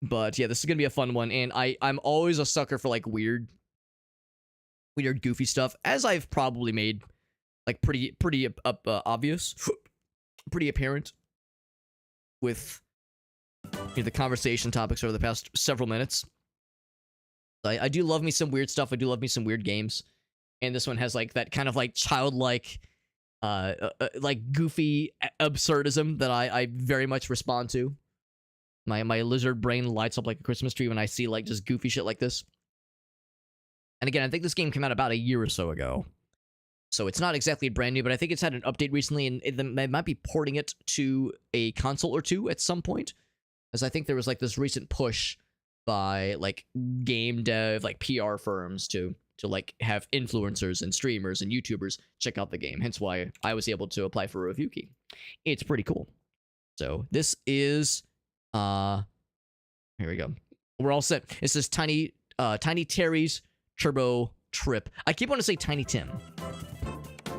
But yeah, this is gonna be a fun one, and I'm always a sucker for like weird, goofy stuff, as I've probably made like pretty obvious, pretty apparent with the conversation topics over the past several minutes. I do love me some weird stuff. I do love me some weird games, and this one has like that kind of like childlike, like goofy absurdism that I very much respond to. My lizard brain lights up like a Christmas tree when I see like just goofy shit like this. And again, I think this game came out about a year or so ago, so it's not exactly brand new, but I think it's had an update recently, and they might be porting it to a console or two at some point, as I think there was like this recent push by like game dev, like PR firms to like have influencers and streamers and YouTubers check out the game. Hence why I was able to apply for a review key. It's pretty cool. So this is here we go. We're all set. It says Tiny Terry's Turbo Trip. I keep wanting to say Tiny Tim.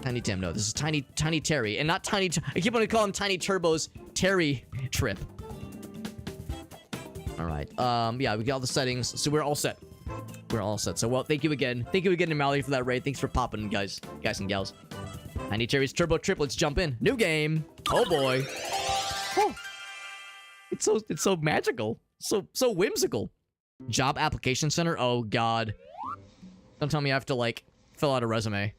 Tiny Tim. No, this is Tiny Terry, and not Tiny. I keep wanting to call him Tiny Turbo's Terry Trip. All right. Yeah, we got all the settings, so we're all set. We're all set. So, well, thank you again. Thank you again to Mally for that raid. Thanks for popping, guys and gals. Tiny Terry's Turbo Trip. Let's jump in. New game. Oh boy. Oh. It's so magical. So whimsical. Job application center. Oh god. Don't tell me I have to like fill out a resume.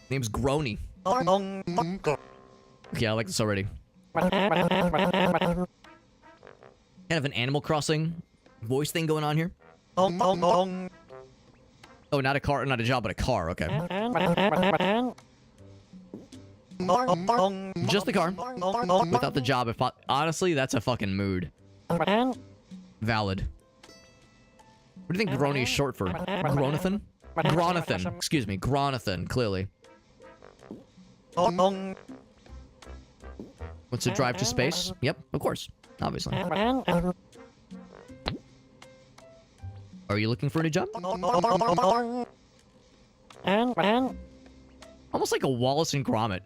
Name's Grony. Okay, I like this already. Kind of an Animal Crossing voice thing going on here. Oh, not a car, not a job, but a car. Okay. Just the car. Without the job. Honestly, that's a fucking mood. Valid. What do you think Grony is short for? Gronathan? Gronathan. Excuse me. Gronathan, clearly. What's a drive to space? Yep, of course. Obviously. Are you looking for a new job? Almost like a Wallace and Gromit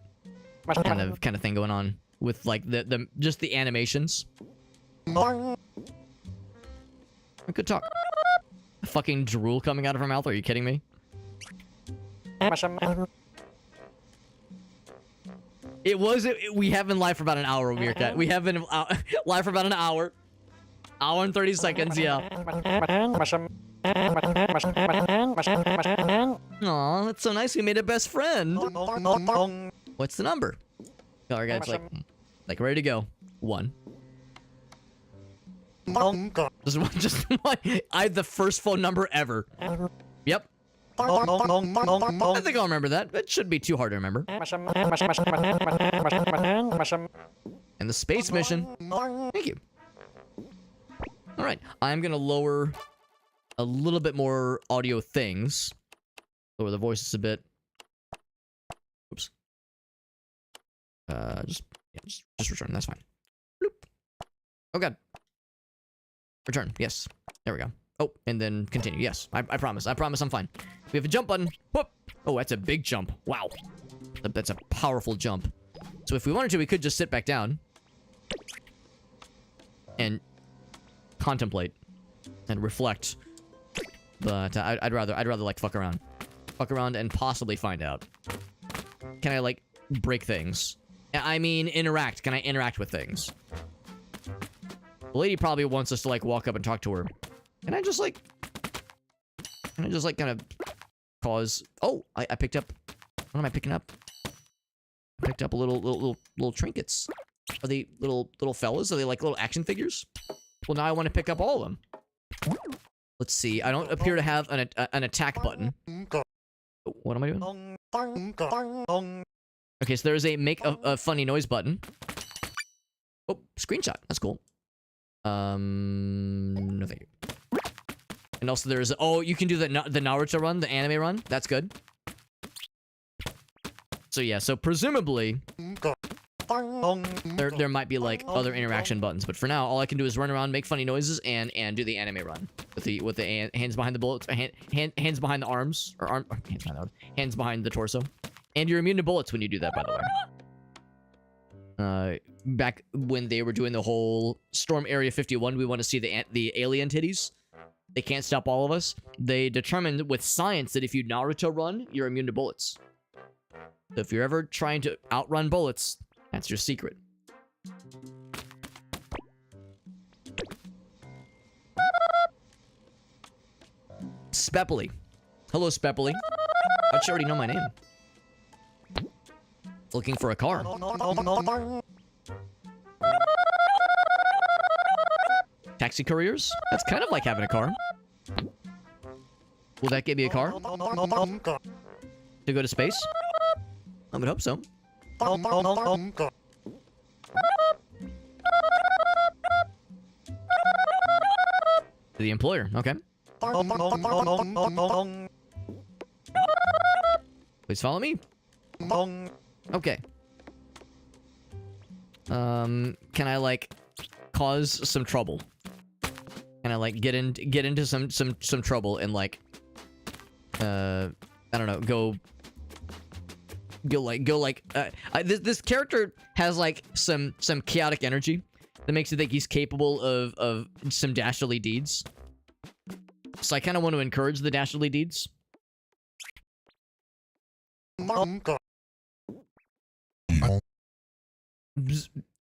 kind of thing going on with like the just the animations. Good talk. Fucking drool coming out of her mouth. Are you kidding me? We have been live for about an hour, Meerkat. We have been live for about an hour. Hour and 30 seconds, yeah. Aw, that's so nice. We made a best friend. What's the number? Alright, guys, like ready to go. 1. Just one. I had the first phone number ever. Yep. I think I'll remember that. It shouldn't be too hard to remember. And the space mission. Thank you. Alright, I'm gonna lower a little bit more audio things. Lower the voices a bit. Oops. Just return, that's fine. Bloop. Oh god. Return, yes. There we go. Oh, and then continue. Yes, I promise. I promise I'm fine. We have a jump button. Whoop! Oh, that's a big jump. Wow. That's a powerful jump. So if we wanted to, we could just sit back down. And contemplate. And reflect. But I'd rather like fuck around. Fuck around and possibly find out. Can I like break things? I mean interact. Can I interact with things? The lady probably wants us to like walk up and talk to her. Can I just like kind of cause... Oh, I picked up... What am I picking up? I picked up a little trinkets. Are they little fellas? Are they like little action figures? Well, now I want to pick up all of them. Let's see. I don't appear to have an attack button. What am I doing? Okay, so there's a make a funny noise button. Oh, screenshot. That's cool. No thank you. And also there's... Oh, you can do the Naruto run, the anime run. That's good. So yeah, so presumably... There might be like other interaction buttons, but for now, all I can do is run around, make funny noises, and do the anime run with the hands behind the bullets, hands behind the arms, or hands behind the torso. And you're immune to bullets when you do that, by the way. back when they were doing the whole Storm Area 51, we want to see the alien titties. They can't stop all of us. They determined with science that if you Naruto run, you're immune to bullets. So if you're ever trying to outrun bullets, that's your secret. Speppily. Hello, Speppily. How'd you already know my name? Looking for a car. Taxi couriers? That's kind of like having a car. Will that get me a car? To go to space? I would hope so. To the employer, okay. Please follow me. Okay. Can I like cause some trouble? Can I like get into some trouble and like I don't know, go this character has like some chaotic energy that makes it think he's capable of some dastardly deeds. So I kind of want to encourage the dastardly deeds.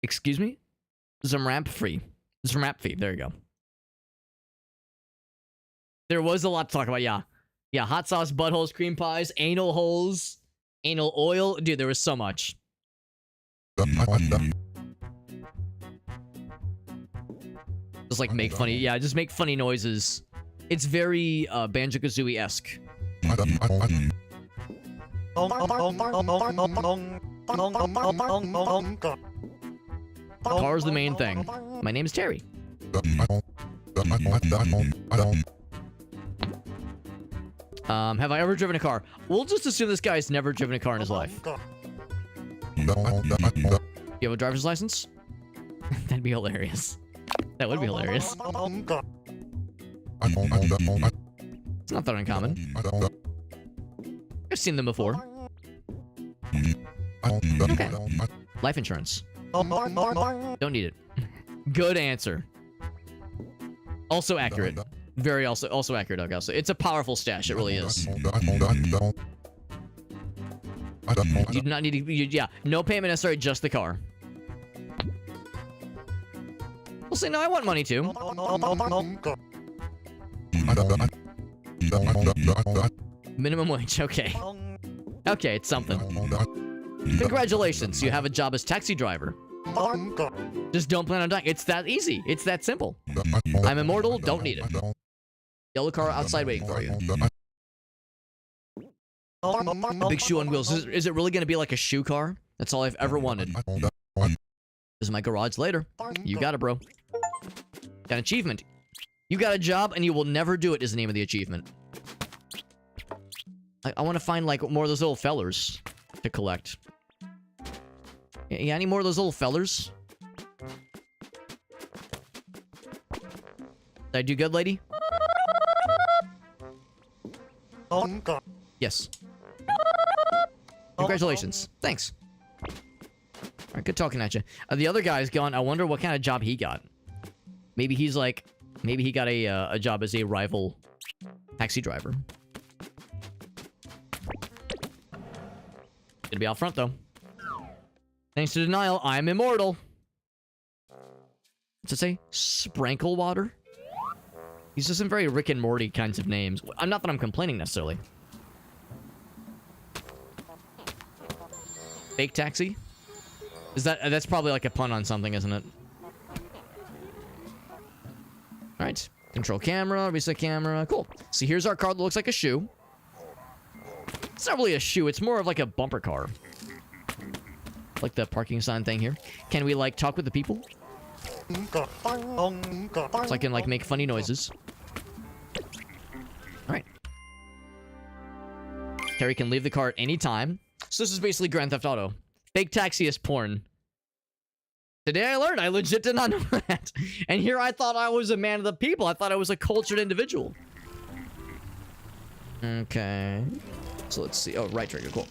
Excuse me? Zramp free. There you go. There was a lot to talk about, yeah. Yeah, hot sauce, buttholes, cream pies, anal holes, anal oil. Dude, there was so much. Just like make funny, yeah, just make funny noises. It's very Banjo-Kazooie-esque. Car's the main thing. My name is Terry. Have I ever driven a car? We'll just assume this guy's never driven a car in his life. You have a driver's license? That'd be hilarious. That would be hilarious. It's not that uncommon. I've seen them before. Okay. Life insurance. Don't need it. Good answer. Also accurate. Very also accurate, Doug. Also, it's a powerful stash. It really is. You do not need to. Yeah, no payment necessary. Just the car. We'll say no. I want money too. Minimum wage. Okay. Okay, it's something. Congratulations, you have a job as taxi driver. Just don't plan on dying. It's that easy. It's that simple. I'm immortal. Don't need it. Yellow car outside waiting for you. A big shoe on wheels. Is it really going to be like a shoe car? That's all I've ever wanted. This is my garage later. You got it, bro. Got an achievement. You got a job and you will never do it is the name of the achievement. I want to find like more of those little fellers to collect. Yeah, any more of those little fellers? Did I do good, lady? Yes. Congratulations. Thanks. Alright, good talking at you. The other guy's gone. I wonder what kind of job he got. Maybe he's like... Maybe he got a job as a rival taxi driver. Gonna be out front, though. Thanks to denial, I'm immortal. What's it say? Sprankle water? These are some very Rick and Morty kinds of names. Not that I'm complaining, necessarily. Fake taxi? Is that's probably like a pun on something, isn't it? Alright. Control camera, reset camera. Cool. So here's our car that looks like a shoe. It's not really a shoe, it's more of like a bumper car. Like the parking sign thing here. Can we like talk with the people? So I can like make funny noises. Alright. Terry can leave the car at any time. So this is basically Grand Theft Auto. Fake taxi is porn. Today I learned, I legit did not know that. And here I thought I was a man of the people. I thought I was a cultured individual. Okay. So let's see. Oh, right trigger. Cool.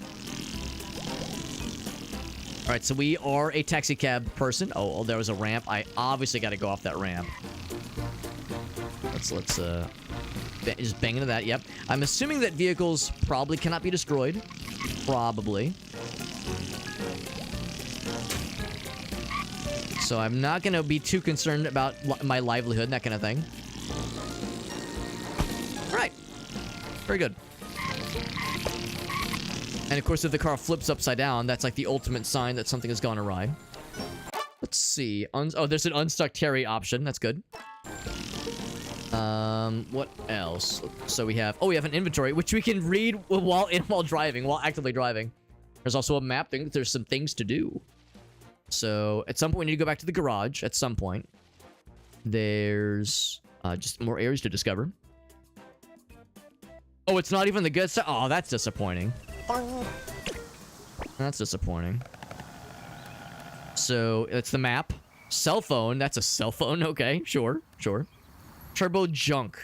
right, so we are a taxi cab person. Oh, there was a ramp. I obviously got to go off that ramp. Let's just bang into that. Yep. I'm assuming that vehicles probably cannot be destroyed. Probably. So I'm not going to be too concerned about my livelihood and that kind of thing. All right. Very good. And of course, if the car flips upside down, that's like the ultimate sign that something has gone awry. Let's see. Oh, there's an unstuck Terry option. That's good. What else? So we have... Oh, we have an inventory, which we can read while actively driving. There's also a map thing. There's some things to do. So at some point, we need to go back to the garage. At some point. There's just more areas to discover. Oh, it's not even the good stuff. Oh, that's disappointing. That's disappointing. So it's the map. Cell phone. That's a cell phone. Okay, sure. Turbo junk.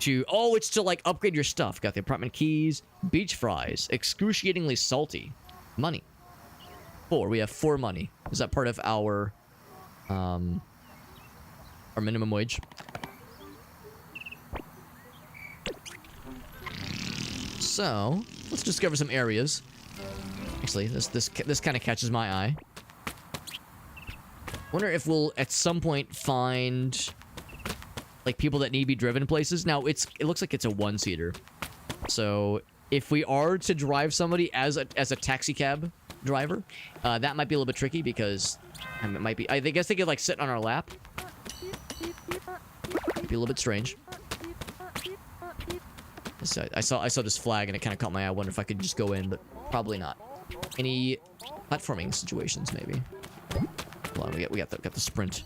It's to like upgrade your stuff. Got the apartment keys. Beach fries. Excruciatingly salty. Money. 4. We have 4 money. Is that part of our minimum wage? So let's discover some areas. Actually, this kind of catches my eye. Wonder if we'll at some point find like people that need to be driven places. Now it looks like it's a 1-seater. So if we are to drive somebody as a taxi cab driver, that might be a little bit tricky because it might be. I guess they could like sit on our lap. Might be a little bit strange. So I saw this flag and it kind of caught my eye. I wonder if I could just go in, but probably not. Any platforming situations, maybe. Hold on, we got the sprint.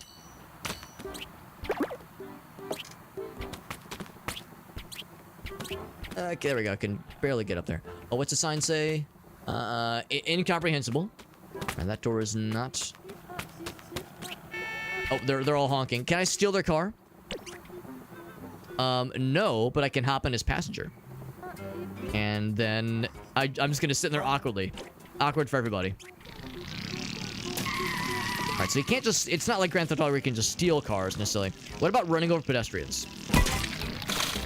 Okay, there we go. I can barely get up there. Oh, what's the sign say? Incomprehensible. And that door is not. Oh, they're all honking. Can I steal their car? No, but I can hop in as passenger. And then I'm just gonna sit in there awkwardly. Awkward for everybody. Alright, so you can't just... It's not like Grand Theft Auto where you can just steal cars, necessarily. What about running over pedestrians?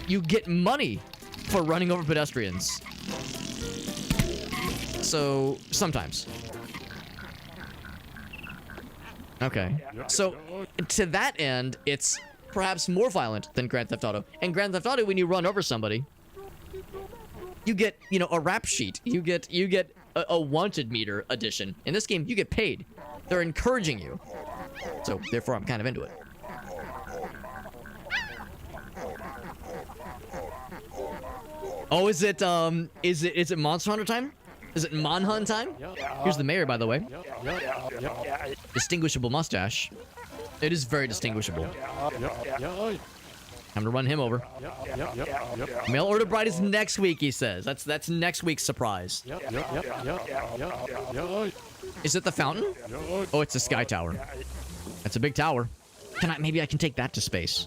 You get money for running over pedestrians. So, sometimes. Okay. So, to that end, it's perhaps more violent than Grand Theft Auto. And Grand Theft Auto, when you run over somebody, you get, a rap sheet. You get a wanted meter addition. In this game, you get paid. They're encouraging you. So, therefore, I'm kind of into it. Oh, is it Monster Hunter time? Is it Manhunt time? Here's the mayor, by the way. Distinguishable mustache. It is very distinguishable. Time to run him over. Mail order bride is next week, he says. That's next week's surprise. Is it the fountain? Oh, it's the Sky Tower. That's a big tower. Maybe I can take that to space.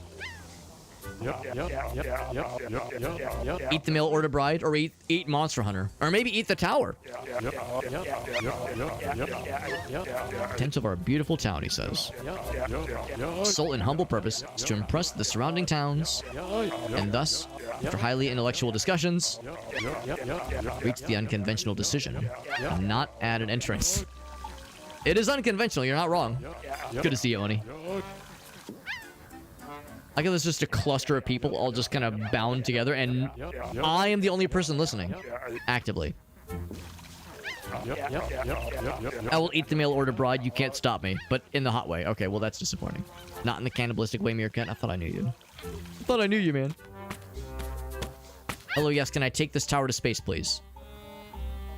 Eat the mail order bride, or eat Monster Hunter, or maybe eat the tower. Tenth of our beautiful town, he says. Sole and humble purpose is to impress the surrounding towns, and thus, after highly intellectual discussions, reach the unconventional decision of not add an entrance. It is unconventional. You're not wrong. Good to see you, Oni. I guess it's just a cluster of people all just kind of bound together, and I am the only person listening. Actively. I will eat the mail order bride. You can't stop me. But in the hot way. Okay, well, that's disappointing. Not in the cannibalistic way, Meerkat. I thought I knew you. I thought I knew you, man. Hello, yes. Can I take this tower to space, please?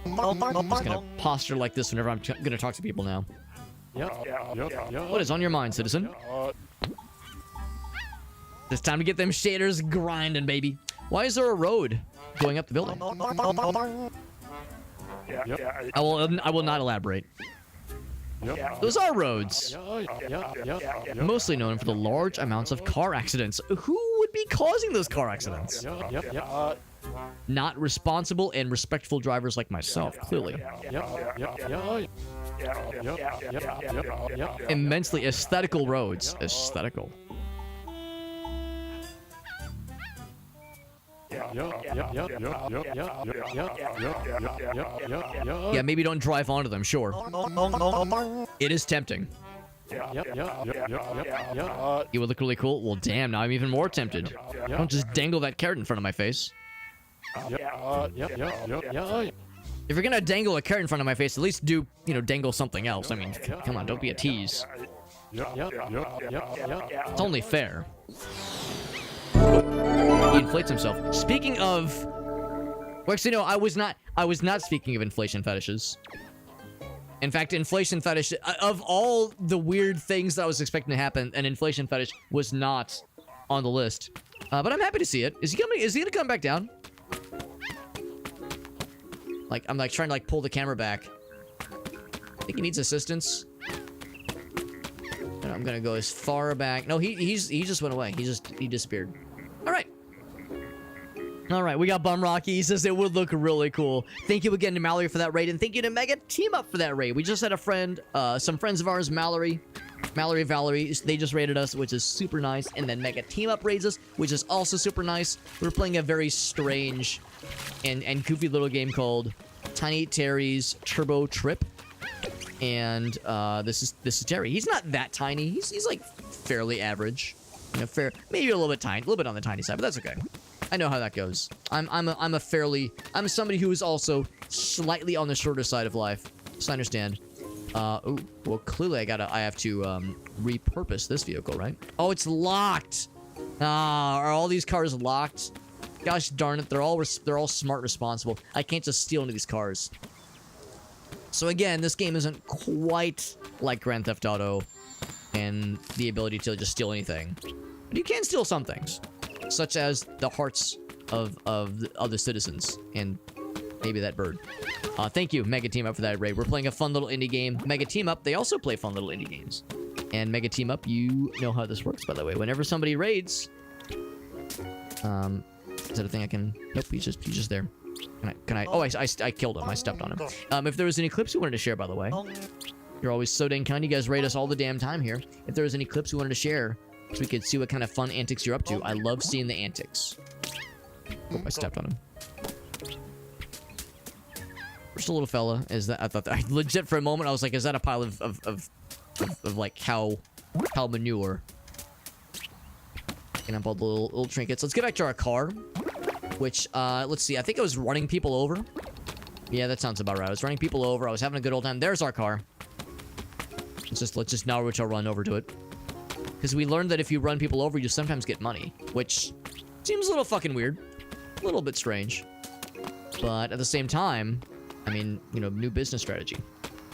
I'm just gonna posture like this whenever I'm gonna talk to people now. What is on your mind, citizen? It's time to get them shaders grinding, baby. Why is there a road going up the building? I will not elaborate. Those are roads. Mostly known for the large amounts of car accidents. Who would be causing those car accidents? Not responsible and respectful drivers like myself, clearly. Immensely aesthetical roads. Aesthetical. Yeah, maybe don't drive onto them, sure. It is tempting. You would look really cool? Well, damn, now I'm even more tempted. Don't just dangle that carrot in front of my face. If you're gonna dangle a carrot in front of my face, at least do, you know, dangle something else. I mean, come on, don't be a tease. It's only fair. He inflates himself. Speaking of... Well, actually, no, I was not speaking of inflation fetishes. In fact, inflation fetish... Of all the weird things that I was expecting to happen, an inflation fetish was not on the list. But I'm happy to see it. Is he gonna come back down? Like, I'm like trying to like pull the camera back. I think he needs assistance. And I'm gonna go as far back. No, he just went away. He disappeared. All right, we got Bum Rocky. He says it would look really cool. Thank you again to Mallory for that raid, and thank you to Mega Team Up for that raid. We just had a friend, some friends of ours, Valerie, they just raided us, which is super nice. And then Mega Team Up raids us, which is also super nice. We're playing a very strange and goofy little game called Tiny Terry's Turbo Trip. And this is Terry. He's not that tiny. He's like fairly average. You know, maybe a little bit tiny, a little bit on the tiny side, but that's okay. I know how that goes. I'm somebody who is also slightly on the shorter side of life, so I understand. Oh, well, clearly I have to repurpose this vehicle, right? Oh, it's locked. Are all these cars locked? Gosh darn it, they're all smart, responsible. I can't just steal into these cars. So again, this game isn't quite like Grand Theft Auto and the ability to just steal anything, but you can steal some things, such as the hearts of the citizens, and maybe that bird. Thank you, Mega Team Up, for that raid. We're playing a fun little indie game. Mega Team Up, they also play fun little indie games. And Mega Team Up, you know how this works, by the way. Whenever somebody raids... is that a thing I can... Nope, he's just there. Can I... Oh, I killed him. I stepped on him. If there was any clips you wanted to share, by the way... You're always so dang kind. You guys raid us all the damn time here. If there was any clips you wanted to share, so we could see what kind of fun antics you're up to. I love seeing the antics. Oh, I stepped on him. Just a little fella. Is that? I thought that. I legit for a moment I was like, is that a pile of like cow manure? Picking up all the little trinkets. Let's get back to our car. Which let's see. I think I was running people over. Yeah, that sounds about right. I was running people over. I was having a good old time. There's our car. Let's just Naruto run over to it. Because we learned that if you run people over, you sometimes get money. Which seems a little fucking weird. A little bit strange. But at the same time, I mean, you know, new business strategy.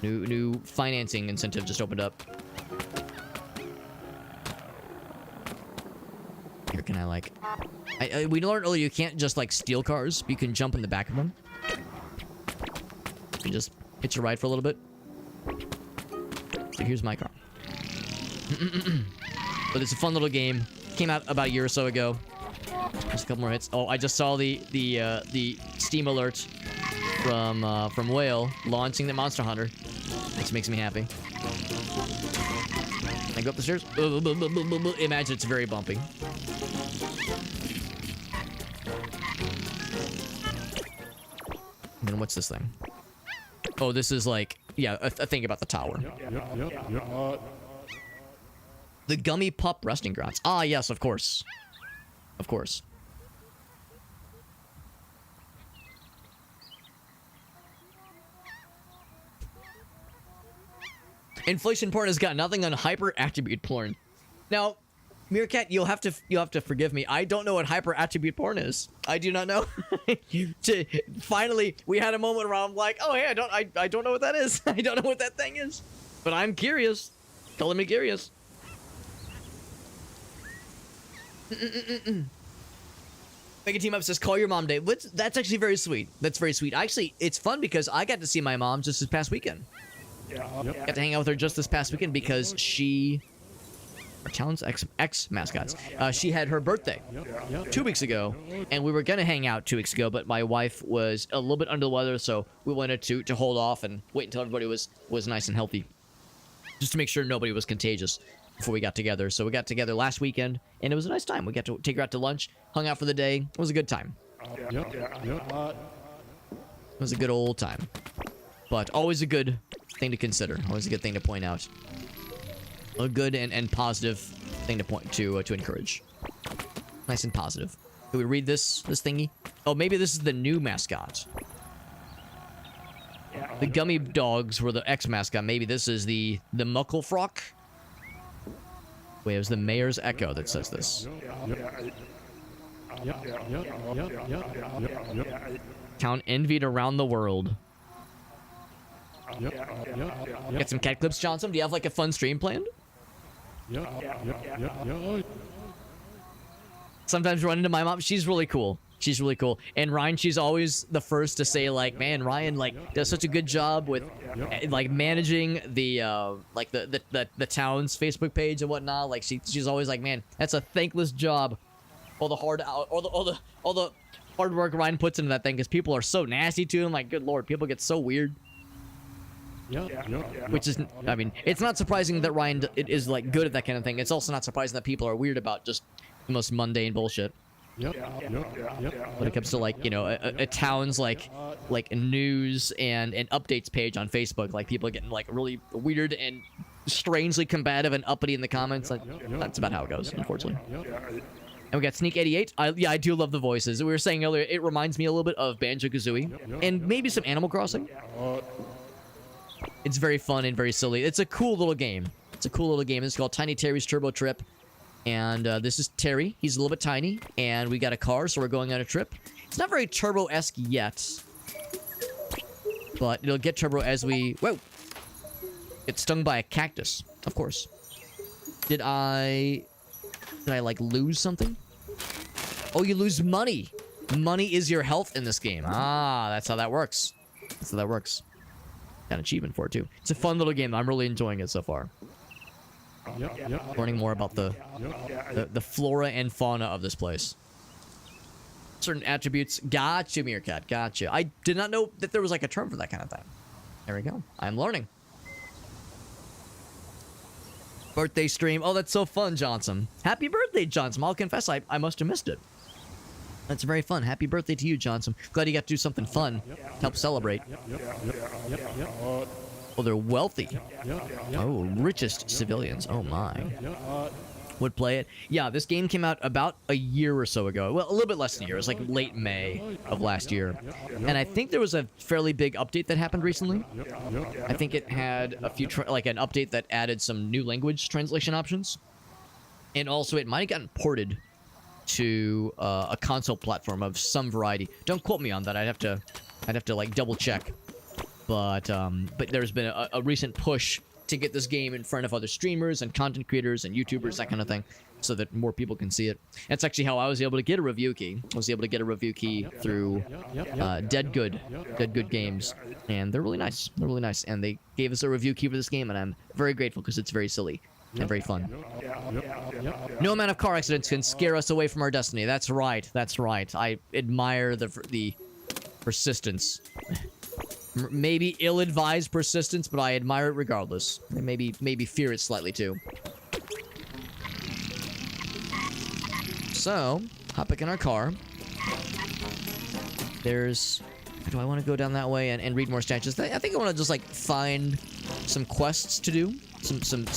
New financing incentive just opened up. Here, can I like... we learned earlier you can't just like steal cars. You can jump in the back of them. You can just hitch a ride for a little bit. So here's my car. But it's a fun little game. Came out about a year or so ago. Just a couple more hits. Oh, I just saw the Steam alert from Whale launching the Monster Hunter, which makes me happy. Can I go up the stairs? Imagine it's very bumpy. And then what's this thing? Oh, this is like, yeah, a thing about the tower. The Gummy Pup Resting Grounds. Ah, yes, of course. Of course. Inflation porn has got nothing on hyper attribute porn. Now, Meerkat, you'll have to forgive me. I don't know what hyper attribute porn is. I do not know. Finally, we had a moment where I'm like, oh hey, I don't know what that is. I don't know what that thing is. But I'm curious. Telling me curious. Mega Team Up says, call your mom, Dave. That's actually very sweet. That's very sweet. Actually, it's fun because I got to see my mom just this past weekend. Got to hang out with her just this past weekend because she our town's ex mascots. She had her birthday 2 weeks ago, and we were gonna hang out 2 weeks ago, but my wife was a little bit under the weather, so we wanted to hold off and wait until everybody was nice and healthy, just to make sure nobody was contagious before we got together. So we got together last weekend, and it was a nice time. We got to take her out to lunch, hung out for the day. It was a good time. It was a good old time. But always a good thing to consider. Always a good thing to point out. A good and positive thing to point to encourage. Nice and positive. Can we read this thingy? Oh, maybe this is the new mascot. The gummy dogs were the ex-mascot. Maybe this is the Mucklefrock. Wait, it was the Mayor's Echo that says this. Town envied around the world. Get some cat clips, Johnson. Do you have like a fun stream planned? Sometimes run into my mom. She's really cool. She's really cool. And Ryan, she's always the first to say like, man, Ryan like does such a good job with like managing the like the town's Facebook page and whatnot. Like she's always like, man, that's a thankless job. All the hard work Ryan puts into that thing, because people are so nasty to him. Like, good lord, people get so weird. Which is, I mean, it's not surprising that Ryan is like good at that kind of thing. It's also not surprising that people are weird about just the most mundane bullshit. When it comes to like, you know, a town's like news and updates page on Facebook, like people are getting like really weird and strangely combative and uppity in the comments. Like, that's about how it goes, unfortunately. And we got Sneak 88. Yeah, I do love the voices. We were saying earlier, it reminds me a little bit of Banjo-Kazooie and maybe some Animal Crossing. It's very fun and very silly. It's a cool little game. It's a cool little game. It's called Tiny Terry's Turbo Trip. And this is Terry. He's a little bit tiny. And we got a car, so we're going on a trip. It's not very Turbo-esque yet. But it'll get Turbo as we... Whoa! Get stung by a cactus. Of course. Did I like lose something? Oh, you lose money. Money is your health in this game. Ah, that's how that works. That's how that works. Got an achievement for it too. It's a fun little game. I'm really enjoying it so far. Learning more about the flora and fauna of this place. Certain attributes. Gotcha, Meerkat. Gotcha. I did not know that there was like a term for that kind of thing. There we go. I'm learning. Birthday stream. Oh, that's so fun, Johnson. Happy birthday, Johnson. I'll confess, I must have missed it. That's very fun. Happy birthday to you, Johnson. Glad you got to do something fun to help celebrate. Oh, they're wealthy. Oh, richest civilians. Oh, my. Would play it. Yeah, this game came out about a year or so ago. Well, a little bit less than a year. It was like late May of last year. And I think there was a fairly big update that happened recently. I think it had a few, like an update that added some new language translation options. And also it might have gotten ported to a console platform of some variety. Don't quote me on that. I'd have to like double check. But there's been a recent push to get this game in front of other streamers and content creators and YouTubers, that kind of thing, so that more people can see it. That's actually how I was able to get a review key. I was able to get a review key through Dead Good Games, and they're really nice. They're really nice, and they gave us a review key for this game, and I'm very grateful because it's very silly and very fun. No amount of car accidents can scare us away from our destiny. That's right. That's right. I admire the persistence. Maybe ill-advised persistence, but I admire it regardless. And maybe fear it slightly too. So, hop back in our car. There's... Do I want to go down that way and read more statues? I think I want to just, like, find some quests to do. Some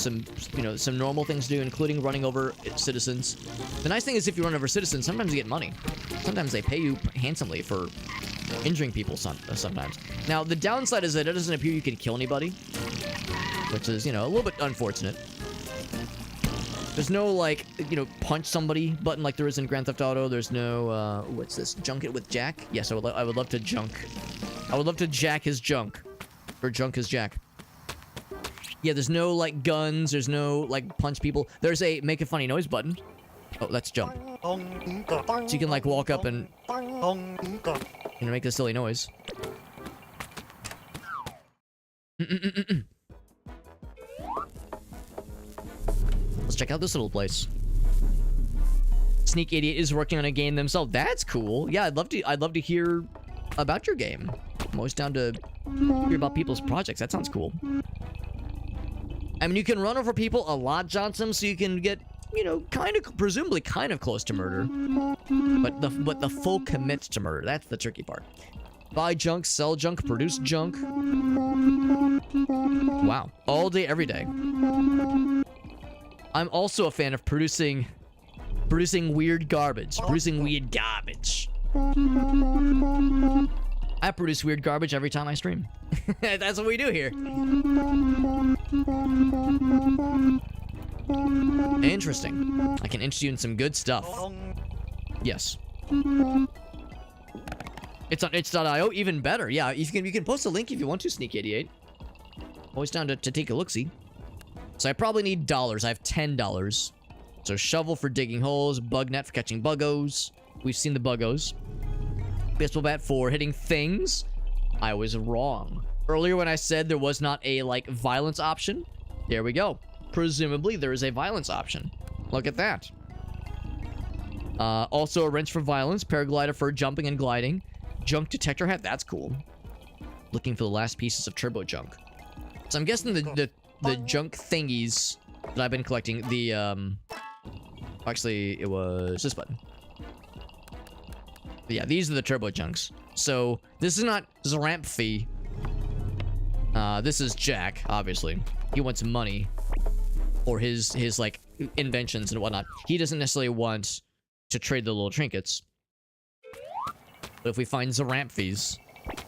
you know, some normal things to do, including running over citizens. The nice thing is if you run over citizens, sometimes you get money. Sometimes they pay you handsomely for injuring people sometimes. Now, the downside is that it doesn't appear you can kill anybody, which is, you know, a little bit unfortunate. There's no, like, you know, punch somebody button like there is in Grand Theft Auto. There's no, what's this? Junk it with Jack? Yes, I would love to junk. I would love to jack his junk. Or junk his Jack. Yeah, there's no, like, guns. There's no, like, punch people. There's a make a funny noise button. Oh, that's jump. So you can, like, walk up and... You know, make a silly noise. Let's check out this little place. Sneak Idiot is working on a game themselves. That's cool. Yeah, I'd love to hear about your game. I'm always down to hear about people's projects. That sounds cool. I mean, you can run over people a lot, Johnson, so you can get, you know, presumably kind of close to murder. But the full commit to murder, that's the tricky part. Buy junk, sell junk, produce junk. Wow. All day, every day. I'm also a fan of producing weird garbage. I produce weird garbage every time I stream. That's what we do here. Interesting. I can interest you in some good stuff. Yes. It's on itch.io, even better. Yeah, you can post a link if you want to, Sneak88. Always down to take a look-see. So I probably need dollars. I have $10. So shovel for digging holes, bug net for catching buggos. We've seen the buggos. Pistol bat for hitting things. I was wrong. Earlier when I said there was not a, like, violence option, there we go. Presumably there is a violence option. Look at that. Also a wrench for violence, paraglider for jumping and gliding, junk detector hat, that's cool. Looking for the last pieces of turbo junk. So I'm guessing the junk thingies that I've been collecting, actually it was this button. But yeah, these are the turbo junks. So this is a ramp fee. This is Jack, obviously. He wants money for his like inventions and whatnot. He doesn't necessarily want to trade the little trinkets. But if we find the ramp fees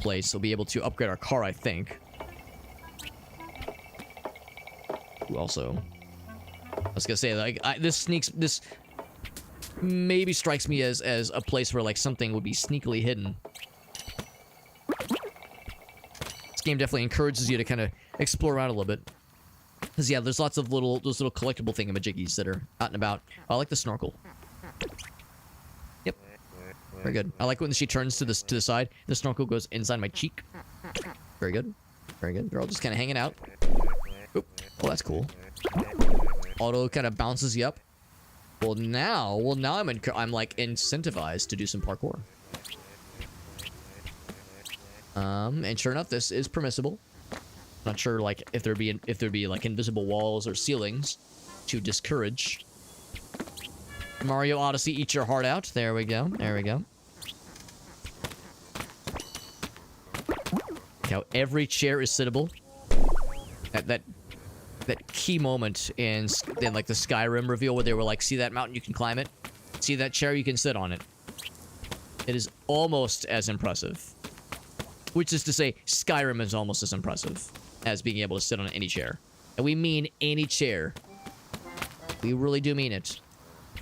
place, we'll be able to upgrade our car, I think. Ooh, also, I was gonna say, like, this maybe strikes me as a place where, like, something would be sneakily hidden. This game definitely encourages you to kind of explore around a little bit. Because, yeah, there's lots of those little collectible thingamajiggies that are out and about. I like the snorkel. Yep. Very good. I like when she turns to the side. The snorkel goes inside my cheek. Very good. Very good. They're all just kind of hanging out. Oop. Oh, that's cool. Auto kind of bounces you up. Well, now I'm like incentivized to do some parkour. And sure enough, this is permissible. Not sure, like, if there'd be like invisible walls or ceilings to discourage. Mario Odyssey, eat your heart out. There we go. There we go. Now every chair is sittable. That key moment in like the Skyrim reveal where they were like, see that mountain, you can climb it. See that chair, you can sit on it. It is almost as impressive. Which is to say, Skyrim is almost as impressive as being able to sit on any chair. And we mean any chair. We really do mean it.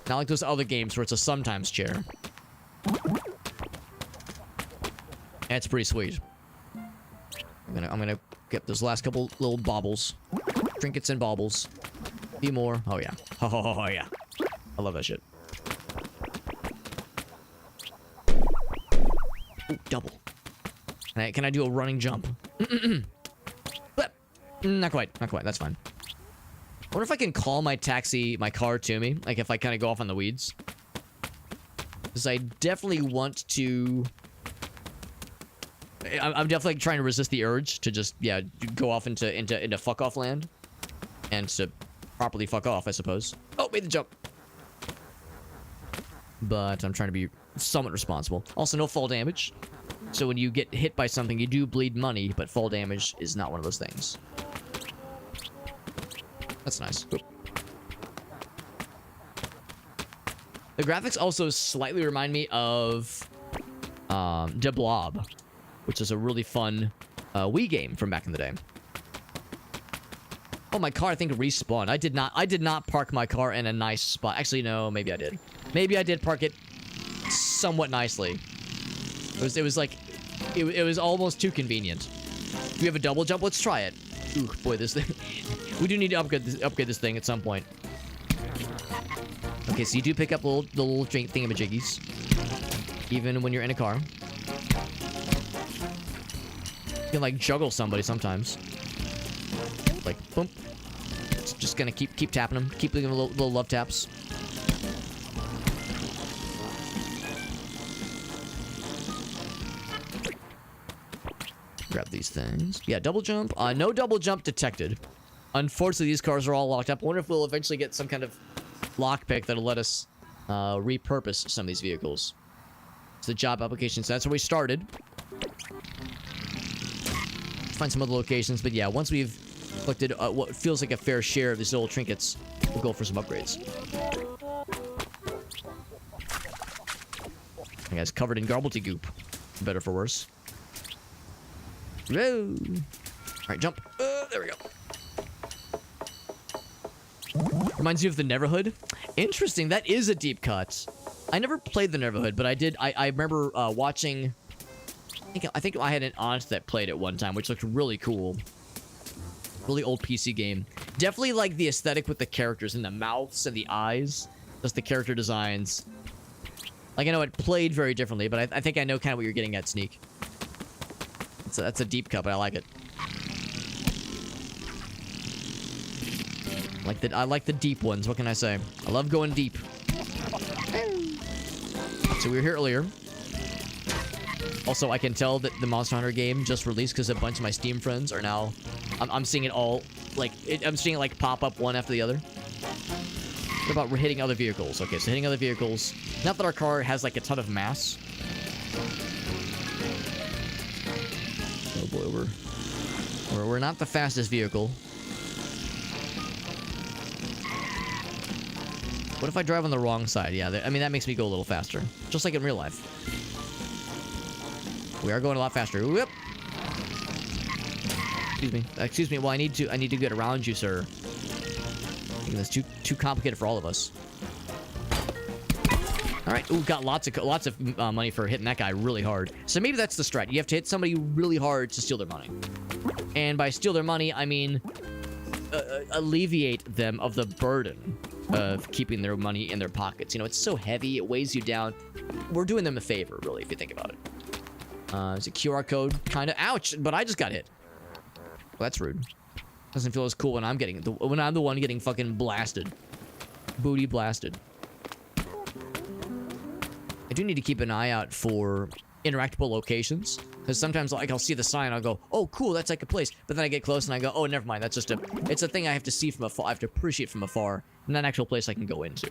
Not like those other games where it's a sometimes chair. That's pretty sweet. I'm gonna get those last couple little baubles. Trinkets and baubles. A few more. Oh yeah. Oh yeah. I love that shit. Ooh, double. Can I do a running jump? Not quite. Not quite. That's fine. I wonder if I can call my car to me. Like if I kind of go off on the weeds. Because I definitely want to... I'm definitely trying to resist the urge to just, yeah, go off into fuck off land. And to properly fuck off, I suppose. Oh, made the jump. But I'm trying to be somewhat responsible. Also, no fall damage. So when you get hit by something, you do bleed money, but fall damage is not one of those things. That's nice. Oop. The graphics also slightly remind me of De Blob, which is a really fun Wii game from back in the day. Oh, my car, I think, respawned. I did not park my car in a nice spot. Actually, no, maybe I did. Maybe I did park it somewhat nicely. It was like, it was almost too convenient. Do we have a double jump? Let's try it. Ooh, boy, this thing. We do need to upgrade this thing at some point. Okay, so you do pick up the little drink thingamajiggies, even when you're in a car. You can, like, juggle somebody sometimes. Like, boom. Just gonna keep tapping them. Keep giving them little love taps. Grab these things. Yeah, double jump. No double jump detected. Unfortunately, these cars are all locked up. I wonder if we'll eventually get some kind of lockpick that'll let us repurpose some of these vehicles. It's the job application, so that's where we started. Find some other locations, but yeah, once we've collected what feels like a fair share of these little trinkets, we'll go for some upgrades. You guys covered in gobbledygook, for better for worse. Whoa! All right, jump. There we go. Reminds you of the Neverhood. Interesting. That is a deep cut. I never played the Neverhood, but I did. I remember watching. I think I had an aunt that played it one time, which looked really cool. Really old PC game. Definitely like the aesthetic with the characters and the mouths and the eyes. Just the character designs. Like I know it played very differently, but I think I know kind of what you're getting at, Sneak. That's a deep cut, but I like it. I like the deep ones. What can I say? I love going deep. So we were here earlier. Also, I can tell that the Monster Hunter game just released because a bunch of my Steam friends are now. I'm seeing it all I'm seeing it like pop up one after the other. What about we're hitting other vehicles? Okay, so hitting other vehicles. Not that our car has like a ton of mass. Oh boy, we're not the fastest vehicle. What if I drive on the wrong side? Yeah, I mean, that makes me go a little faster. Just like in real life. We are going a lot faster. Whoop! Excuse me. Excuse me. Well, I need to get around you, sir. Making this too complicated for all of us. All right. Ooh, got lots of money for hitting that guy really hard. So maybe that's the strat. You have to hit somebody really hard to steal their money. And by steal their money, I mean alleviate them of the burden of keeping their money in their pockets. You know, it's so heavy, it weighs you down. We're doing them a favor, really, if you think about it. It's a QR code, kind of. Ouch! But I just got hit. Well, that's rude. Doesn't feel as cool when I'm the one getting fucking blasted, booty blasted. I do need to keep an eye out for interactable locations, because sometimes like I'll see the sign, I'll go, oh cool, that's like a place, but then I get close and I go, oh never mind, that's just it's a thing I have to see from afar. I have to appreciate from afar, not an actual place I can go into.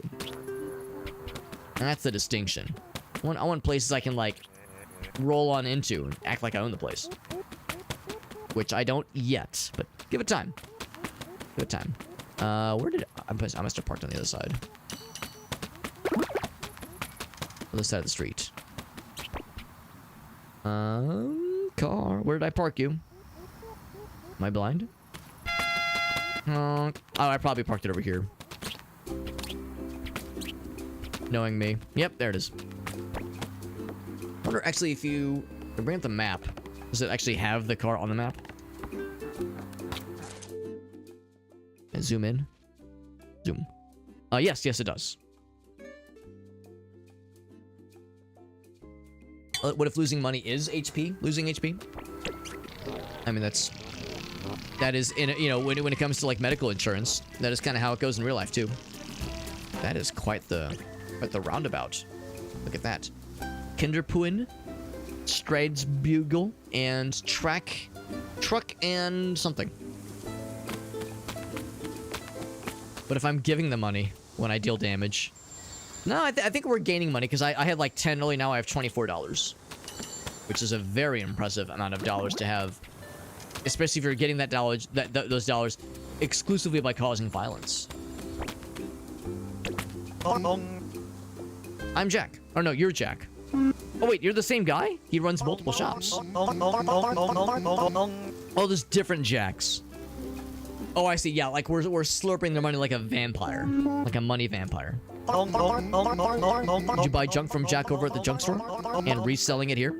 And that's the distinction. I want places I can like roll on into and act like I own the place, which I don't yet, but give it time. Give it time. Where did I must have parked on the other side. Other side of the street. Car. Where did I park you? Am I blind? Oh, I probably parked it over here. Knowing me. Yep, there it is. I wonder actually if you bring up the map, does it actually have the car on the map? And zoom in. Zoom. Yes, it does. What if losing money is HP? Losing HP? I mean, that is in you know, when it comes to like medical insurance, that is kind of how it goes in real life too. That is quite the roundabout. Look at that. Kinderpuin, Stradesbugle, and truck and something. But if I'm giving the money when I deal damage. No, I think we're gaining money because I had like 10 early, now I have $24. Which is a very impressive amount of dollars to have. Especially if you're getting those dollars exclusively by causing violence. I'm Jack. Oh no, you're Jack. Oh wait, you're the same guy? He runs multiple shops. Oh, there's different Jacks. Oh, I see. Yeah, like we're slurping their money like a vampire. Like a money vampire. Did you buy junk from Jack over at the junk store? And reselling it here?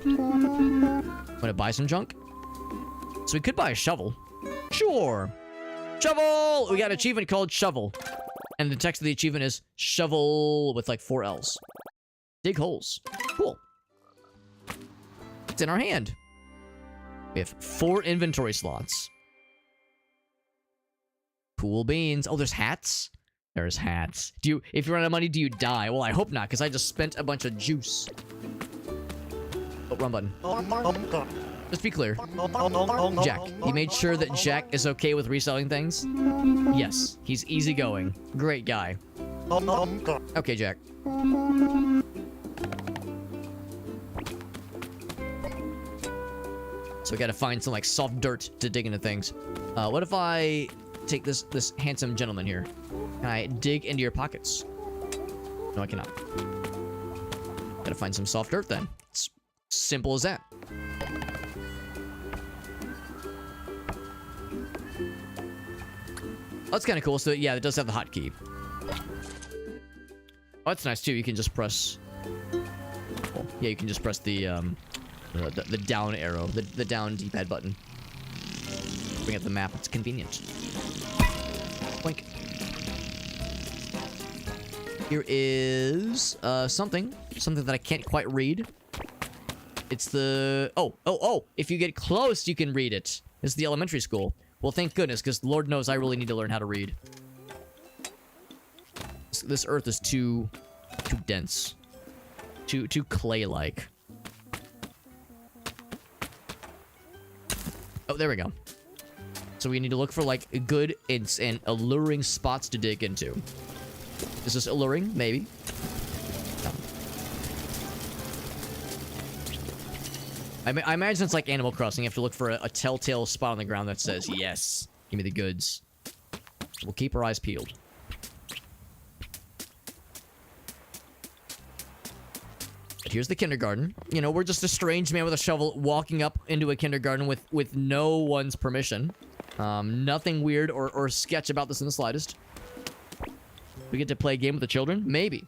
Want to buy some junk? So we could buy a shovel. Sure. Shovel! We got an achievement called Shovel. And the text of the achievement is shovel with like 4 L's. Dig holes. Cool. It's in our hand. We have 4 inventory slots. Cool beans. Oh, there's hats? There's hats. If you run out of money, do you die? Well, I hope not, because I just spent a bunch of juice. Oh, wrong button. Let's be clear. Jack. He made sure that Jack is okay with reselling things? Yes. He's easygoing. Great guy. Okay, Jack. So we gotta find some, like, soft dirt to dig into things. What if I take this handsome gentleman here? Can I dig into your pockets? No, I cannot. Gotta find some soft dirt then. It's simple as that. Oh, that's kind of cool. So yeah, it does have the hotkey. Oh, that's nice too. You can just press. Oh, yeah, you can just press the down arrow, the down D-pad button. Bring up the map. It's convenient. Blink. Here is something that I can't quite read. It's the oh. If you get close, you can read it. It's the elementary school. Well, thank goodness, because Lord knows I really need to learn how to read. This earth is too dense, too clay-like. Oh, there we go. So we need to look for, like, good and alluring spots to dig into. Is this alluring? Maybe. No. I imagine it's like Animal Crossing. You have to look for a telltale spot on the ground that says, yes, give me the goods. We'll keep our eyes peeled. But here's the kindergarten. You know, we're just a strange man with a shovel walking up into a kindergarten with no one's permission. Nothing weird or sketch about this in the slightest. We get to play a game with the children? Maybe.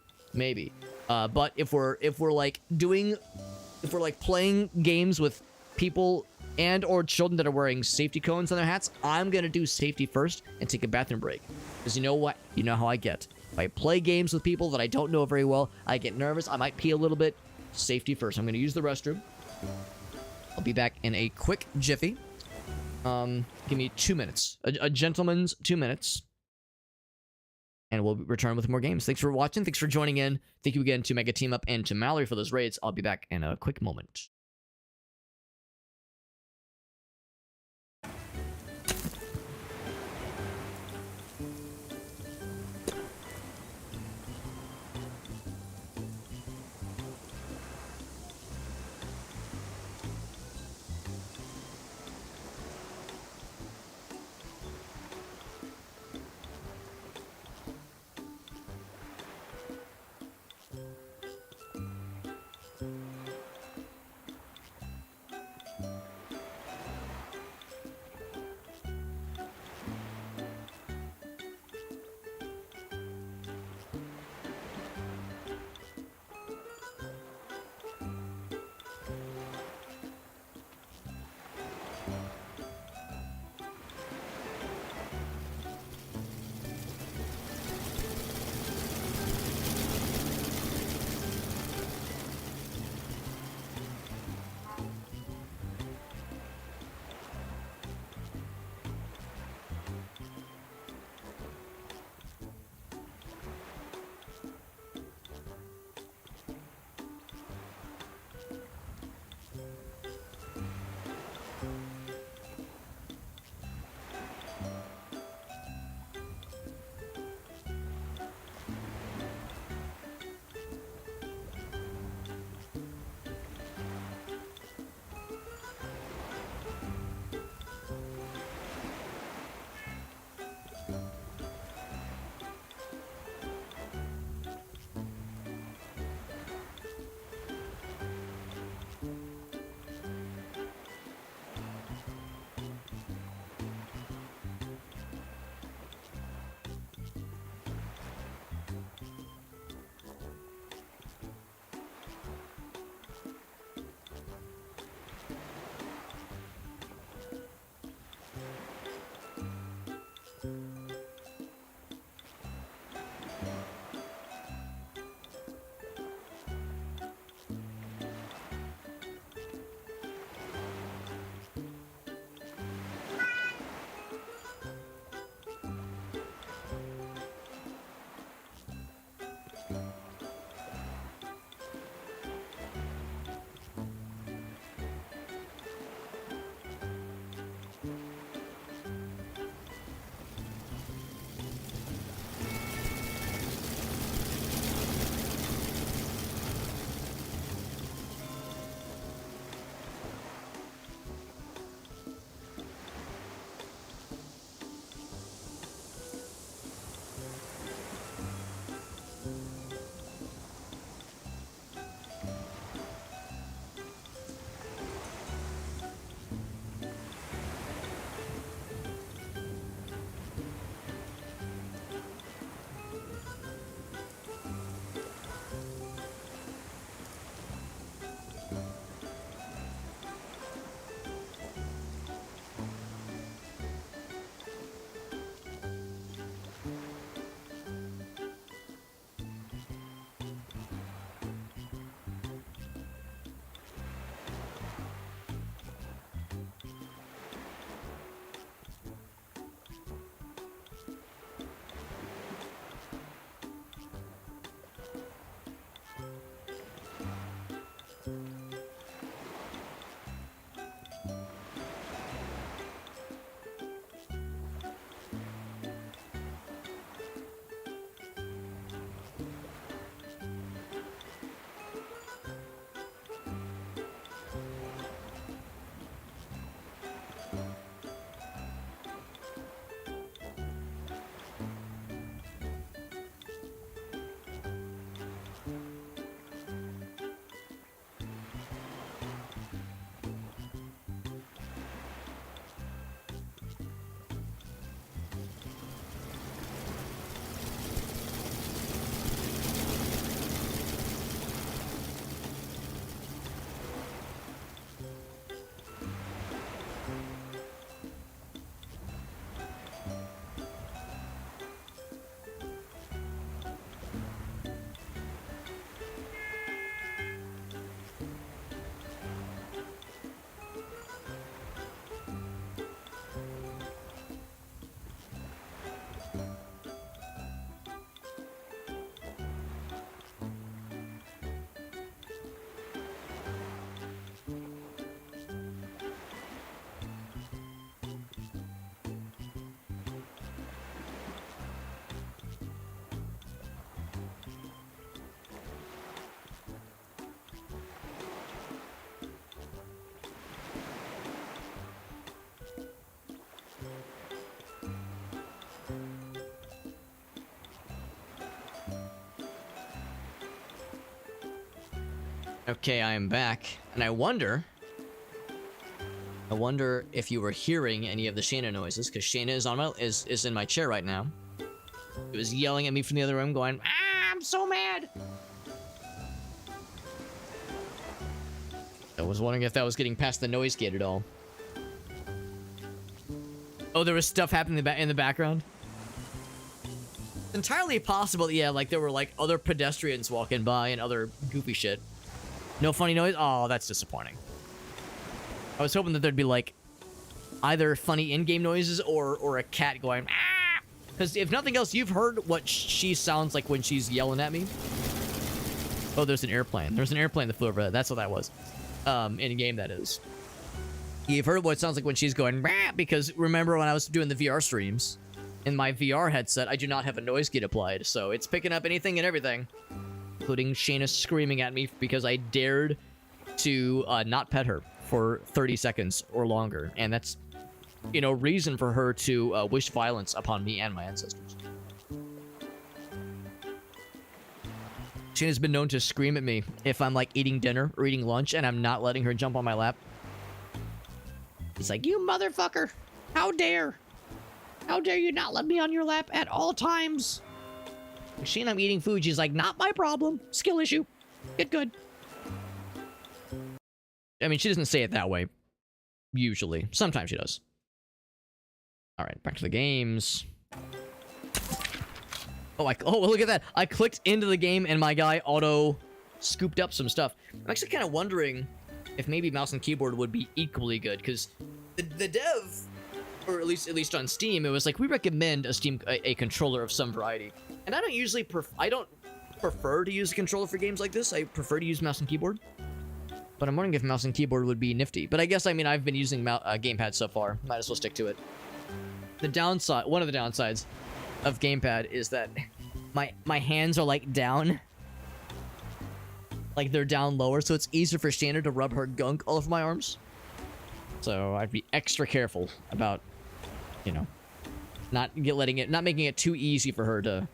But if we're like playing games with people and or children that are wearing safety cones on their hats, I'm gonna do safety first and take a bathroom break. Because you know what? You know how I get. If I play games with people that I don't know very well, I get nervous. I might pee a little bit. Safety first. I'm gonna use the restroom. I'll be back in a quick jiffy. Give me 2 minutes. A gentleman's 2 minutes. And we'll return with more games. Thanks for watching. Thanks for joining in. Thank you again to Mega Team Up and to Mallory for those raids. I'll be back in a quick moment. Okay, I am back, and I wonder if you were hearing any of the Shayna noises, because Shayna is in my chair right now. He was yelling at me from the other room, going, "Ah, I'm so mad!" I was wondering if that was getting past the noise gate at all. Oh, there was stuff happening in the background? It's entirely possible, yeah, like there were like other pedestrians walking by and other goofy shit. No funny noise? Oh, that's disappointing. I was hoping that there'd be like either funny in-game noises or a cat going, ah! Because if nothing else, you've heard what she sounds like when she's yelling at me. Oh, there's an airplane. There's an airplane that flew over. That's what that was. In-game, that is. You've heard what it sounds like when she's going, bah! Because remember when I was doing the VR streams, in my VR headset, I do not have a noise gate applied, so it's picking up anything and everything, including Shayna screaming at me because I dared to not pet her for 30 seconds or longer, and that's, you know, reason for her to wish violence upon me and my ancestors. Shayna's been known to scream at me if I'm like eating dinner or eating lunch and I'm not letting her jump on my lap. He's like, "You motherfucker! How dare! How dare you not let me on your lap at all times?" Shayna, I'm eating food. She's like, "Not my problem. Skill issue. Get good." I mean, she doesn't say it that way, usually. Sometimes she does. Alright, back to the games. Oh, look at that. I clicked into the game and my guy auto-scooped up some stuff. I'm actually kind of wondering if maybe mouse and keyboard would be equally good, because the dev, or at least on Steam, it was like, we recommend a controller of some variety. And I don't usually prefer to use a controller for games like this. I prefer to use mouse and keyboard. But I'm wondering if mouse and keyboard would be nifty. But I guess, I mean, I've been using gamepad so far. Might as well stick to it. One of the downsides of gamepad is that my hands are like down. Like they're down lower, so it's easier for Shayna to rub her gunk all over my arms. So I'd be extra careful about, you know, not making it too easy for her to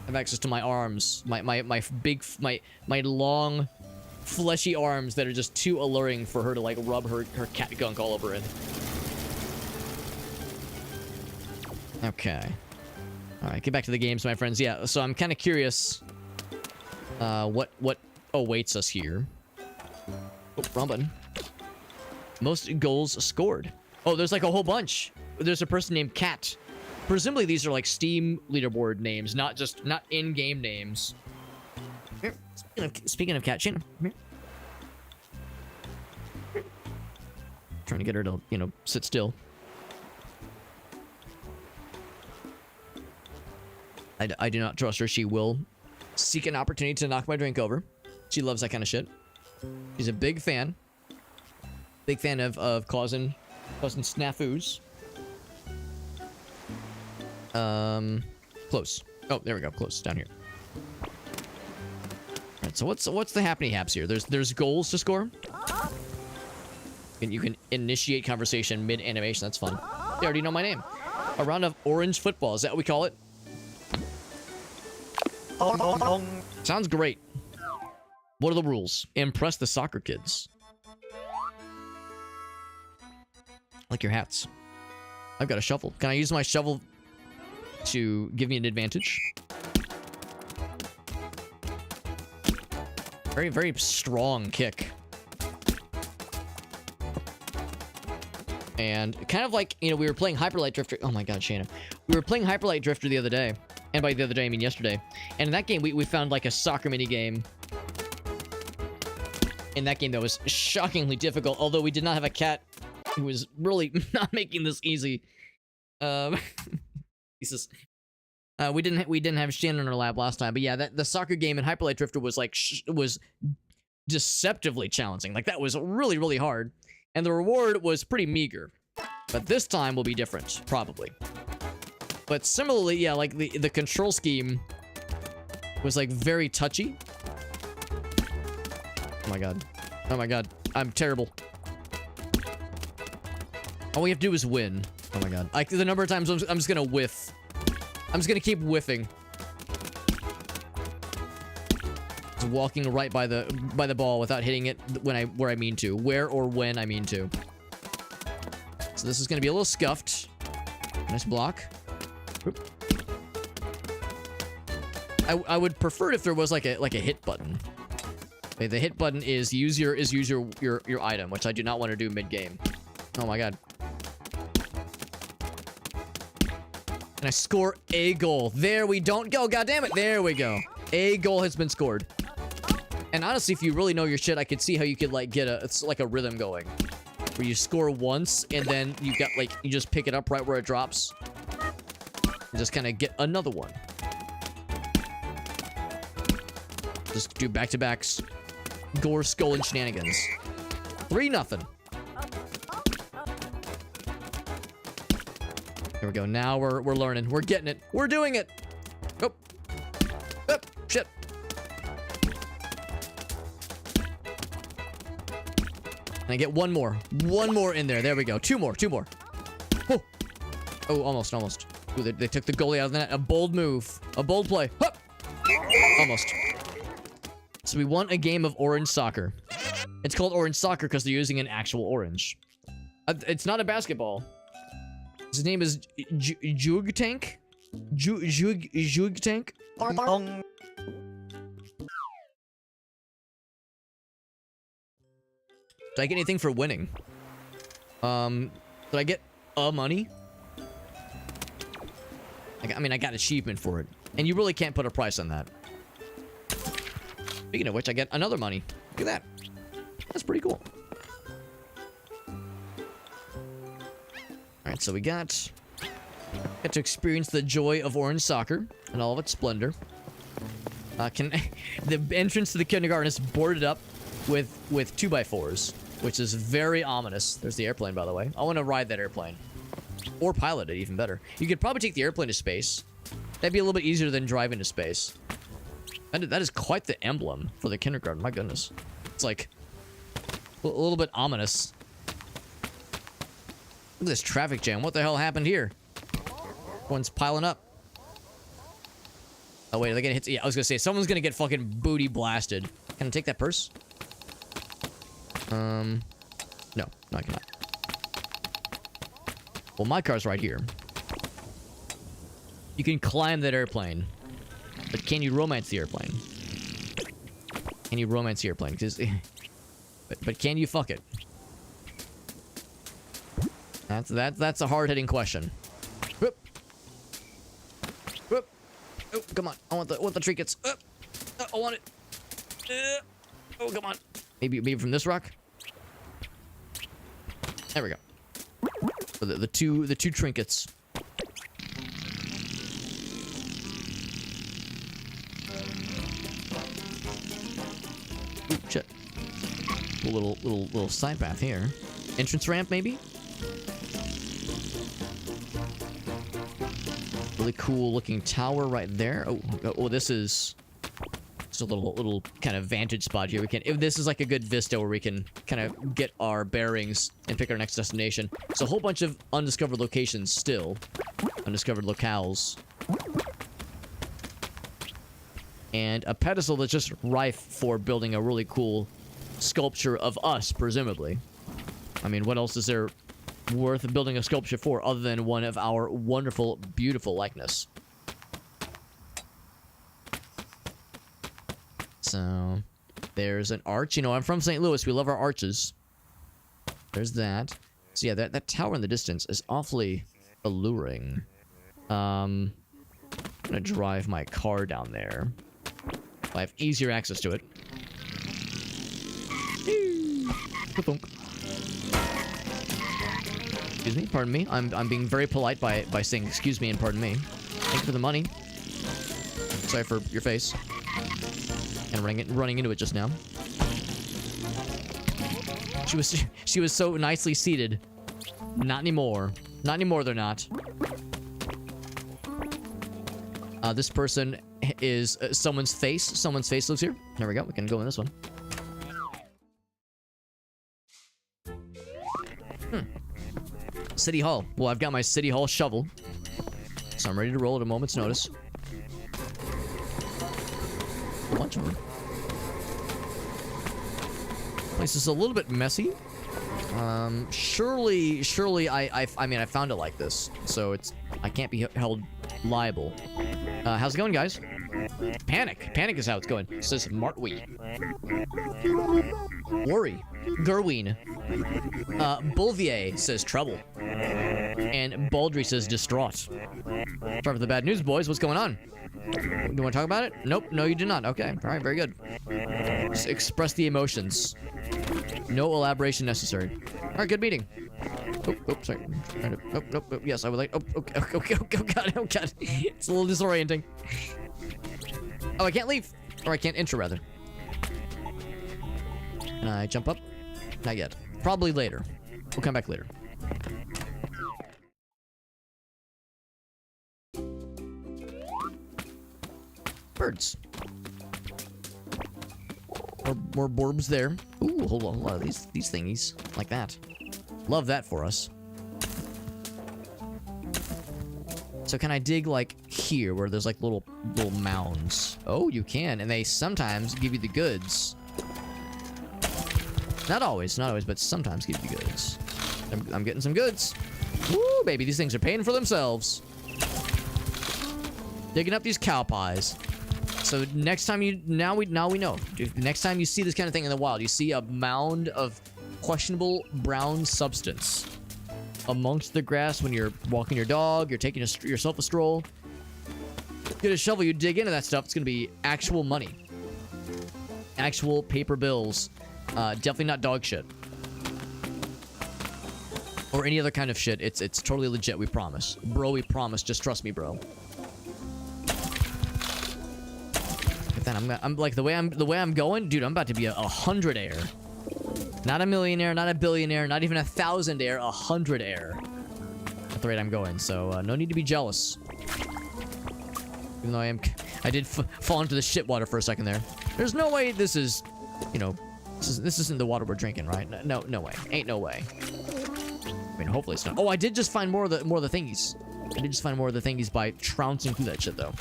have access to my arms, my long, fleshy arms that are just too alluring for her to like rub her cat gunk all over it. Okay. Alright, get back to the games, my friends. Yeah, so I'm kind of curious what awaits us here. Oh, wrong button. Most goals scored. Oh, there's like a whole bunch. There's a person named Cat. Presumably these are like Steam leaderboard names, not in-game names. Here. Speaking of Cat, Shayna, here. Trying to get her to, you know, sit still. I do not trust her. She will seek an opportunity to knock my drink over. She loves that kind of shit. She's a big fan. Big fan of causing snafus. Close. Oh, there we go. Close. Down here. Alright, so what's the happy haps here? There's goals to score. And you can initiate conversation mid-animation. That's fun. They already know my name. A round of orange football. Is that what we call it? Sounds great. What are the rules? Impress the soccer kids. Like your hats. I've got a shovel. Can I use my shovel to give me an advantage? Very, very strong kick. And kind of like, you know, we were playing Hyper Light Drifter. Oh my god, Shayna. We were playing Hyper Light Drifter the other day. And by the other day, I mean yesterday. And in that game, we found like a soccer mini game. In that game that was shockingly difficult. Although we did not have a cat who was really not making this easy. Jesus. We didn't have Shannon in our lab last time. But yeah, the soccer game in Hyper Light Drifter was like, was deceptively challenging. Like that was really, really hard. And the reward was pretty meager. But this time will be different, probably. But similarly, yeah, like the control scheme was like very touchy. Oh my god. Oh my god. I'm terrible. All we have to do is win. Oh my god. The number of times I'm just gonna whiff. I'm just gonna keep whiffing. Just walking right by the ball without hitting it where I mean to. Where or when I mean to. So this is gonna be a little scuffed. Nice block. Oop. I would prefer it if there was like a hit button. Okay, the hit button is use your item, which I do not want to do mid game. Oh my god. And I score a goal. There we don't go. God damn it. There we go. A goal has been scored. And honestly, if you really know your shit, I could see how you could like get it's like a rhythm going. Where you score once and then you got like, you just pick it up right where it drops. And just kind of get another one. Just do back-to-backs. Gore, skull, and shenanigans. 3-0. Here we go. Now we're learning. We're getting it. We're doing it. Oh. Oh, shit. And I get one more. One more in there. There we go. Two more. Oh. Oh, almost. Ooh, they took the goalie out of the net. A bold move. A bold play. Hup. Almost. So we want a game of orange soccer. It's called orange soccer because they're using an actual orange. It's not a basketball. His name is Jug Tank. Jug Tank. Did I get anything for winning? Did I get money? I mean, I got achievement for it. And you really can't put a price on that. Speaking of which, I get another money. Look at that. That's pretty cool. Alright, so we got to experience the joy of orange soccer and all of its splendor. The entrance to the kindergarten is boarded up with 2x4s, which is very ominous. There's the airplane, by the way. I want to ride that airplane. Or pilot it, even better. You could probably take the airplane to space. That'd be a little bit easier than driving to space. That is quite the emblem for the kindergarten. My goodness. It's like a little bit ominous. Look at this traffic jam. What the hell happened here? Everyone's piling up. Oh, wait. Are they gonna hit? Yeah, I was gonna say, someone's gonna get fucking booty blasted. Can I take that purse? No. No, I cannot. Well, my car's right here. You can climb that airplane. But can you romance the airplane? Can you romance the airplane? But can you fuck it? That's a hard-hitting question. Whoop. Whoop. Oh, come on. I want the trinkets. I want it. Oh, come on. Maybe from this rock? There we go. So the two trinkets. Ooh, shit. A little side path here. Entrance ramp, maybe? Really cool looking tower right there. Oh, this is just a little kind of vantage spot here. This is like a good vista where we can kind of get our bearings and pick our next destination. So a whole bunch of undiscovered locations still. Undiscovered locales. And a pedestal that's just rife for building a really cool sculpture of us, presumably. I mean, what else is there worth building a sculpture for other than one of our wonderful, beautiful likeness? So, there's an arch. You know, I'm from St. Louis. We love our arches. There's that. So yeah, that tower in the distance is awfully alluring. I'm gonna drive my car down there. I have easier access to it. Excuse me, pardon me. I'm being very polite by saying excuse me and pardon me. Thank you for the money. Sorry for your face. And running into it just now. She was so nicely seated. Not anymore. Not anymore, they're not. This person is someone's face. Someone's face lives here. There we go. We can go in this one. City Hall. Well, I've got my City Hall shovel. So I'm ready to roll at a moment's notice. A bunch of them. Place is a little bit messy. Surely I mean, I found it like this, so I can't be held liable. How's it going, guys? Panic is how it's going. It says Martwee. Worry. Gerween. Bouvier says trouble. And Baldry says distraught. Start with the bad news, boys. What's going on? Do you want to talk about it? Nope. No, you do not. Okay. All right. Very good. Just express the emotions. No elaboration necessary. All right. Good meeting. Oh, sorry. Nope. Yes, I would like. Oh, God. Oh, God. It's a little disorienting. Oh, I can't leave. Or I can't enter, rather. Can I jump up? Not yet. Probably later. We'll come back later. Birds. More borbs there. Ooh, hold on. A lot of these thingies. Like that. Love that for us. So can I dig, like, here, where there's, like, little mounds? Oh, you can. And they sometimes give you the goods. Not always, but sometimes give you the goods. I'm getting some goods. Woo, baby. These things are paying for themselves. Digging up these cow pies. So next time now we know. Next time you see this kind of thing in the wild, you see a mound of questionable brown substance amongst the grass when you're walking your dog, you're taking yourself a stroll. Get a shovel, you dig into that stuff, it's gonna be actual money. Actual paper bills. Definitely not dog shit. Or any other kind of shit. It's totally legit, we promise. Bro, we promise. Just trust me, bro. But then I'm like the way I'm going, dude, I'm about to be a 100-air. Not a millionaire, not a billionaire, not even 1,000-air, 100-air. At the rate I'm going, so no need to be jealous. Even though I did fall into the shit water for a second there. There's no way this is, you know, this isn't the water we're drinking, right? No way. Ain't no way. I mean, hopefully it's not. Oh, I did just find more of the thingies. I did just find more of the thingies by trouncing through that shit, though.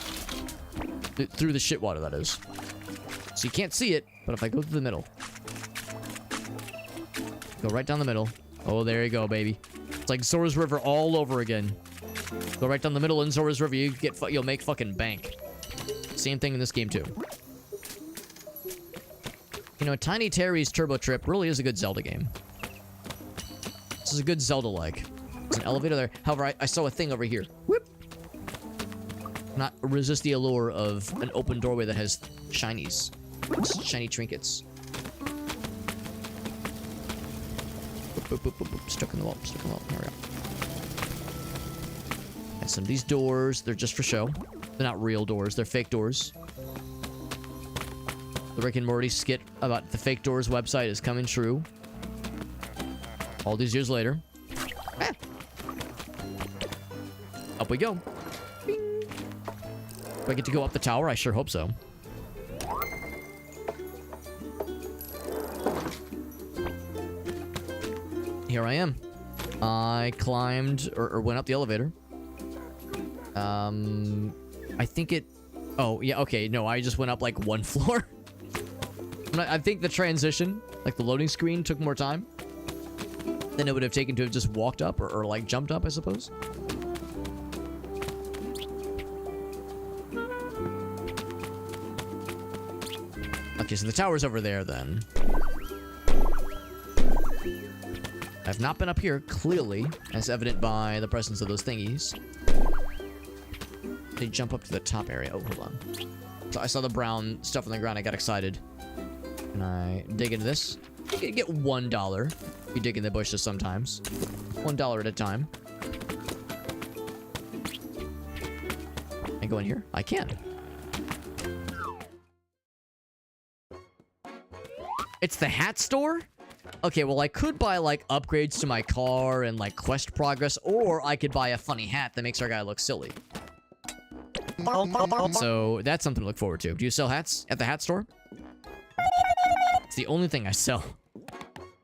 Through the shit water, that is. So you can't see it, but if I go through the middle. Go right down the middle. Oh, there you go, baby. It's like Zora's River all over again. Go right down the middle in Zora's River, you'll make fucking bank. Same thing in this game, too. You know, Tiny Terry's Turbo Trip really is a good Zelda game. This is a good Zelda-like. There's an elevator there. However, I saw a thing over here. Whoop! Not resist the allure of an open doorway that has shinies. Shiny trinkets. Boop. Stuck in the wall. There we go. And some of these doors, they're just for show. They're not real doors. They're fake doors. The Rick and Morty skit about the fake doors website is coming true. All these years later. Ah. Up we go. Bing. Do I get to go up the tower? I sure hope so. Here I am. I climbed or went up the elevator. I think it... Oh, yeah, okay. No, I just went up like one floor. I think the transition, like the loading screen, took more time than it would have taken to have just walked up or like jumped up, I suppose. Okay, so the tower's over there then. I've not been up here, clearly, as evident by the presence of those thingies. They jump up to the top area. Oh, hold on. So I saw the brown stuff on the ground. I got excited. And I dig into this. You get $1. You dig in the bushes sometimes. $1 at a time. I go in here? I can. It's the hat store? Okay, well, I could buy, like, upgrades to my car and, like, quest progress, or I could buy a funny hat that makes our guy look silly. So, that's something to look forward to. Do you sell hats at the hat store? It's the only thing I sell.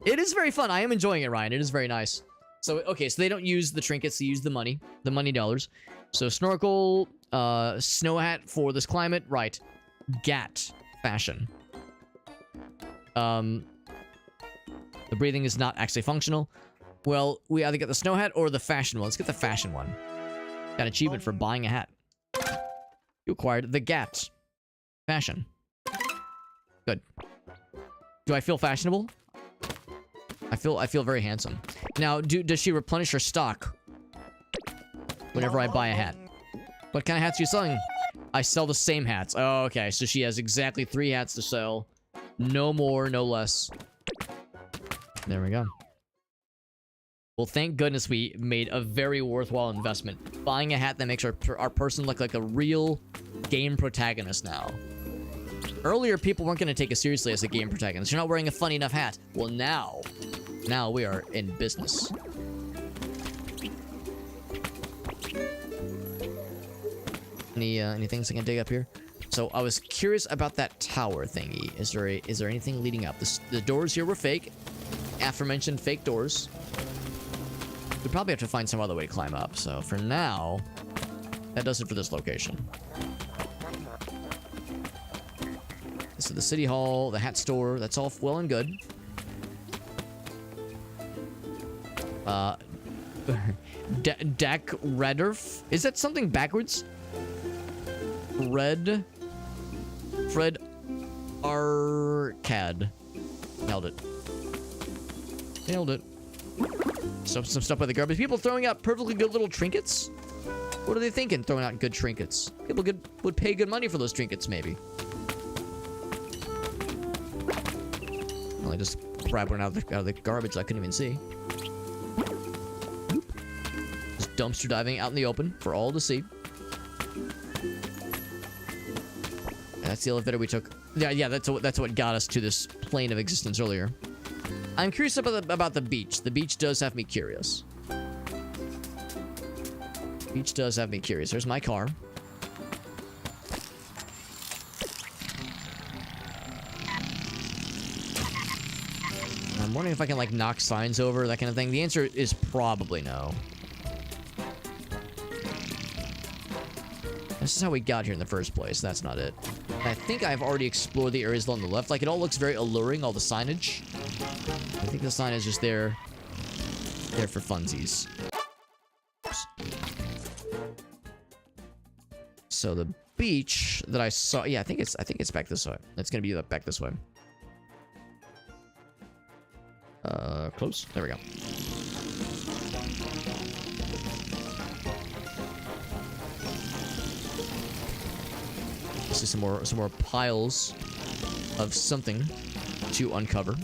It is very fun. I am enjoying it, Ryan. It is very nice. So, okay, so they don't use the trinkets. They use the money dollars. So, snorkel, snow hat for this climate. Right. Gat fashion. The breathing is not actually functional. Well, we either get the snow hat or the fashion one. Let's get the fashion one. Got an achievement for buying a hat. You acquired the GAT. Fashion. Good. Do I feel fashionable? I feel very handsome. Now, does she replenish her stock whenever I buy a hat? What kind of hats are you selling? I sell the same hats. Oh, okay. So she has exactly 3 hats to sell. No more, no less. There we go. Well, thank goodness we made a very worthwhile investment. Buying a hat that makes our person look like a real game protagonist now. Earlier, people weren't going to take us seriously as a game protagonist. You're not wearing a funny enough hat. Well, now we are in business. Any things I can dig up here? So I was curious about that tower thingy. Is there anything leading up? The doors here were fake. Aforementioned fake doors. We probably have to find some other way to climb up. So for now, that does it for this location. So the city hall, the hat store, that's all well and good. Dak Redderf? Is that something backwards? Fred Arcad. Nailed it. Nailed it. Some stuff by the garbage. People throwing out perfectly good little trinkets? What are they thinking, throwing out good trinkets? People would pay good money for those trinkets, maybe. Well, I just grabbed one out of the garbage I couldn't even see. Just dumpster diving out in the open for all to see. And that's the elevator we took. Yeah, that's what got us to this plane of existence earlier. I'm curious about the beach. The beach does have me curious. Beach does have me curious. There's my car. I'm wondering if I can, like, knock signs over, that kind of thing. The answer is probably no. This is how we got here in the first place. That's not it. I think I've already explored the areas along the left. Like, it all looks very alluring, all the signage. I think the sign is just there for funsies. So the beach that I saw, yeah, I think it's back this way. It's gonna be back this way. Close. There we go. See some more piles of something to uncover.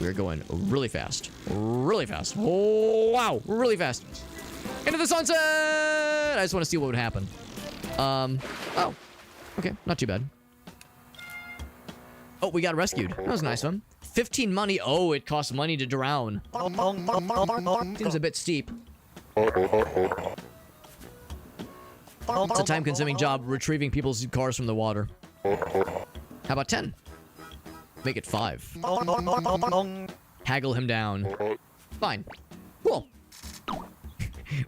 We're going really fast. Really fast. Oh, wow. Really fast. Into the sunset! I just want to see what would happen. Oh. Okay, not too bad. Oh, we got rescued. That was a nice one. 15 money. Oh, it costs money to drown. Seems a bit steep. It's a time-consuming job retrieving people's cars from the water. How about 10? Make it 5. Haggle him down. Fine. Cool.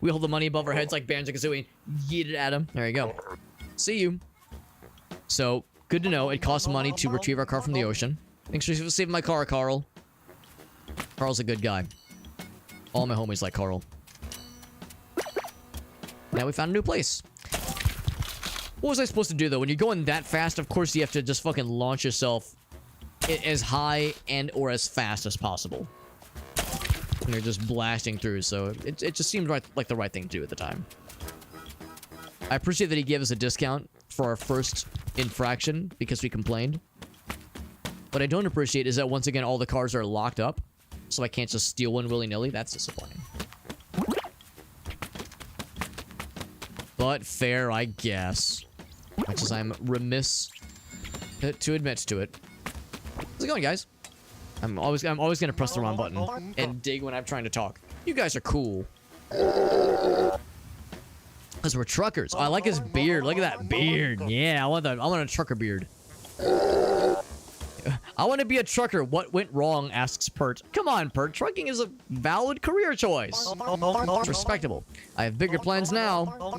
We hold the money above our heads like Banjo-Kazooie and yeet it at him. There you go. See you. So, good to know. It costs money to retrieve our car from the ocean. Thanks for saving my car, Carl. Carl's a good guy. All my homies like Carl. Now we found a new place. What was I supposed to do, though? When you're going that fast, of course you have to just fucking launch yourself as high and or as fast as possible. And you're just blasting through, so it just seemed like the right thing to do at the time. I appreciate that he gave us a discount for our first infraction because we complained. What I don't appreciate is that once again all the cars are locked up, so I can't just steal one willy-nilly. That's disappointing. But fair, I guess. Much as I'm remiss to admit to it. How's it going, guys? I'm always gonna press the wrong button and dig when I'm trying to talk. You guys are cool. Because we're truckers. Oh, I like his beard. Look at that beard. Yeah, I want a trucker beard. I want to be a trucker. What went wrong? Asks Pert. Come on, Pert. Trucking is a valid career choice. It's respectable. I have bigger plans now.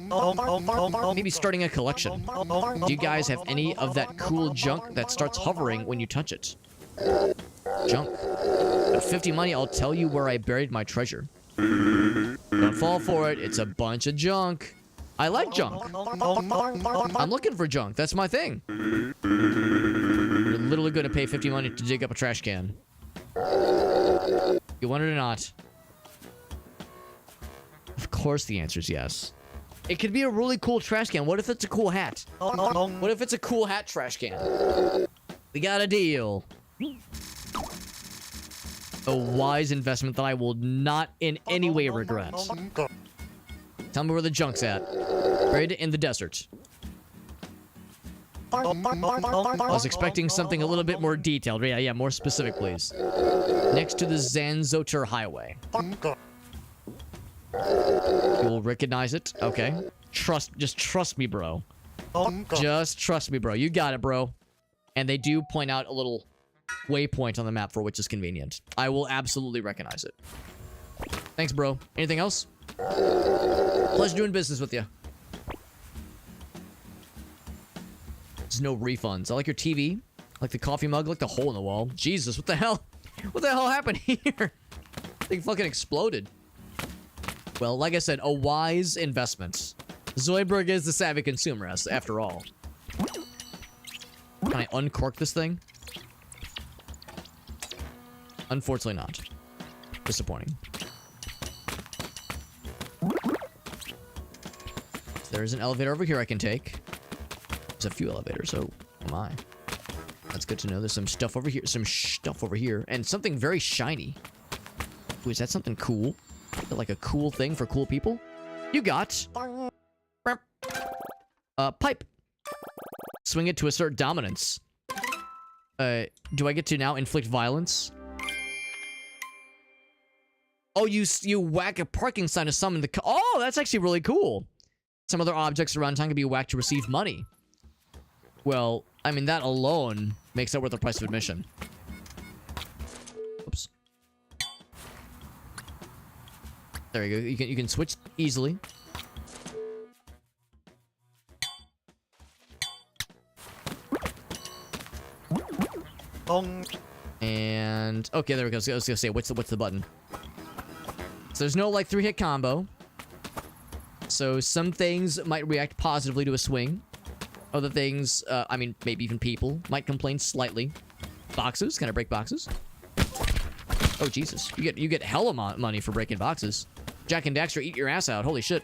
Maybe starting a collection. Do you guys have any of that cool junk that starts hovering when you touch it? Junk. At 50 money, I'll tell you where I buried my treasure. Don't fall for it. It's a bunch of junk. I like junk. I'm looking for junk. That's my thing. You're literally going to pay 50 money to dig up a trash can. You want it or not? Of course the answer is yes. It could be a really cool trash can. What if it's a cool hat? What if it's a cool hat trash can? We got a deal. A wise investment that I will not in any way regret. Tell me where the junk's at. Buried in the desert. I was expecting something a little bit more detailed. Yeah, more specific, please. Next to the Zanzoter Highway. You will recognize it. Okay. Just trust me, bro. Just trust me, bro. You got it, bro. And they do point out a little waypoint on the map for which is convenient. I will absolutely recognize it. Thanks, bro. Anything else? Pleasure doing business with you. There's no refunds. I like your TV. I like the coffee mug. I like the hole in the wall. Jesus, what the hell? What the hell happened here? Thing fucking exploded. Well, like I said, a wise investment. Zoidberg is the savvy consumer, after all. Can I uncork this thing? Unfortunately not. Disappointing. There's an elevator over here I can take. There's a few elevators, oh my. That's good to know. There's some stuff over here. And something very shiny. Ooh, is that something cool? Is that like a cool thing for cool people? You got... pipe. Swing it to assert dominance. Do I get to now inflict violence? Oh, you whack a parking sign to summon the... Oh, that's actually really cool. Some other objects around town can be whacked to receive money. Well, I mean, that alone makes that worth the price of admission. Oops. There you go. You can switch easily. And okay, there we go. So I was gonna say, what's the button? So there's no like 3-hit combo. So some things might react positively to a swing. Other things, I mean, maybe even people might complain slightly. Boxes, can I break boxes? Oh Jesus, you get hella money for breaking boxes. Jack and Daxter, eat your ass out. Holy shit.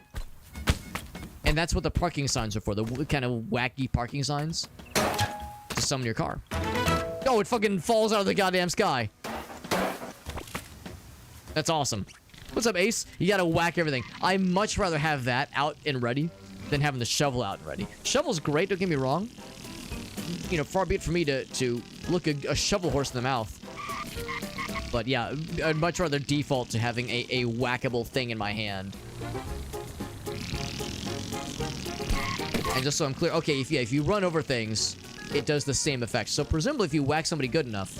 And that's what the parking signs are for. The kind of wacky parking signs to summon your car. Oh, it fucking falls out of the goddamn sky. That's awesome. What's up, Ace? You gotta whack everything. I'd much rather have that out and ready than having the shovel out and ready. Shovel's great, don't get me wrong. You know, far be it for me to look a shovel horse in the mouth. But yeah, I'd much rather default to having a whackable thing in my hand. And just so I'm clear, okay, if you run over things, it does the same effect. So presumably if you whack somebody good enough,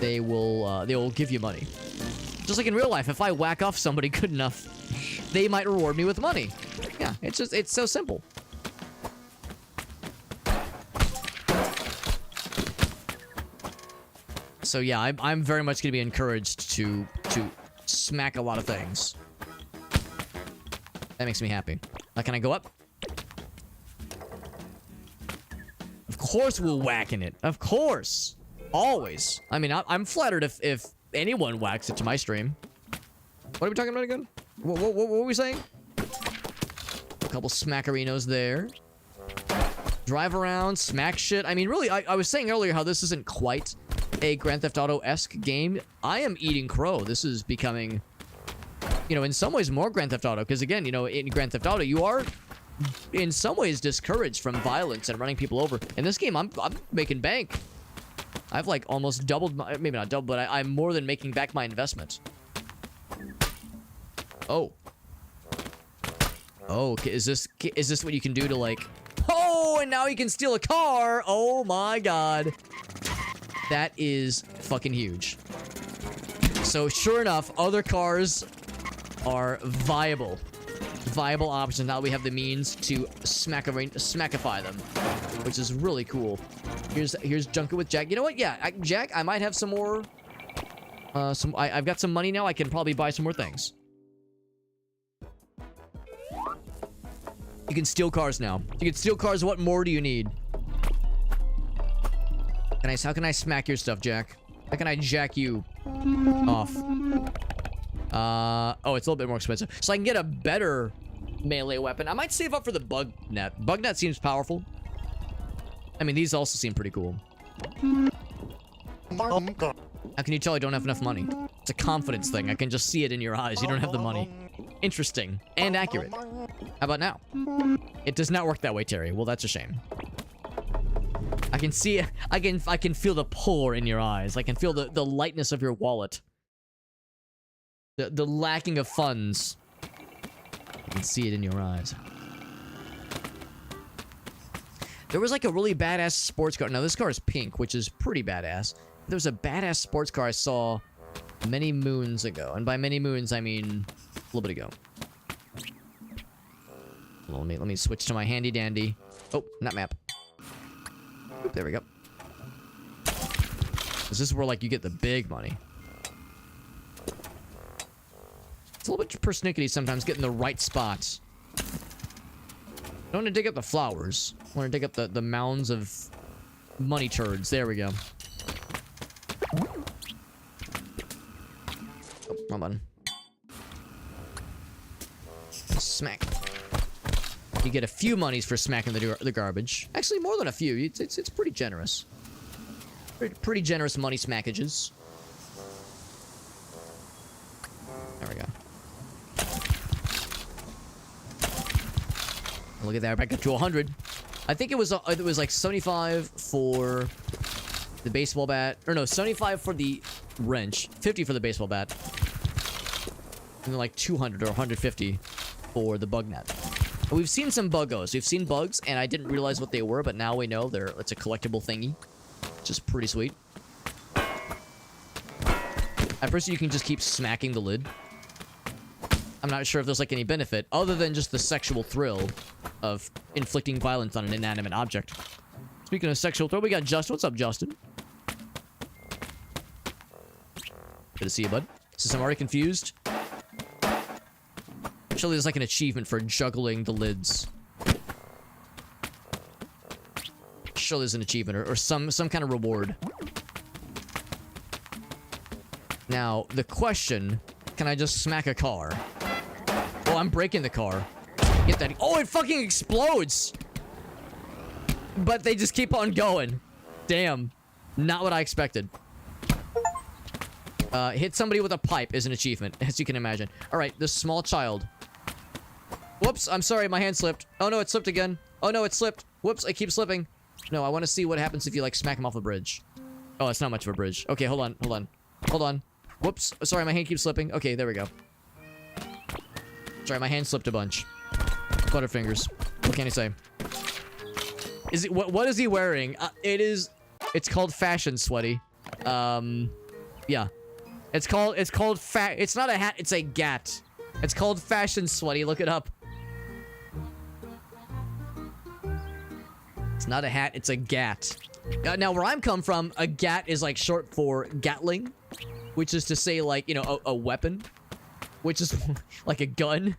they will give you money. Just like in real life, if I whack off somebody good enough, they might reward me with money. Yeah, it's so simple. So yeah, I'm very much gonna be encouraged to smack a lot of things. That makes me happy. Now can I go up? Of course we'll whack in it. Of course. Always. I mean, I'm flattered if anyone whacks it to my stream. What are we talking about again? What were we saying? A couple smackerinos there. Drive around, smack shit. I mean, really, I was saying earlier how this isn't quite a Grand Theft Auto-esque game. I am eating crow. This is becoming, you know, in some ways more Grand Theft Auto. Because again, you know, in Grand Theft Auto, you are in some ways discouraged from violence and running people over. In this game, I'm making bank. I've like almost doubled my, maybe not doubled, but I'm more than making back my investment. Oh. Oh, okay, is this what you can do to like, oh, and now you can steal a car. Oh my God. That is fucking huge. So sure enough, other cars are viable options. Now we have the means to smackify them, which is really cool. Here's Junket with Jack. You know what? Yeah, Jack, I might have some more. I've got some money now. I can probably buy some more things. You can steal cars now. You can steal cars. What more do you need? How can I smack your stuff, Jack? How can I jack you off? Oh, it's a little bit more expensive. So I can get a better melee weapon. I might save up for the bug net. Bug net seems powerful. I mean, these also seem pretty cool. How can you tell I don't have enough money? It's a confidence thing. I can just see it in your eyes. You don't have the money. Interesting and accurate. How about now? It does not work that way, Terry. Well, that's a shame. I can see it. I can feel the pull in your eyes. I can feel the lightness of your wallet. The lacking of funds. I can see it in your eyes. There was like a really badass sports car. Now this car is pink, which is pretty badass. There was a badass sports car I saw many moons ago. And by many moons, I mean a little bit ago. Well, let me switch to my handy dandy. Oh, not map. Oop, there we go. This is where like you get the big money. It's a little bit persnickety sometimes getting the right spots. I don't want to dig up the flowers. I want to dig up the mounds of money turds. There we go. Oh, wrong button. Smack. You get a few monies for smacking the garbage. Actually, more than a few. It's pretty generous. Pretty generous money smackages. There we go. Look at that, back up to 100. I think it was like 75 for the baseball bat, or no, 75 for the wrench, 50 for the baseball bat, and then like 200 or 150 for the bug net. We've seen some buggos. We've seen bugs, and I didn't realize what they were, but now we know it's a collectible thingy, which is pretty sweet. At first, you can just keep smacking the lid. I'm not sure if there's like any benefit other than just the sexual thrill of inflicting violence on an inanimate object. Speaking of sexual thrill, we got Justin. What's up, Justin? Good to see you, bud. Since I'm already confused. Surely there's like an achievement for juggling the lids. Surely there's an achievement or some kind of reward. Now, the question, can I just smack a car? Oh, I'm breaking the car. Get that. Oh, it fucking explodes! But they just keep on going. Damn. Not what I expected. Hit somebody with a pipe is an achievement, as you can imagine. Alright, this small child. Whoops, I'm sorry, my hand slipped. Oh no, it slipped again. Oh no, it slipped. Whoops, I keep slipping. No, I want to see what happens if you, like, smack him off a bridge. Oh, it's not much of a bridge. Okay, hold on, hold on. Hold on. Whoops, sorry, my hand keeps slipping. Okay, there we go. Sorry, my hand slipped a bunch. Butterfingers. What can I say? Is it what is he wearing? It's called fashion sweaty. Yeah. It's not a hat, it's a gat. It's called fashion sweaty. Look it up. It's not a hat, it's a gat. Now, where I'm come from, a gat is like short for Gatling, which is to say, like, you know, a weapon, which is like a gun.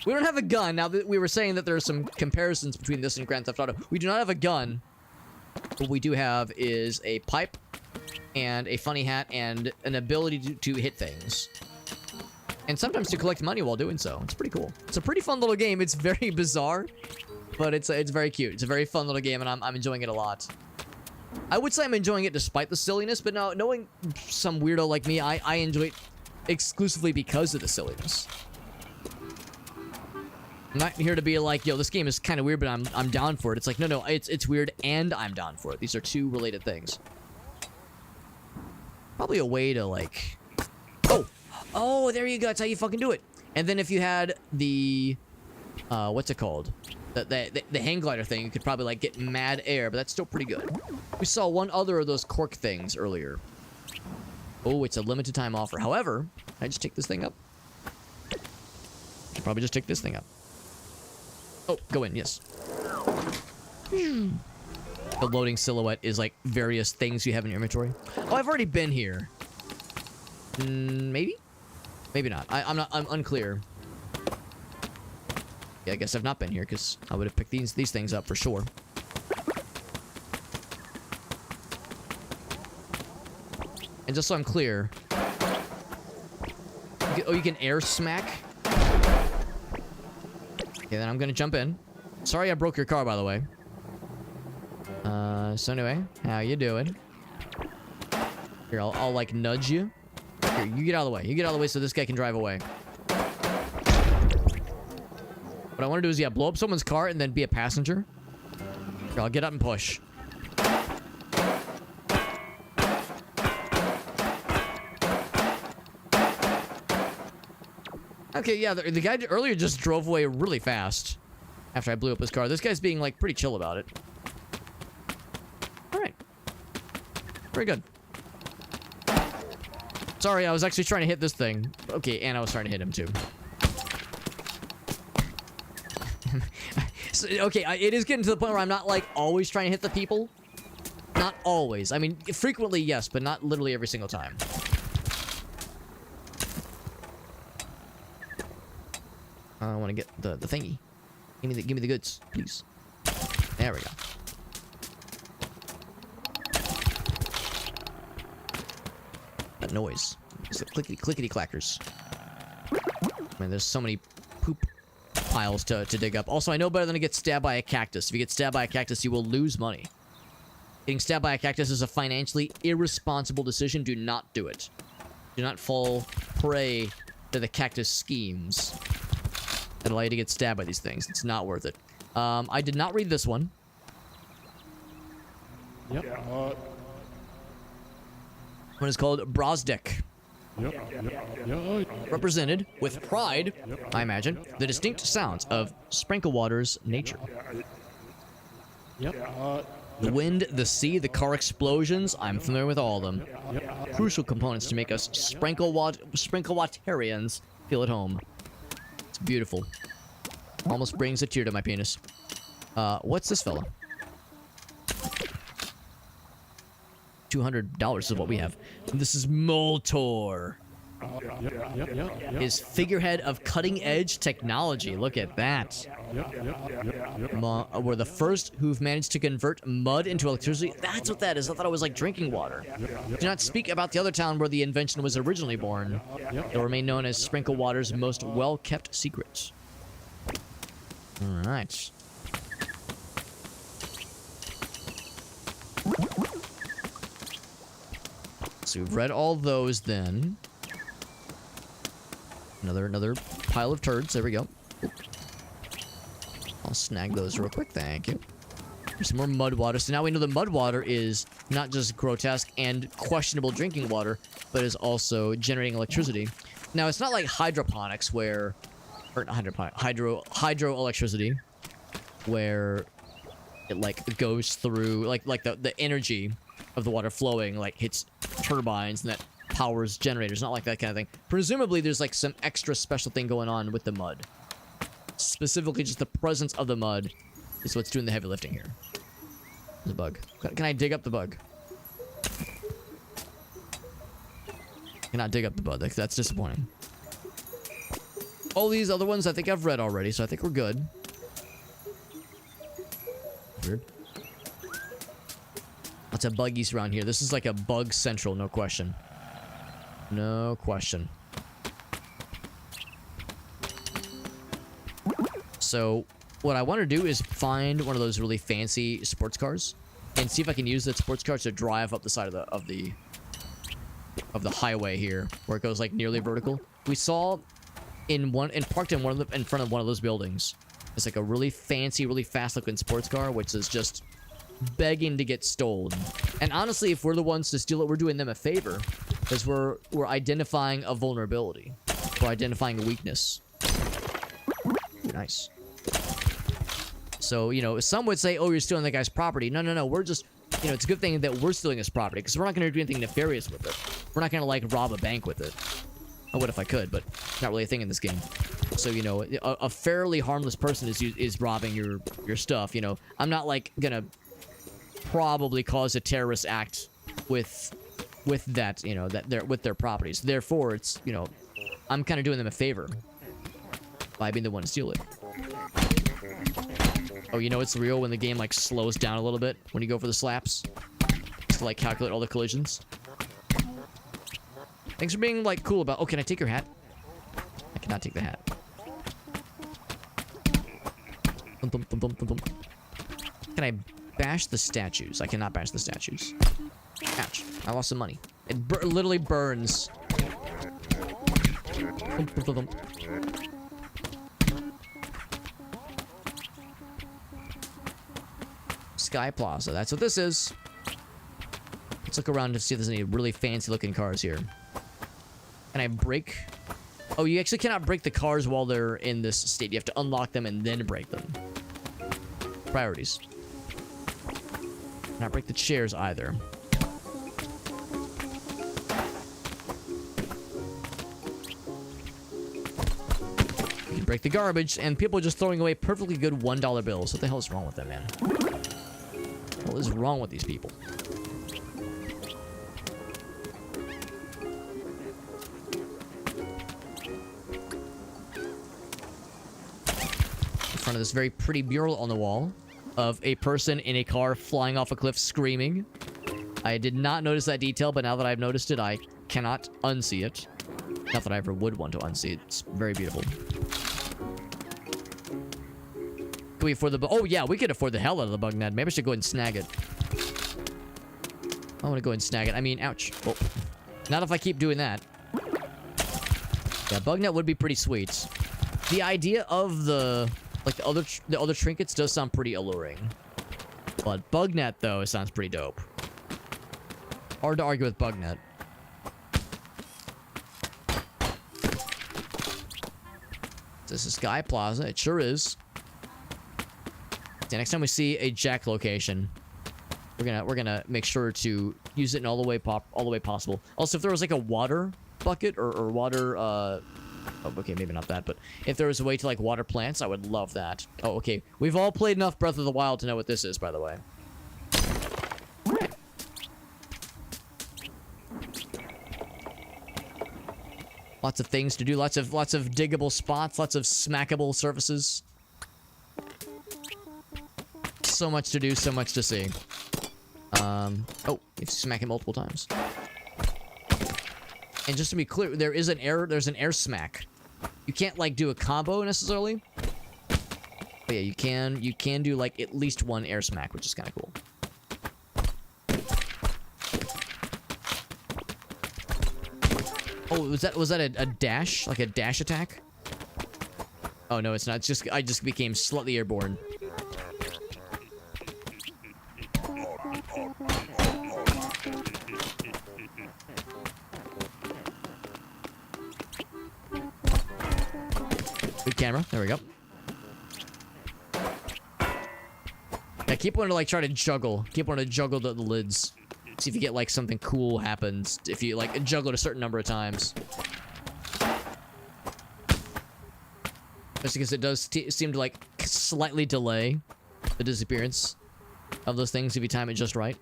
We don't have a gun. Now that we were saying that there are some comparisons between this and Grand Theft Auto. We do not have a gun. What we do have is a pipe and a funny hat and an ability to hit things. And sometimes to collect money while doing so. It's pretty cool. It's a pretty fun little game. It's very bizarre, but it's very cute. It's a very fun little game, and I'm enjoying it a lot. I would say I'm enjoying it despite the silliness, but now, knowing some weirdo like me, I enjoy it exclusively because of the silliness. I'm not here to be like, yo, this game is kind of weird, but I'm down for it. It's like, no, it's weird and I'm down for it. These are two related things. Probably a way to, like... Oh, there you go. That's how you fucking do it. And then if you had the... what's it called? the hang glider thing, you could probably like get mad air, but that's still pretty good. We saw one other of those cork things earlier. Oh, it's a limited time offer. However, can I just take this thing up? Should probably just take this thing up. Oh, go in, yes. The loading silhouette is like various things you have in your inventory. Oh, I've already been here. Maybe? Maybe not. I'm unclear. Yeah, I guess I've not been here because I would have picked these things up for sure. And just so I'm clear, you can air smack. Okay, then I'm gonna jump in. Sorry I broke your car, by the way. So anyway, how you doing? Here, I'll like nudge you. Here, you get out of the way. You get out of the way so this guy can drive away. What I want to do is, yeah, blow up someone's car and then be a passenger. Here, I'll get up and push. Okay, yeah, the guy earlier just drove away really fast after I blew up his car. This guy's being, like, pretty chill about it. Alright. Very good. Sorry, I was actually trying to hit this thing. Okay, and I was trying to hit him, too. So, okay, it is getting to the point where I'm not, like, always trying to hit the people. Not always. I mean, frequently, yes, but not literally every single time. I want to get the thingy. Give me the goods, please. There we go. That noise. It's the clickety clackers. Man, there's so many poop piles to dig up. Also, I know better than to get stabbed by a cactus. If you get stabbed by a cactus, you will lose money. Getting stabbed by a cactus is a financially irresponsible decision. Do not do it. Do not fall prey to the cactus schemes that allow you to get stabbed by these things. It's not worth it. I did not read this one. Yep. One is called Brosdek. Yep. Represented with pride, I imagine, the distinct sounds of Sprinklewater's nature. Yep. The wind, the sea, the car explosions, I'm familiar with all of them. Crucial components to make us Sprinklewaterians feel at home. It's beautiful. Almost brings a tear to my penis. What's this fella? $200 is what we have. This is Moltor. His figurehead of cutting-edge technology. Look at that. We're the first who've managed to convert mud into electricity. That's what that is. I thought it was like drinking water. Do not speak about the other town where the invention was originally born. It will remain known as Sprinklewater's most well-kept secret. All right. So we've read all those then. Another pile of turds. There we go. I'll snag those real quick. Thank you. There's some more mud water. So now we know the mud water is not just grotesque and questionable drinking water, but is also generating electricity. Now, it's not like hydroponics where... Or not hydroponics. Hydro electricity, where it, like, goes through... Like the energy of the water flowing, like, hits turbines and that powers generators. Not like that kind of thing. Presumably, there's, like, some extra special thing going on with the mud. Specifically, just the presence of the mud is what's doing the heavy lifting here. There's a bug. Can I dig up the bug? Cannot dig up the bug. That's disappointing. All these other ones I think I've read already, so I think we're good. Weird. Lots of buggies around here. This is like a bug central, no question. No question. So, what I want to do is find one of those really fancy sports cars and see if I can use that sports car to drive up the side of the highway here, where it goes like nearly vertical. We saw parked in front of one of those buildings. It's like a really fancy, really fast-looking sports car, which is just begging to get stolen. And honestly, if we're the ones to steal it, we're doing them a favor, because we're identifying a vulnerability. We're identifying a weakness. Nice. So, you know, some would say, oh, you're stealing that guy's property. No, no, no. We're just, you know, it's a good thing that we're stealing his property because we're not going to do anything nefarious with it. We're not going to, like, rob a bank with it. I would if I could, but not really a thing in this game. So, you know, a fairly harmless person is robbing your stuff, you know. I'm not, like, going to probably cause a terrorist act with that, you know, with their properties. Therefore, it's, you know, I'm kind of doing them a favor by being the one to steal it. Oh, you know it's real when the game, like, slows down a little bit when you go for the slaps? Just to, like, calculate all the collisions. Thanks for being, like, cool about... Oh, can I take your hat? I cannot take the hat. Thump, thump, thump, thump, thump. Can I bash the statues? I cannot bash the statues. Ouch. I lost some money. It literally burns. Thump, thump, thump, thump. Sky Plaza. That's what this is. Let's look around to see if there's any really fancy looking cars here. Can I break? Oh, you actually cannot break the cars while they're in this state. You have to unlock them and then break them. Priorities. Not break the chairs either. You can break the garbage, and people are just throwing away perfectly good $1 bills. What the hell is wrong with them, man? What is wrong with these people? In front of this very pretty mural on the wall of a person in a car flying off a cliff screaming. I did not notice that detail, but now that I've noticed it, I cannot unsee it. Not that I ever would want to unsee it. It's very beautiful. Can we afford the... Oh, yeah, we could afford the hell out of the bug net. Maybe I should go ahead and snag it. I want to go ahead and snag it. I mean, ouch. Oh. Not if I keep doing that. Yeah, bug net would be pretty sweet. The idea of the... Like, the other trinkets does sound pretty alluring. But bug net, though, it sounds pretty dope. Hard to argue with bug net. This is Sky Plaza. It sure is. The next time we see a jack location, we're gonna make sure to use it in all the way possible. Also, if there was like a water bucket or water, oh, okay, maybe not that, but if there was a way to like water plants, I would love that. Oh, okay. We've all played enough Breath of the Wild to know what this is, by the way. Lots of things to do. Lots of diggable spots. Lots of smackable surfaces. So much to do, so much to see. Oh, you have to smack it multiple times. And just to be clear, there's an air smack. You can't like do a combo necessarily. But yeah, you can do like at least one air smack, which is kind of cool. Oh, was that a dash? Like a dash attack? Oh no, it's not. It's just I just became slightly airborne. Good camera. There we go. Yeah, keep wanting to like try to juggle. Keep wanting to juggle the lids. See if you get like something cool happens if you like juggle it a certain number of times. Just because it does seem to like slightly delay the disappearance of those things if you time it just right.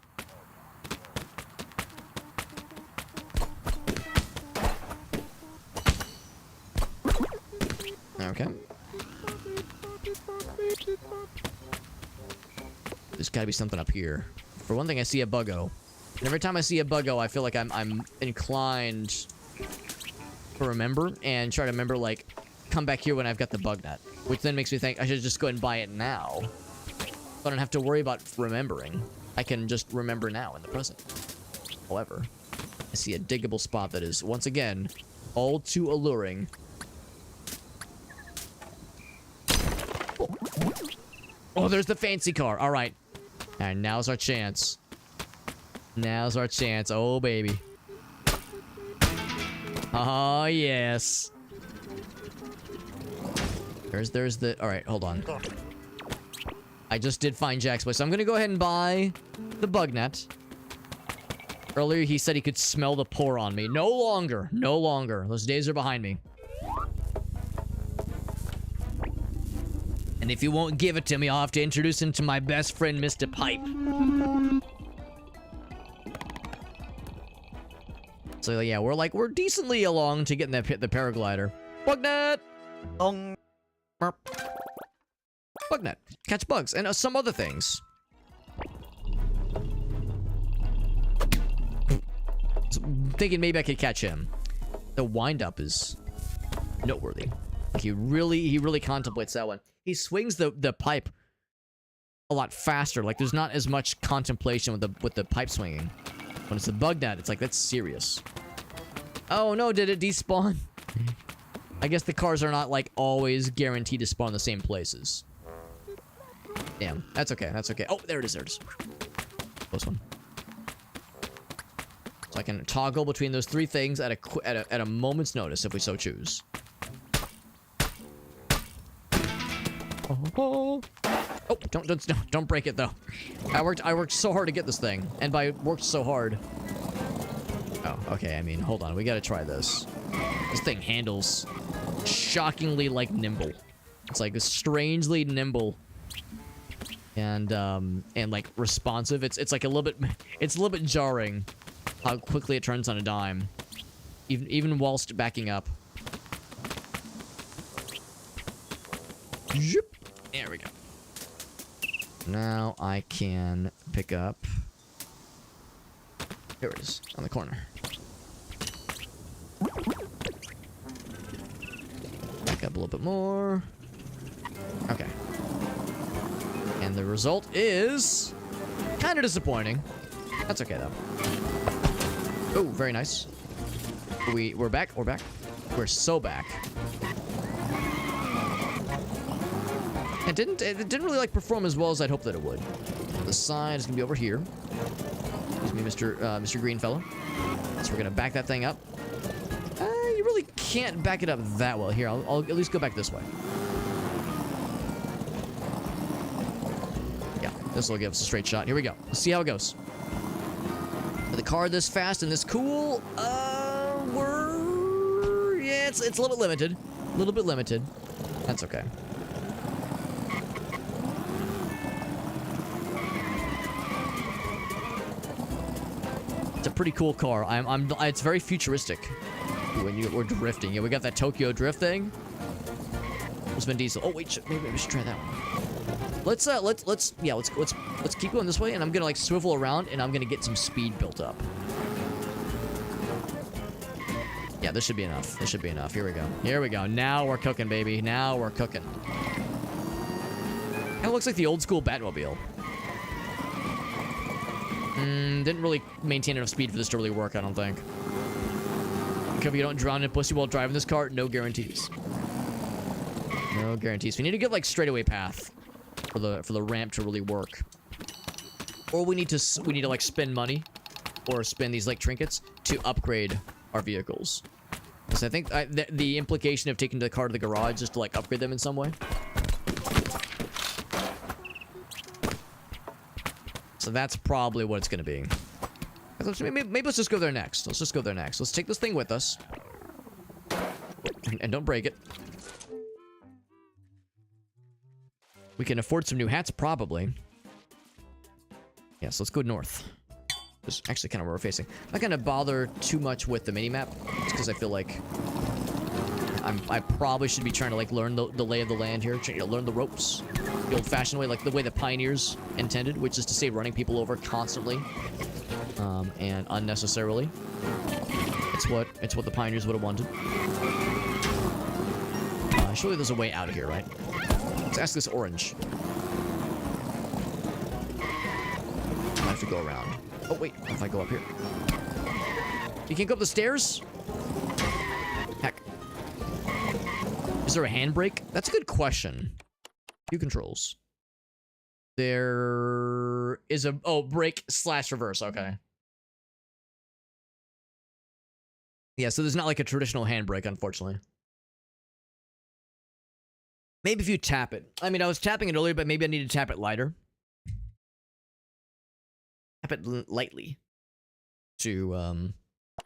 Okay. There's gotta be something up here. For one thing, I see a buggo. And every time I see a buggo, I feel like I'm inclined to remember and try to remember, like, come back here when I've got the bug net. Which then makes me think I should just go ahead and buy it now. So I don't have to worry about remembering. I can just remember now in the present. However, I see a diggable spot that is, once again, all too alluring. Oh, there's the fancy car. All right. And now's our chance. Now's our chance. Oh, baby. Oh, yes. There's the... All right, hold on. I just did find Jack's place. So I'm gonna go ahead and buy the bug net. Earlier, he said he could smell the pour on me. No longer. No longer. Those days are behind me. And if you won't give it to me, I'll have to introduce him to my best friend, Mr. Pipe. So yeah, we're decently along to getting the paraglider. Bugnet! Bugnet. Catch bugs. And some other things. So, thinking maybe I could catch him. The wind-up is noteworthy. Like he really contemplates that one. He swings the pipe a lot faster. Like there's not as much contemplation with the pipe swinging. When it's the bug net, it's like that's serious. Oh no, did it despawn? I guess the cars are not like always guaranteed to spawn in the same places. Damn, that's okay. That's okay. Oh, there it is. There it is. Close one. So I can toggle between those three things at a moment's notice if we so choose. Oh, don't break it though. I worked so hard to get this thing, and by worked so hard. Oh, okay. I mean, hold on. We gotta try this. This thing handles shockingly like nimble. It's like strangely nimble. And like responsive. It's like a little bit jarring how quickly it turns on a dime. Even whilst backing up. Zip. There we go. Now I can pick up. Here it is, on the corner. Back up a little bit more. Okay. And the result is kind of disappointing. That's okay though. Oh, very nice. We're back. We're back. We're so back. It didn't really like perform as well as I'd hoped that it would. The sign is gonna be over here. Excuse me, Mr. Greenfellow. So we're gonna back that thing up. You really can't back it up that well. Here, I'll at least go back this way. Yeah, this will give us a straight shot. Here we go. Let's see how it goes. With a car this fast and this cool, it's a little bit limited. A little bit limited. That's okay. It's a pretty cool car. It's very futuristic when we're drifting. Yeah, we got that Tokyo drift thing. It's Vin Diesel. Oh wait, maybe we should try that one. Let's keep going this way, and I'm gonna like swivel around, and I'm gonna get some speed built up. Yeah, this should be enough. This should be enough. Here we go. Here we go. Now we're cooking, baby. Now we're cooking. It looks like the old school Batmobile. Didn't really maintain enough speed for this to really work, I don't think. Because if you don't drown in pussy while driving this car, no guarantees. No guarantees. We need to get like straightaway path for the ramp to really work. Or we need to like spend money or spend these like trinkets to upgrade our vehicles. So I think the implication of taking the car to the garage is to like upgrade them in some way. So that's probably what it's going to be. Maybe let's just go there next. Let's just go there next. Let's take this thing with us. And don't break it. We can afford some new hats, probably. Yeah, so let's go north. This is actually kind of where we're facing. I'm not going to bother too much with the mini-map, just because I feel like I probably should be trying to like learn the lay of the land here, trying to learn the ropes. The old-fashioned way, like the way the pioneers intended, which is to say running people over constantly and unnecessarily. It's what the pioneers would have wanted. Surely there's a way out of here, right? Let's ask this orange. I have to go around. Oh wait, what if I go up here? You can't go up the stairs? Heck. Is there a handbrake? That's a good question. View controls. There is a brake / reverse. Okay. Yeah, so there's not like a traditional handbrake, unfortunately. Maybe if you tap it. I mean, I was tapping it earlier, but maybe I need to tap it lighter. Tap it lightly to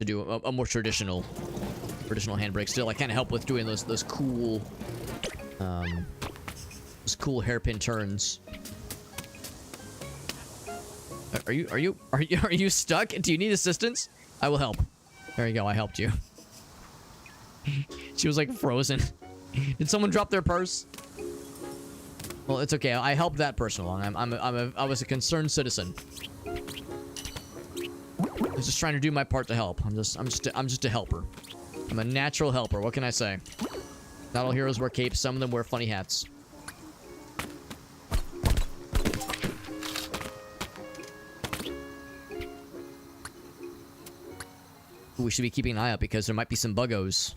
do a more traditional handbrake. Still, I can't help with doing those cool hairpin turns. Are you stuck? Do you need assistance? I will help. There you go. I helped you. She was like frozen. Did someone drop their purse? Well, it's okay. I helped that person along. I was a concerned citizen. I was just trying to do my part to help. I'm just a helper. I'm a natural helper. What can I say? Not all heroes wear capes. Some of them wear funny hats. We should be keeping an eye out because there might be some buggos.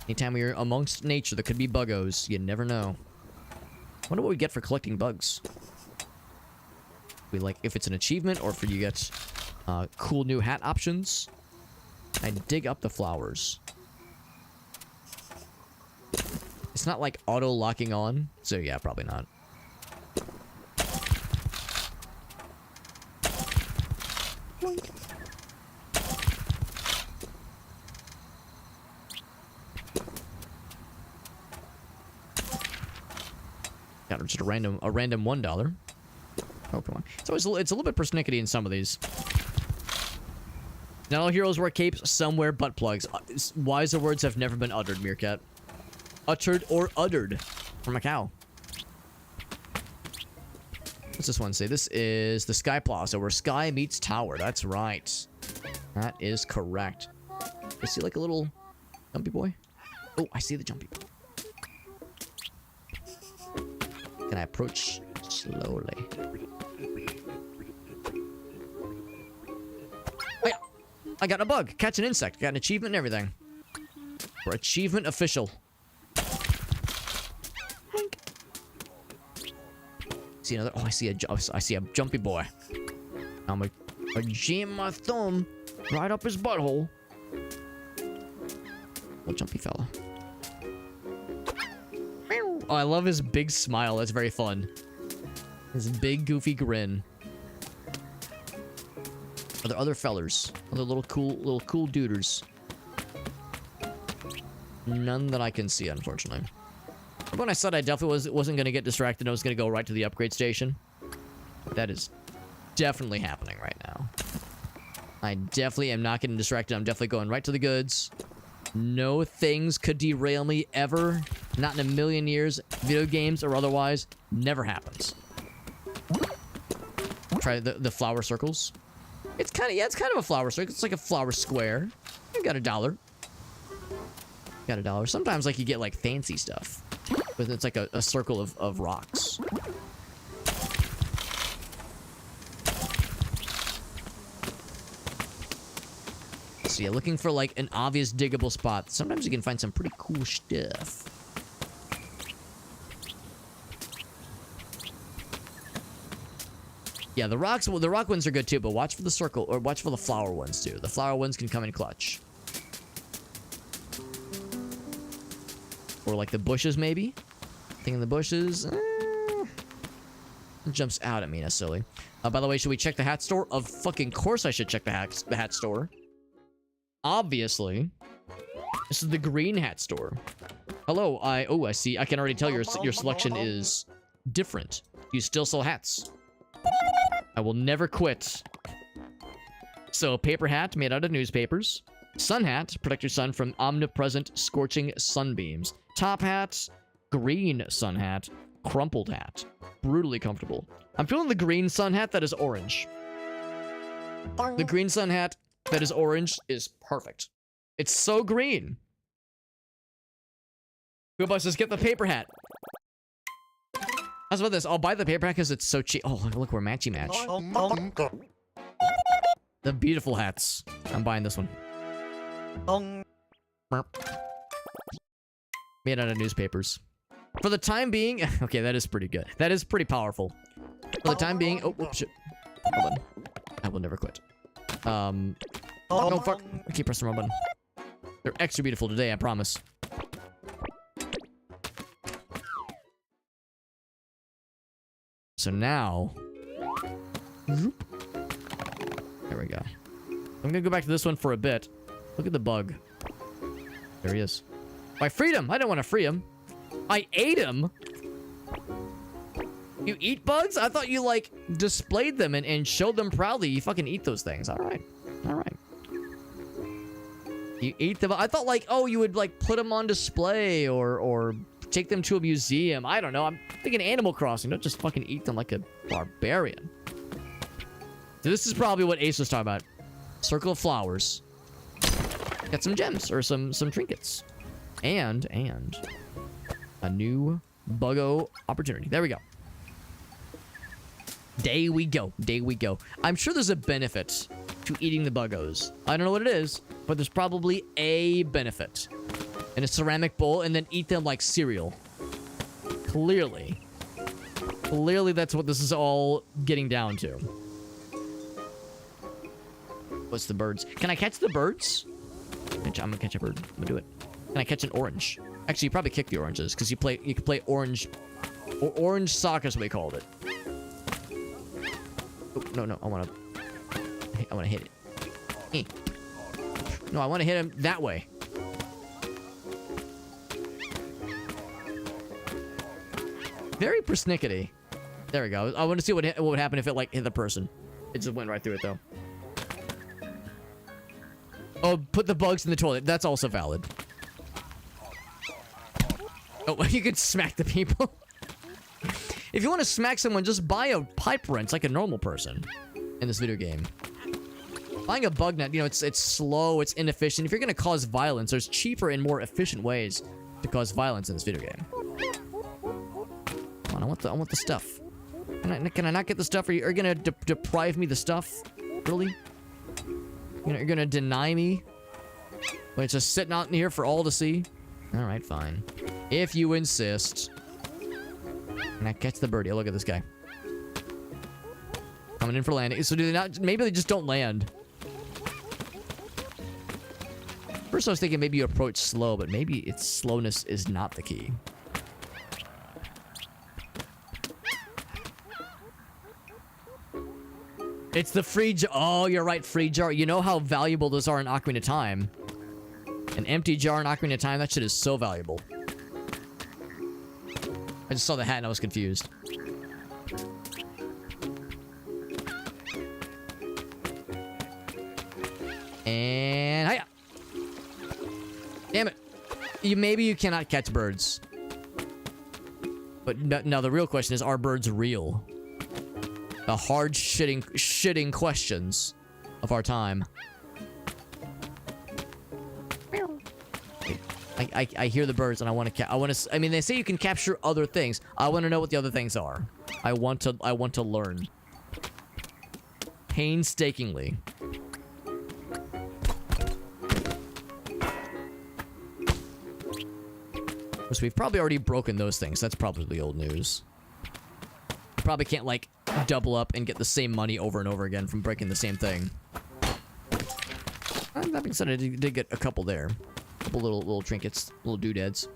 Anytime we're amongst nature, there could be buggos. You never know. Wonder what we get for collecting bugs. We like if it's an achievement or if you get cool new hat options. I dig up the flowers. It's not like auto locking on, so yeah, probably not. Got just a random $1. Oh, come on. It's a little bit persnickety in some of these. Not all heroes wear capes, some wear butt plugs. Wiser words have never been uttered, Meerkat. Uttered or uttered from a cow. What's this one say? This is the Sky Plaza, where sky meets tower. That's right. That is correct. I see like a little jumpy boy. Oh, I see the jumpy boy. Can I approach slowly? Oh yeah! I got a bug. Catch an insect. Got an achievement and everything. We're achievement official. See another? Oh, I see a jumpy boy. I'm gonna jam my thumb right up his butthole. Little jumpy fella. Oh, I love his big smile. That's very fun. His big goofy grin. Are there other fellers? Other little cool duders? None that I can see, unfortunately. When I said I definitely wasn't going to get distracted, I was going to go right to the upgrade station. That is definitely happening right now. I definitely am not getting distracted. I'm definitely going right to the goods. No things could derail me ever. Not in a million years. Video games or otherwise. Never happens. Try the flower circles. It's kind of a flower circle. It's like a flower square. You got $1. Got $1. Sometimes like you get like fancy stuff. But it's like a circle of rocks. So yeah, looking for like an obvious diggable spot. Sometimes you can find some pretty cool stuff. Yeah, the rock ones are good too, but watch for the circle or watch for the flower ones too. The flower ones can come in clutch. Or like the bushes maybe. Thing in the bushes. It jumps out at me necessarily. By the way, should we check the hat store? Of fucking course I should check the hat store. Obviously. This is the green hat store. Hello, I see. I can already tell your selection is different. You still sell hats. I will never quit. So, paper hat made out of newspapers. Sun hat, protect your sun from omnipresent scorching sunbeams. Top hat, green sun hat, crumpled hat. Brutally comfortable. I'm feeling the green sun hat that is orange. The green sun hat that is orange is perfect. It's so green. Goodbye, let's get the paper hat. How's about this? I'll buy the paper hat because it's so cheap. Oh, look, we're matchy match. The beautiful hats. I'm buying this one. Made out of newspapers. For the time being... Okay, that is pretty good. That is pretty powerful. For the time being... Oh, whoops, shit. Hold on. I will never quit. No, fuck. I keep pressing the wrong button. They're extra beautiful today, I promise. So now... There we go. I'm gonna go back to this one for a bit. Look at the bug. There he is. I freed him. I didn't want to free him. I ate him. You eat bugs? I thought you, like, displayed them and showed them proudly. You fucking eat those things. All right. All right. You eat them. I thought, like, oh, you would, like, put them on display or take them to a museum. I don't know. I'm thinking Animal Crossing. Don't just fucking eat them like a barbarian. So this is probably what Ace was talking about. Circle of flowers. Got some gems or some trinkets. And a new buggo opportunity. There we go. Day we go. Day we go. I'm sure there's a benefit to eating the buggos. I don't know what it is, but there's probably a benefit. In a ceramic bowl and then eat them like cereal. Clearly. Clearly that's what this is all getting down to. What's the birds? Can I catch the birds? I'm gonna catch a bird. I'm gonna do it. Can I catch an orange? Actually, you probably kick the oranges because you can play orange, or orange soccer is what we called it. Oh, no, I wanna hit it. No, I wanna hit him that way. Very persnickety. There we go. I want to see what would happen if it like hit the person. It just went right through it though. Oh, put the bugs in the toilet. That's also valid. Oh, you could smack the people. If you want to smack someone, just buy a pipe wrench like a normal person in this video game. Buying a bug net, you know, it's slow, it's inefficient. If you're going to cause violence, there's cheaper and more efficient ways to cause violence in this video game. Come on, I want the stuff. Can I not get the stuff? Are you going to deprive me the stuff? Really? You're gonna deny me when it's just sitting out in here for all to see? All right, fine. If you insist. And I catch the birdie. Oh, look at this guy. Coming in for landing. So do they not? Maybe they just don't land. First I was thinking maybe you approach slow, but maybe its slowness is not the key. It's the free jar. Oh, you're right, free jar. You know how valuable those are in Ocarina of Time. An empty jar in Ocarina of Time, that shit is so valuable. I just saw the hat and I was confused. And hiya. Damn it. Maybe you cannot catch birds. But now the real question is, are birds real? The hard shitting questions of our time. I hear the birds and I want to I mean, they say you can capture other things. I want to know what the other things are. I want to learn. Painstakingly. So we've probably already broken those things. That's probably old news. You probably can't, like, double up and get the same money over and over again from breaking the same thing. That being said, I did get a couple there. A couple little trinkets, little doodads.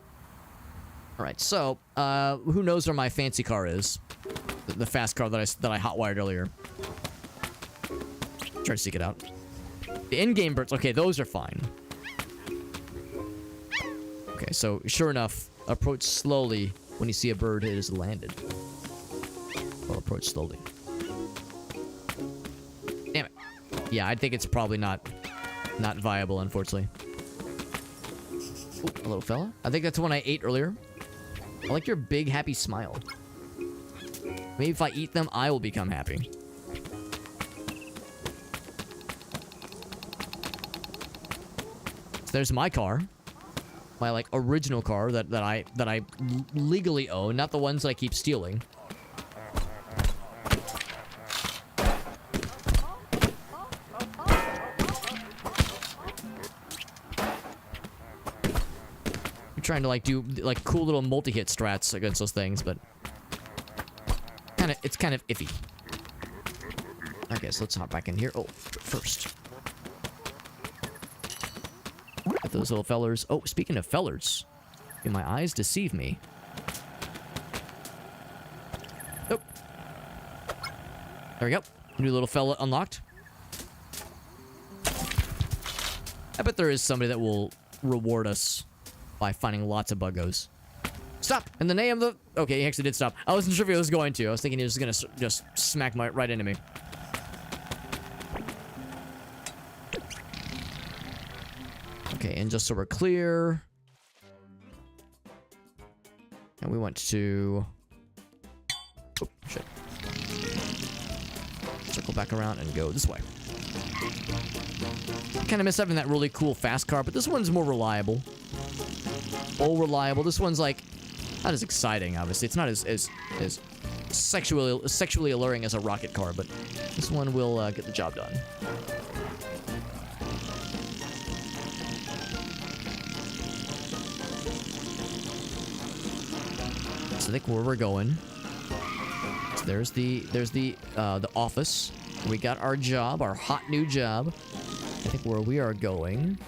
Alright, so, who knows where my fancy car is? The fast car that I hotwired earlier. Try to seek it out. The in-game birds, okay, those are fine. Okay, so, sure enough, approach slowly when you see a bird, it is landed. Well, approach slowly. Damn it. Yeah, I think it's probably not viable, unfortunately. Ooh, hello, fella. I think that's the one I ate earlier. I like your big, happy smile. Maybe if I eat them, I will become happy. So there's my car. My, like, original car that I legally own, not the ones that I keep stealing. Trying to like do like cool little multi-hit strats against those things, but it's kind of iffy. Okay, so let's hop back in here. Oh, first, got those little fellers. Oh, speaking of fellers, do my eyes deceive me? Nope. There we go. New little fella unlocked. I bet there is somebody that will reward us by finding lots of buggos. Stop! In the name of the... Okay, he actually did stop. I wasn't sure if he was going to. I was thinking he was gonna just smack right into me. Okay, and just so we're clear... And we went to... Oh, shit. Circle back around and go this way. I kind of miss having that really cool fast car, but this one's more reliable. All reliable. This one's like not as exciting, obviously. It's not as sexually alluring as a rocket car, but this one will get the job done. So I think where we're going. So there's the office. We got our job, our hot new job. I think where we are going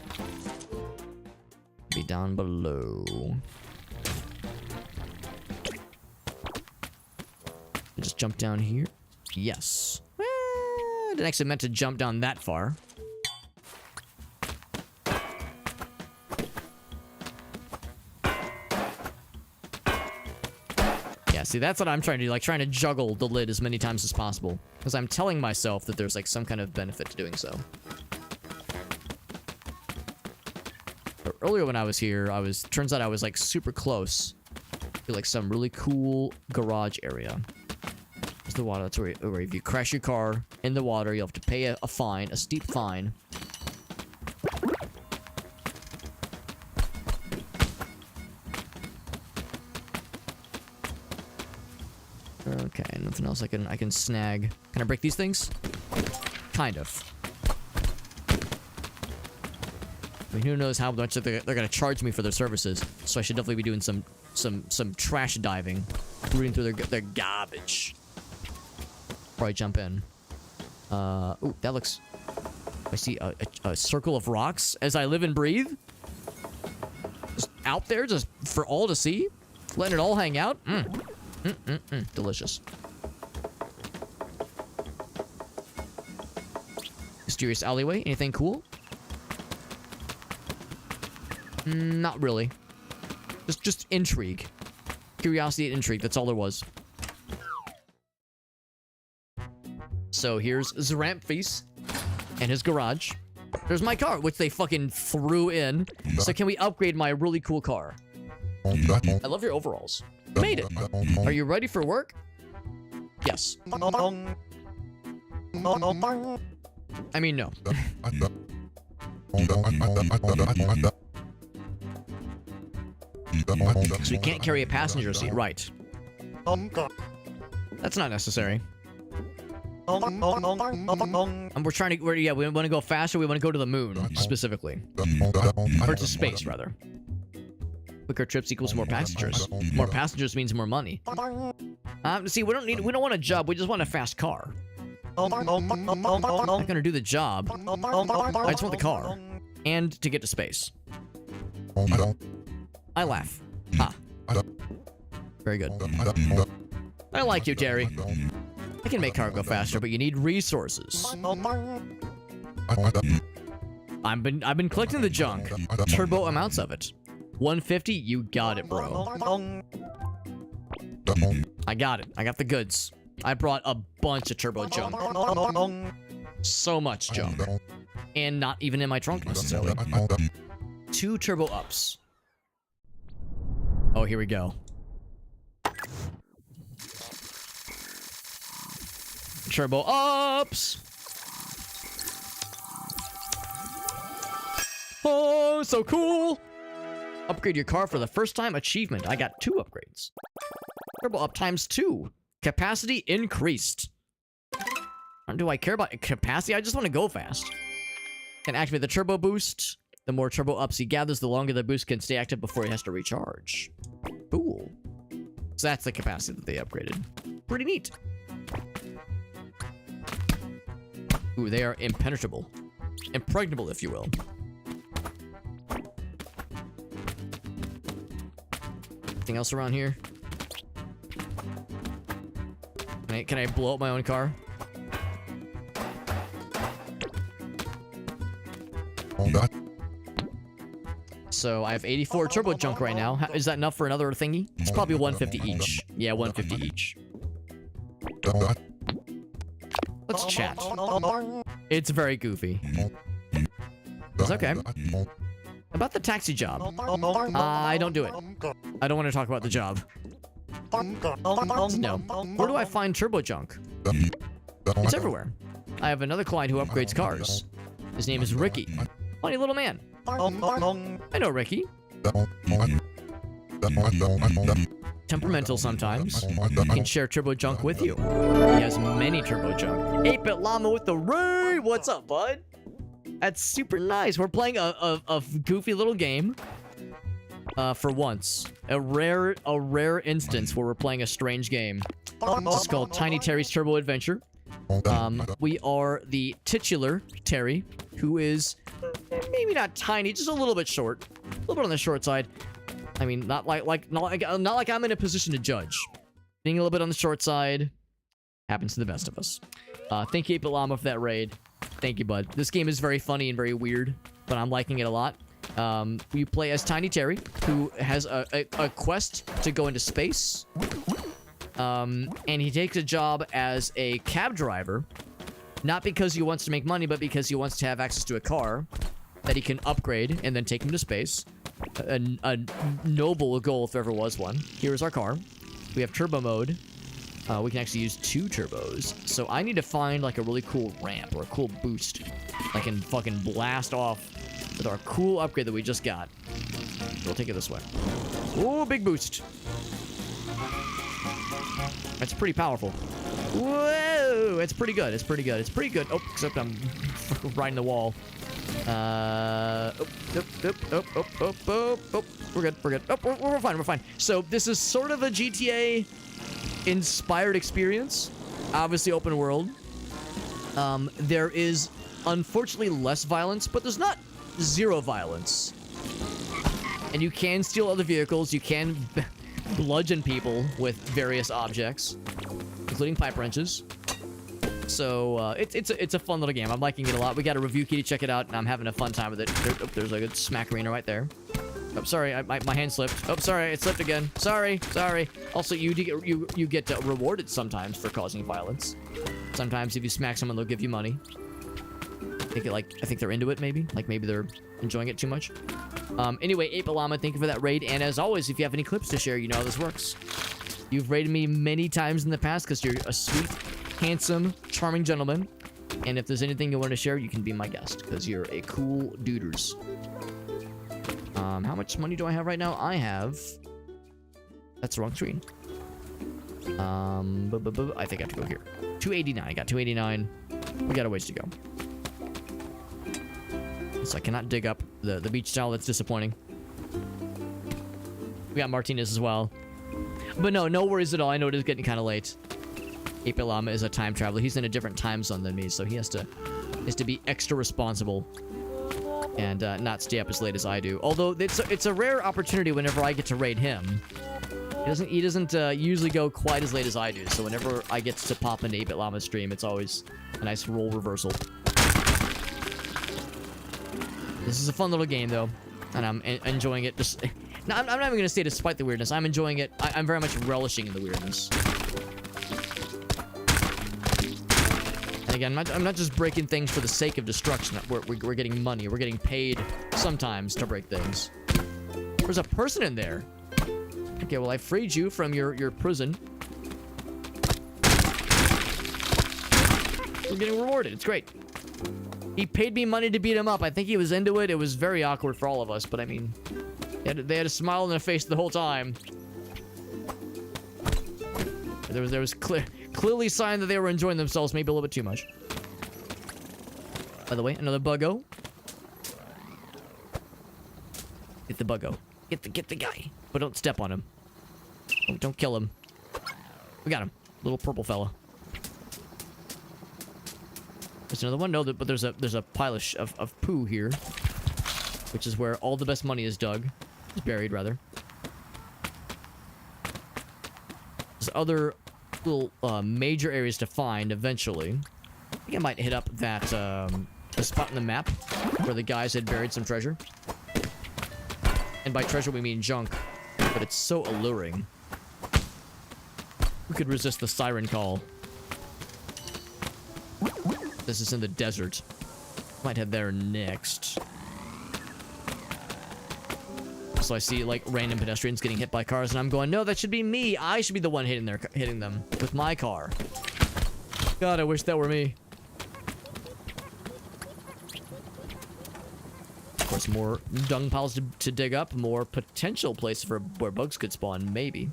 be down below. Just jump down here. Yes. I didn't actually meant to jump down that far. Yeah, see, that's what I'm trying to do, like trying to juggle the lid as many times as possible. Because I'm telling myself that there's like some kind of benefit to doing so. But earlier when I was here, turns out I was like super close to like some really cool garage area. There's the water, that's where if you crash your car in the water, you'll have to pay a fine, a steep fine. Okay, nothing else I can snag. Can I break these things? Kind of. I mean, who knows how much they're gonna charge me for their services? So I should definitely be doing some trash diving, rooting through their garbage. Before I jump in. Ooh, that looks. I see a circle of rocks as I live and breathe. Just out there, just for all to see, letting it all hang out. Delicious. Mysterious alleyway. Anything cool? Not really. Just intrigue. Curiosity and intrigue. That's all there was. So here's Zaramphes and his garage. There's my car, which they fucking threw in. So can we upgrade my really cool car? I love your overalls. Made it. Are you ready for work? Yes. I mean, no. So you can't carry a passenger seat, right? That's not necessary. And we want to go faster. We want to go to the moon, specifically. Or to space, rather. Quicker trips equals more passengers. More passengers means more money. See, we don't want a job. We just want a fast car. I'm not gonna do the job. I just want the car. And to get to space. I laugh. Ha. Very good. I like you, Terry. I can make car go faster, but you need resources. I've been collecting the junk. Turbo amounts of it. 150? You got it, bro. I got it. I got the goods. I brought a bunch of turbo junk. So much junk. And not even in my trunk, necessarily. 2 turbo ups. Oh, here we go. Turbo ups! Oh, so cool! Upgrade your car for the first time achievement. I got 2 upgrades. Turbo up ×2. Capacity increased. Do I care about capacity? I just want to go fast. Can activate the turbo boost. The more turbo ups he gathers, the longer the boost can stay active before he has to recharge. Cool. So that's the capacity that they upgraded. Pretty neat. Ooh, they are impenetrable. Impregnable, if you will. Anything else around here? Can I blow up my own car? So I have 84 turbo junk right now. Is that enough for another thingy? It's probably 150 each. Yeah, 150 each. Let's chat. It's very goofy. It's okay. About the taxi job. I don't do it. I don't want to talk about the job. No. Where do I find turbo junk? It's everywhere. I have another client who upgrades cars. His name is Ricky. Funny little man. I know Ricky. Temperamental sometimes. He can share turbo junk with you. He has many turbo junk. 8-bit llama with the raid. What's up, bud? That's super nice. We're playing a goofy little game. For once, a rare instance where we're playing a strange game. This is called Tiny Terry's Turbo Adventure. We are the titular Terry, who is maybe not tiny, just a little bit short, a little bit on the short side. I mean, not like I'm in a position to judge. Being a little bit on the short side happens to the best of us. Thank you, 8-bit llama, for that raid. Thank you, bud. This game is very funny and very weird, but I'm liking it a lot. We play as Tiny Terry, who has a quest to go into space. And he takes a job as a cab driver, not because he wants to make money, but because he wants to have access to a car that he can upgrade and then take him to space. A noble goal if there ever was one. Here is our car. We have turbo mode. We can actually use 2 turbos. So I need to find like a really cool ramp or a cool boost. I can fucking blast off with our cool upgrade that we just got. We'll take it this way. Ooh, big boost. That's pretty powerful. Whoa! It's pretty good. It's pretty good. It's pretty good. Oh, except I'm riding the wall. Oh. We're good. We're good. Oh, we're fine. We're fine. So this is sort of a GTA-inspired experience. Obviously open world. There is unfortunately less violence, but there's not zero violence. And you can steal other vehicles. You can bludgeon people with various objects, including pipe wrenches. So it's a fun little game. I'm liking it a lot. We got a review key to check it out, and I'm having a fun time with it. There's a good smack arena right there. Oh, sorry, my hand slipped. Oh, sorry, it slipped again. Sorry. Also, you get rewarded sometimes for causing violence. Sometimes if you smack someone, they'll give you money. I think they're into it, maybe. Like maybe they're enjoying it too much. Anyway, 8-bit llama, thank you for that raid. And as always, if you have any clips to share, you know how this works. You've raided me many times in the past because you're a sweet, handsome, charming gentleman. And if there's anything you want to share, you can be my guest because you're a cool duders. How much money do I have right now? I have... That's the wrong screen. I think I have to go here. 289. I got 289. We got a ways to go. So I cannot dig up the beach towel. That's disappointing. We got Martinez as well. But no worries at all. I know it is getting kind of late. 8-bit llama is a time traveler. He's in a different time zone than me, so he has to be extra responsible and not stay up as late as I do. Although it's a rare opportunity whenever I get to raid him. He doesn't usually go quite as late as I do. So whenever I get to pop into 8-bit llama's stream, it's always a nice role reversal. This is a fun little game, though, and I'm enjoying it. No, I'm not even going to say despite the weirdness. I'm enjoying it. I'm very much relishing in the weirdness. And again, I'm not just breaking things for the sake of destruction. We're getting money. We're getting paid sometimes to break things. There's a person in there. Okay, well, I freed you from your prison. We're getting rewarded. It's great. He paid me money to beat him up. I think he was into it. It was very awkward for all of us, but I mean, they had a smile on their face the whole time. There was clearly sign that they were enjoying themselves, maybe a little bit too much. By the way, another buggo. Get the buggo. Get the guy. But don't step on him. Don't kill him. We got him. Little purple fella. There's another one. No, but there's a pile of poo here, which is where all the best money is dug. It's buried, rather. There's other little major areas to find eventually. I think I might hit up that the spot in the map where the guys had buried some treasure. And by treasure, we mean junk. But it's so alluring. Who could resist the siren call? This is in the desert. Might head there next. So I see, like, random pedestrians getting hit by cars, and I'm going, no, that should be me. I should be the one hitting them with my car. God, I wish that were me. Of course, more dung piles to dig up, more potential places for where bugs could spawn, maybe.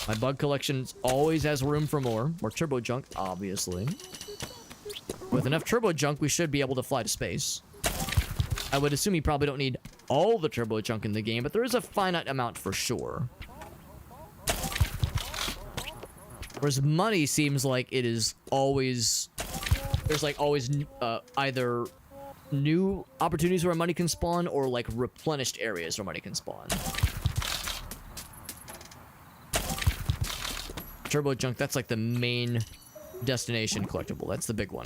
My bug collection always has room for more. More turbo junk, obviously. With enough turbo junk, we should be able to fly to space. I would assume you probably don't need all the turbo junk in the game, but there is a finite amount for sure. Whereas money seems like it is always... There's like always either new opportunities where money can spawn or like replenished areas where money can spawn. Turbo junk, that's like the main destination collectible. That's the big one.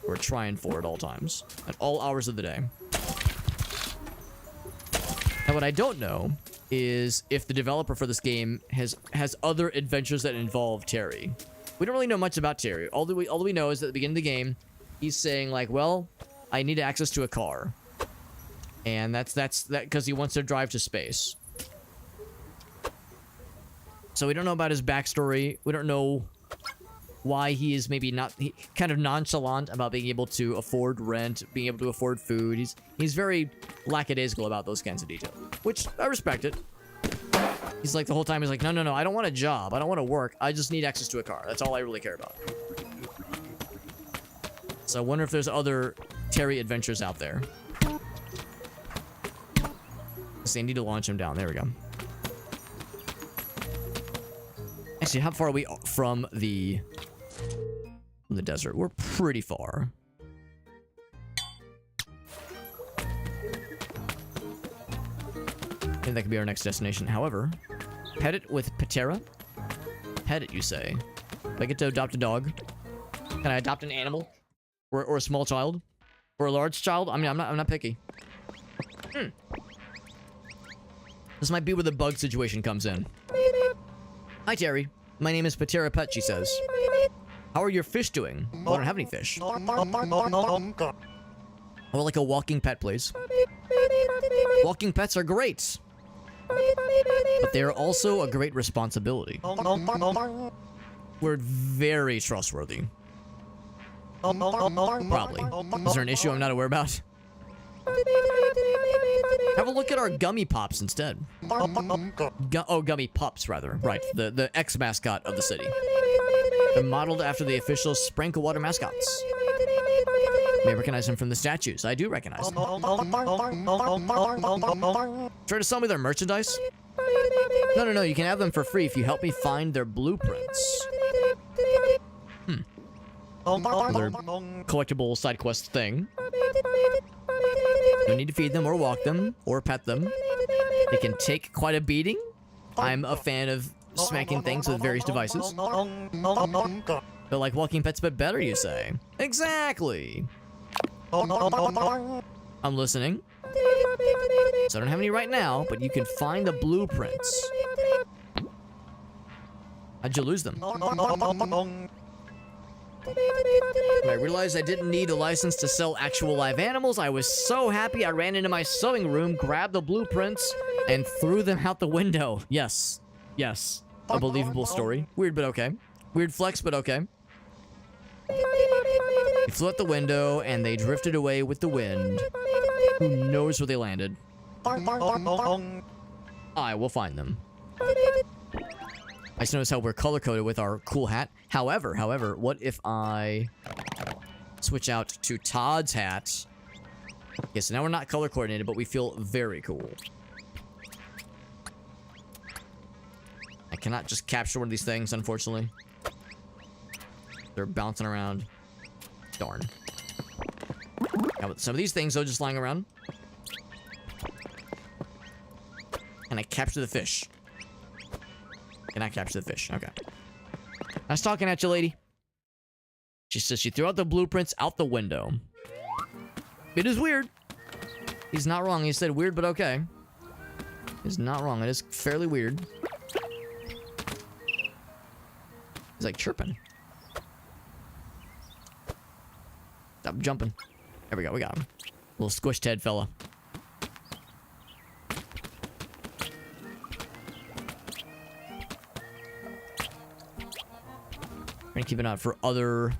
We're trying for at all times. At all hours of the day. Now what I don't know is if the developer for this game has other adventures that involve Terry. We don't really know much about Terry. All that we know is that at the beginning of the game, he's saying like, well, I need access to a car. And that's because he wants to drive to space. So we don't know about his backstory. We don't know why he is maybe not kind of nonchalant about being able to afford rent, being able to afford food. He's very lackadaisical about those kinds of details, which I respect it. He's like the whole time he's like, no, I don't want a job. I don't want to work. I just need access to a car. That's all I really care about. So I wonder if there's other Terry adventures out there. I need to launch him down. There we go. Actually, how far are we from the desert? We're pretty far. I think that could be our next destination. However, pet it with Patera. Pet it, you say? Do I get to adopt a dog? Can I adopt an animal? Or a small child? Or a large child? I mean, I'm not picky. This might be where the bug situation comes in. Hi, Terry. My name is Patera Pet, she says. How are your fish doing? Well, I don't have any fish. Or like a walking pet, please. Walking pets are great. But they are also a great responsibility. We're very trustworthy. Probably. Is there an issue I'm not aware about? Have a look at our Gummy Pops instead. Gummy Pups, rather. Right, the ex-mascot of the city. They're modeled after the official Sprinkle Water mascots. You may recognize them from the statues. I do recognize them. Try to sell me their merchandise? No, you can have them for free if you help me find their blueprints. Another collectible side quest thing. You need to feed them or walk them or pet them. They can take quite a beating. I'm a fan of smacking things with various devices. They're like walking pets, but better, you say? Exactly. I'm listening. So I don't have any right now, but you can find the blueprints. How'd you lose them? When I realized I didn't need a license to sell actual live animals, I was so happy I ran into my sewing room, grabbed the blueprints, and threw them out the window. Yes. A believable story. Weird, but okay. Weird flex, but okay. They flew out the window, and they drifted away with the wind. Who knows where they landed? I will find them. I just noticed how we're color-coded with our cool hat. However, what if I switch out to Todd's hat? Okay, so now we're not color-coordinated, but we feel very cool. I cannot just capture one of these things, unfortunately. They're bouncing around. Darn. How about some of these things, though, just lying around? Can I capture the fish? Can I capture the fish? Okay. Nice talking at you, lady. She says she threw out the blueprints out the window. It is weird. He's not wrong. He said weird, but okay. He's not wrong. It is fairly weird. He's like chirping. Stop jumping. There we go. We got him. Little squished head fella. Gonna keep an eye out for other.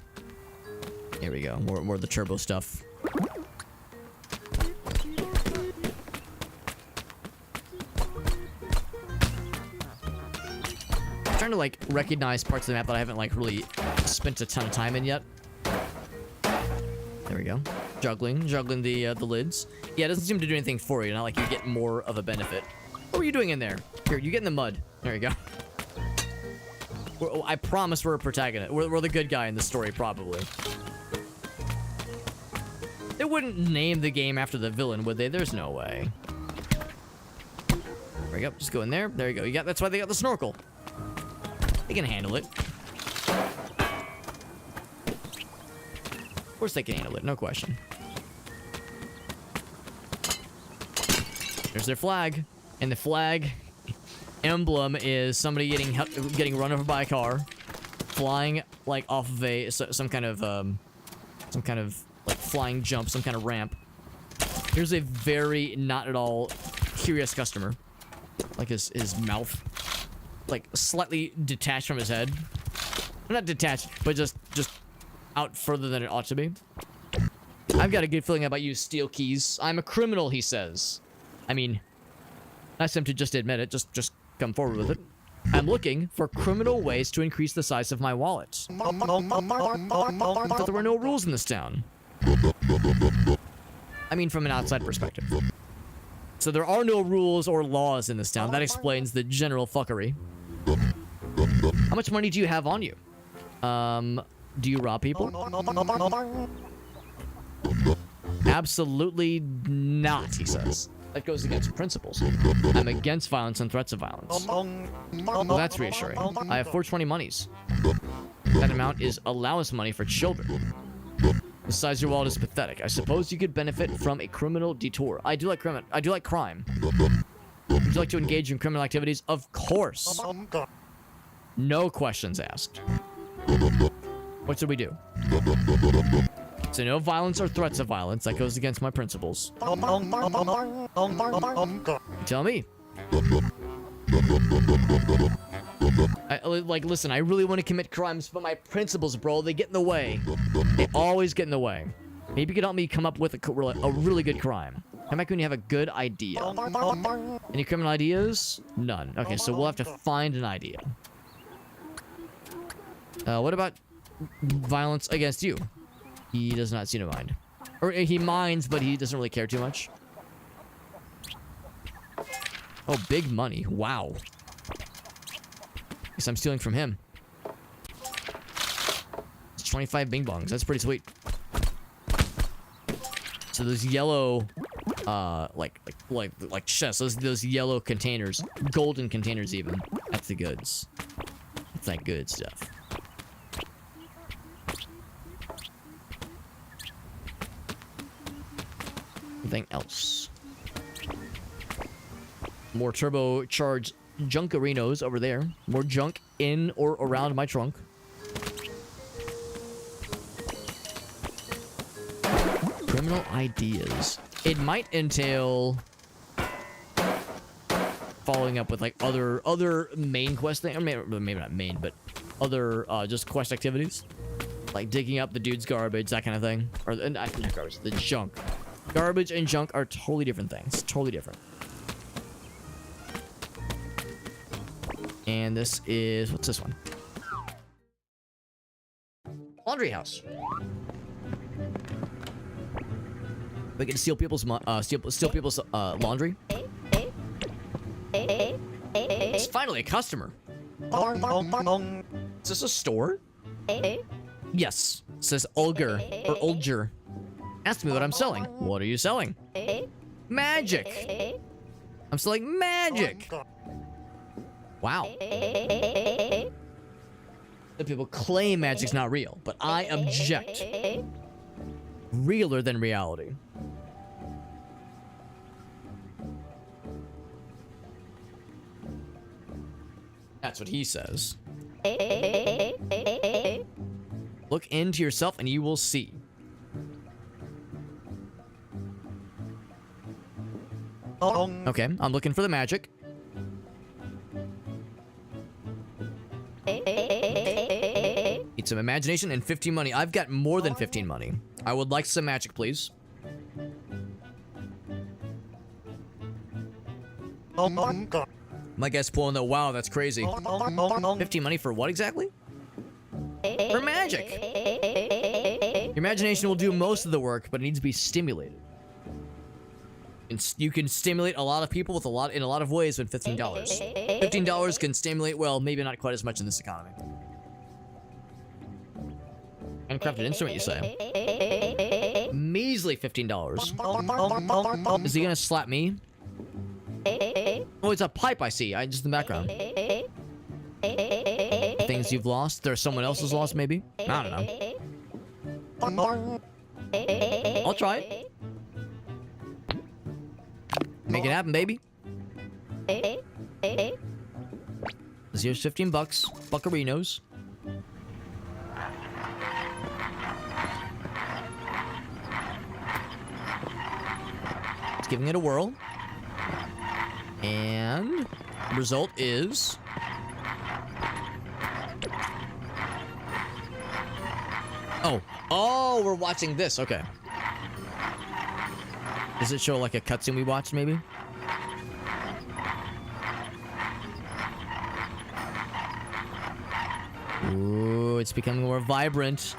Here we go. More of the turbo stuff. I'm trying to like recognize parts of the map that I haven't like really spent a ton of time in yet. There we go. Juggling the lids. Yeah, it doesn't seem to do anything for you. Not like you get more of a benefit. What were you doing in there? Here, you get in the mud. There you go. I promise we're a protagonist. We're the good guy in the story, probably. They wouldn't name the game after the villain, would they? There's no way. There we go. Just go in there. There you go. You got. That's why they got the snorkel. They can handle it. Of course they can handle it. No question. There's their flag, and the flag emblem is somebody getting run over by a car, flying like off of a some kind of like flying jump, some kind of ramp. Here's a very not at all curious customer, like his mouth like slightly detached from his head, not detached, but just out further than it ought to be. I've got a good feeling about you, steal keys. I'm a criminal, he says. I mean, ask him to just admit it. Just come forward with it. I'm looking for criminal ways to increase the size of my wallet. I thought there were no rules in this town. I mean, from an outside perspective. So there are no rules or laws in this town. That explains the general fuckery. How much money do you have on you? Do you rob people? Absolutely not, he says. That goes against principles. I'm against violence and threats of violence. Well, that's reassuring. I have 420 monies. That amount is allowance money for children. Besides, your wallet is pathetic. I suppose you could benefit from a criminal detour. I do like crime. Would you like to engage in criminal activities? Of course. No questions asked. What should we do? So no violence or threats of violence. That goes against my principles. Tell me. Listen, I really want to commit crimes, but my principles, bro, they get in the way. They always get in the way. Maybe you could help me come up with a really good crime. How about when you have a good idea? Any criminal ideas? None. Okay, so we'll have to find an idea. What about violence against you? He does not seem to mind. Or he minds, but he doesn't really care too much. Oh, big money. Wow. Guess I'm stealing from him. It's 25 bing bongs. That's pretty sweet. So those yellow, like chests, those yellow containers, golden containers even. That's the goods. That's that good stuff. Anything else? More turbocharged junkerinos over there. More junk in or around my trunk. Criminal ideas. It might entail following up with like other main quest things, or maybe not main, but other just quest activities, like digging up the dude's garbage, that kind of thing, or not garbage, the junk. Garbage and junk are totally different things. Totally different. And this is... what's this one? Laundry house. We can steal people's steal people's laundry. It's finally a customer. Is this a store? Yes. It says Olger or Olger. Ask me what I'm selling. What are you selling? Magic. I'm selling magic. Wow. The people claim magic's not real, but I object. Realer than reality. That's what he says. Look into yourself and you will see. Okay, I'm looking for the magic. Need some imagination and 15 money. I've got more than 15 money. I would like some magic, please. My guy's pulling the wow, that's crazy. 15 money for what exactly? For magic. Your imagination will do most of the work, but it needs to be stimulated. You can stimulate a lot of people with in a lot of ways with $15. $15 can stimulate, well, maybe not quite as much in this economy. Handcrafted instrument, you say? Measly $15. Is he gonna slap me? Oh, it's a pipe I see. Just in the background. Things you've lost? There's someone else's lost, maybe? I don't know. I'll try it. Make it happen, baby. Here's 15 bucks. Buccarinos. It's giving it a whirl. And the result is... Oh, we're watching this. Okay. Does it show like a cutscene we watched, maybe? Ooh, it's becoming more vibrant.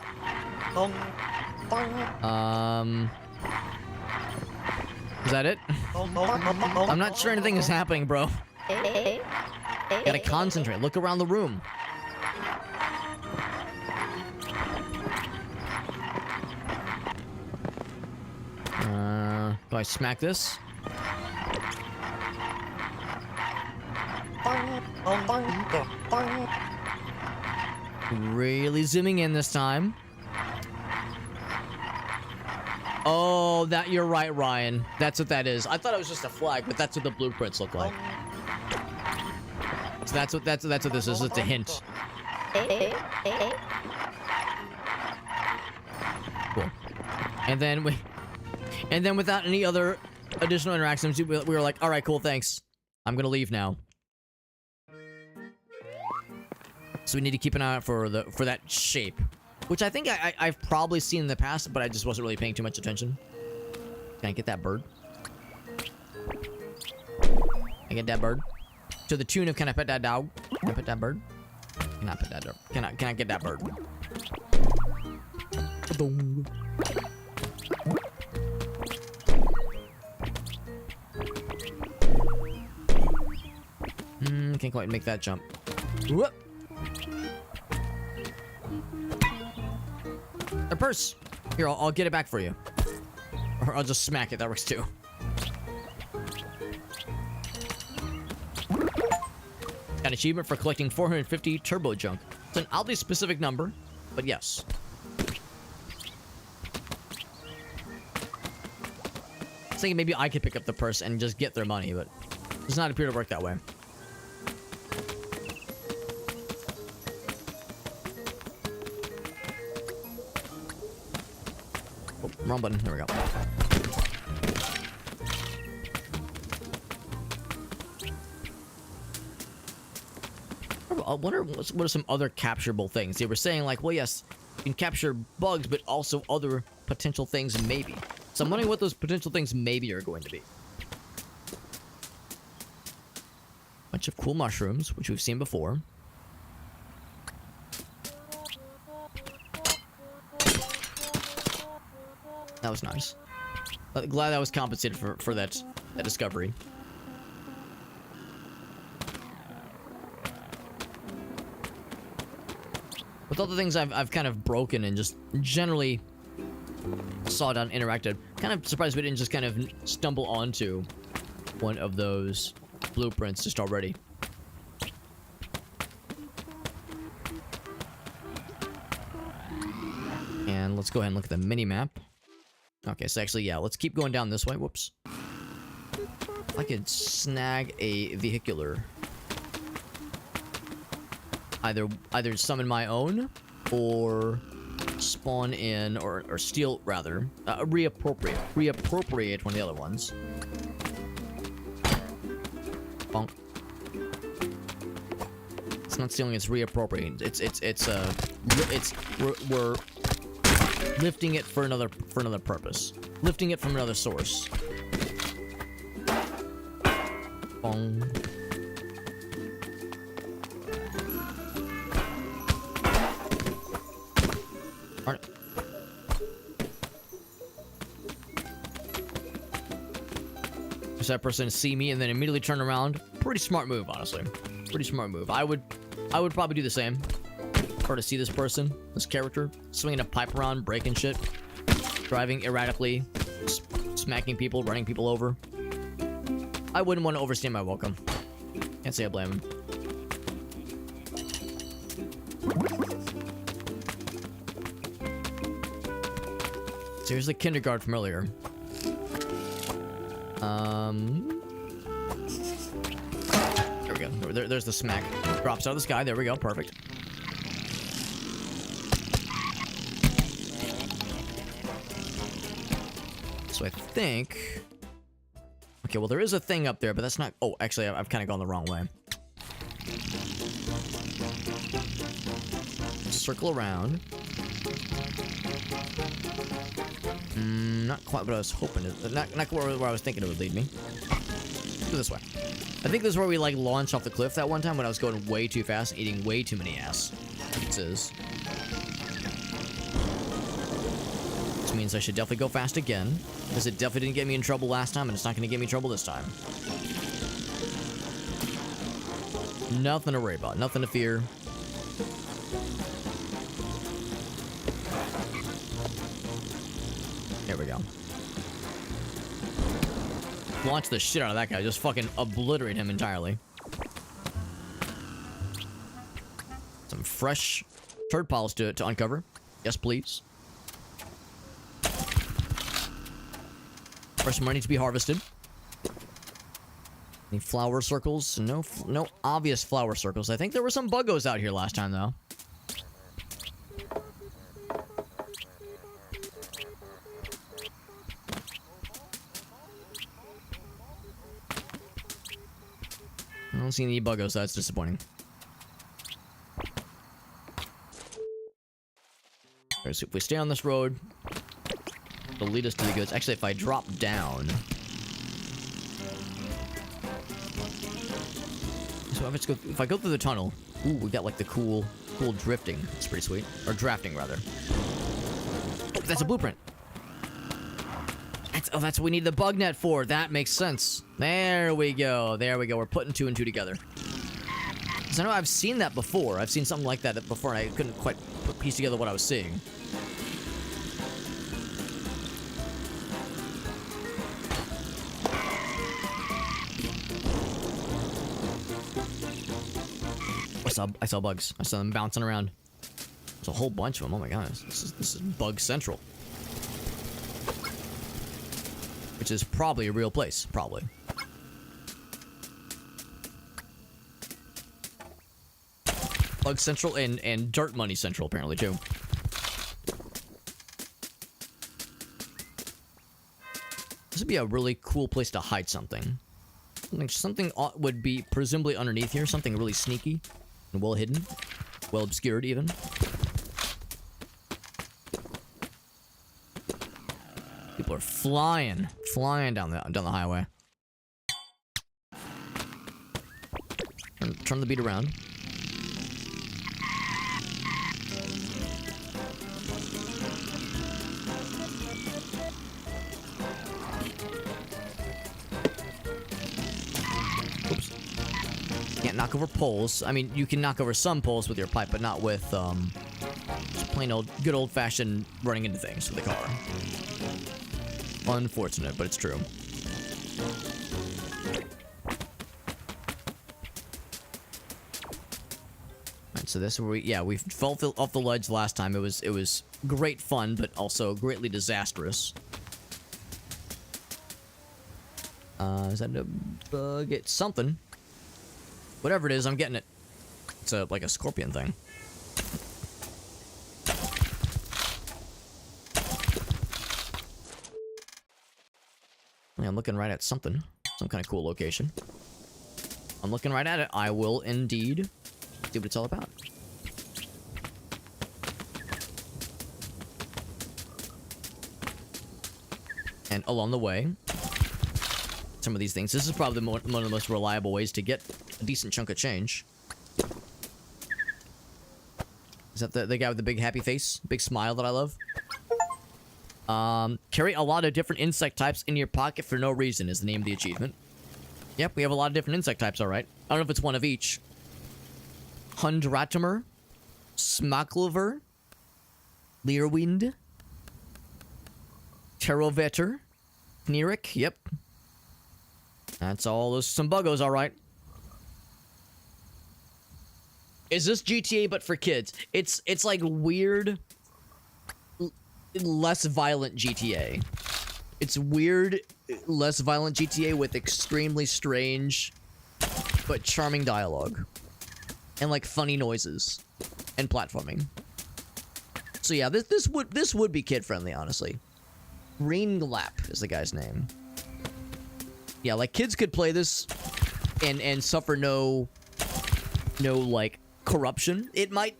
Is that it? I'm not sure anything is happening, bro. Gotta concentrate. Look around the room. Do I smack this? Really zooming in this time. Oh, you're right, Ryan. That's what that is. I thought it was just a flag, but that's what the blueprints look like. So that's what this is. It's a hint. Cool. And then without any other additional interactions, we were like, all right, cool, thanks. I'm gonna leave now. So we need to keep an eye out for that shape, which I think I've probably seen in the past, but I just wasn't really paying too much attention. Can I get that bird? I get that bird to the tune of "Can I pet that dog? Can I pet that bird? Can I pet that dog? Can I get that bird?" Can't quite make that jump. Whoop. A purse. Here, I'll get it back for you. Or I'll just smack it. That works too. An achievement for collecting 450 turbo junk. It's an oddly specific number, but yes. I was thinking maybe I could pick up the purse and just get their money, but it does not appear to work that way. Oh, wrong button. There we go. I wonder what are some other capturable things. They were saying like, well, yes, you can capture bugs, but also other potential things maybe. So I'm wondering what those potential things maybe are going to be. Bunch of cool mushrooms, which we've seen before. That was nice. Glad I was compensated for that discovery. With all the things I've kind of broken and just generally sawed out and interacted, kind of surprised we didn't just kind of stumble onto one of those blueprints just already. And let's go ahead and look at the mini-map. Okay, so actually, yeah, let's keep going down this way. Whoops. If I could snag a vehicular. either summon my own, or spawn in, or steal, rather. Reappropriate one of the other ones. Bonk. It's not stealing, it's reappropriating. We're lifting it for another purpose. Lifting it from another source. Bong. Alright. So that person see me and then immediately turn around. Pretty smart move, honestly. Pretty smart move. I would probably do the same. Or to see this person, this character, swinging a pipe around, breaking shit, driving erratically, smacking people, running people over. I wouldn't want to overstay my welcome. Can't say I blame him. So here's the kindergarten from earlier. There we go. There's the smack. Drops out of the sky. There we go. Perfect. So I think... Okay, well, there is a thing up there, but that's not... Oh, actually, I've kind of gone the wrong way. Circle around. Not quite what I was hoping. Not where I was thinking it would lead me. Go this way. I think this is where we, like, launched off the cliff that one time when I was going way too fast and eating way too many ass. Which means I should definitely go fast again. Because it definitely didn't get me in trouble last time, and it's not going to get me in trouble this time. Nothing to worry about. Nothing to fear. There we go. Launch the shit out of that guy. Just fucking obliterate him entirely. Some fresh turd piles to uncover. Yes, please. Fresh money to be harvested. Any flower circles? No obvious flower circles. I think there were some buggos out here last time, though. I don't see any buggos, so that's disappointing. Alright, so if we stay on this road, it'll lead us to the goods. Actually, if I drop down... So if I go through the tunnel... Ooh, we got like the cool drifting. It's pretty sweet. Or drafting, rather. Oh, that's a blueprint. That's what we need the bug net for. That makes sense. There we go. There we go. We're putting 2 and 2 together. Because I know I've seen that before. I've seen something like that before, and I couldn't quite piece together what I was seeing. I saw bugs. I saw them bouncing around. There's a whole bunch of them. Oh my god. This is bug central. Which is probably a real place. Probably. Bug Central and Dirt Money Central, apparently, too. This would be a really cool place to hide something. Something would be presumably underneath here. Something really sneaky and well hidden. Well obscured, even. People are flying down the highway. Turn the beat around. Oops. Can't knock over poles. I mean, you can knock over some poles with your pipe, but not with just plain good old-fashioned running into things with the car. Unfortunate, but it's true. Alright, so this is where we fell off the ledge last time. It was great fun, but also greatly disastrous. Is that a bug? It's something. Whatever it is, I'm getting it. it's a like a scorpion thing. Yeah, I'm looking right at something. Some kind of cool location. I'm looking right at it. I will indeed see what it's all about. And along the way, some of these things. This is probably one of the most reliable ways to get a decent chunk of change. Is that the guy with the big happy face? Big smile that I love? Carry a lot of different insect types in your pocket for no reason is the name of the achievement. Yep, we have a lot of different insect types, alright. I don't know if it's one of each. Hundratimer, Smaklover, Leerwind, Terrovetter, Kneric, yep. That's all those some buggos, alright. Is this GTA but for kids? It's like weird, less violent GTA. It's weird, less violent GTA with extremely strange but charming dialogue. And like funny noises. And platforming. So yeah, this would be kid friendly, honestly. Greenglap is the guy's name. Yeah, like kids could play this and suffer no like corruption. It might,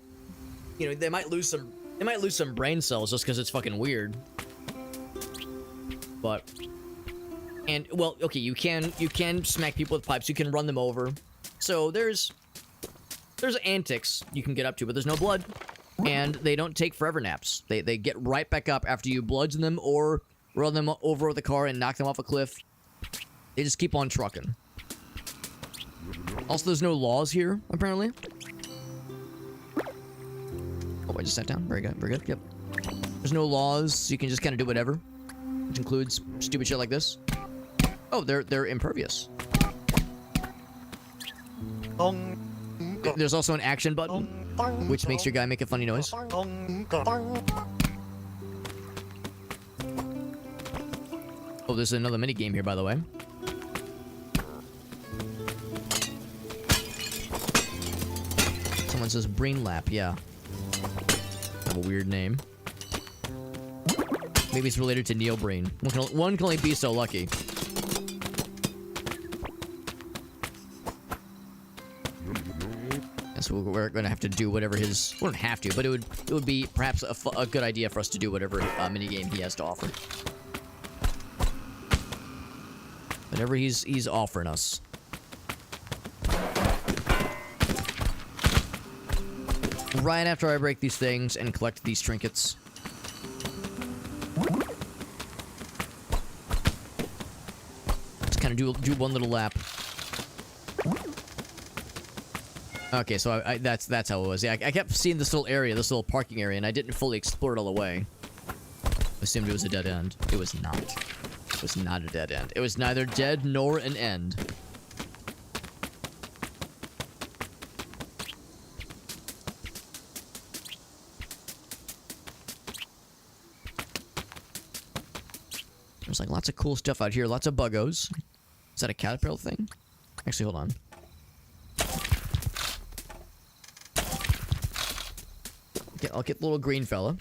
you know, they might lose some brain cells just because it's fucking weird. But and well, okay, you can smack people with pipes, you can run them over. So there's antics you can get up to, but there's no blood. And they don't take forever naps. They get right back up after you bludgeon them or run them over with the car and knock them off a cliff. They just keep on trucking. Also, there's no laws here, apparently. Oh, I just sat down. Very good, very good, yep. There's no laws, so you can just kind of do whatever. Which includes stupid shit like this. Oh, they're impervious. There's also an action button, which makes your guy make a funny noise. Oh, there's another mini game here, by the way. Someone says Brain Lap, yeah. Have a weird name. Maybe it's related to Neo Brain. One can only be so lucky. So we're gonna have to do whatever his. We don't have to, but it would be perhaps a good idea for us to do whatever minigame he has to offer. Whatever he's offering us. Right after I break these things and collect these trinkets. Just kind of do one little lap. Okay, so that's how it was. Yeah, I kept seeing this little area, this little parking area, and I didn't fully explore it all the way. I assumed it was a dead end. It was not. It was not a dead end. It was neither dead nor an end. There's like lots of cool stuff out here. Lots of buggos. Is that a caterpillar thing? Actually, hold on. Okay, I'll get the little green fella.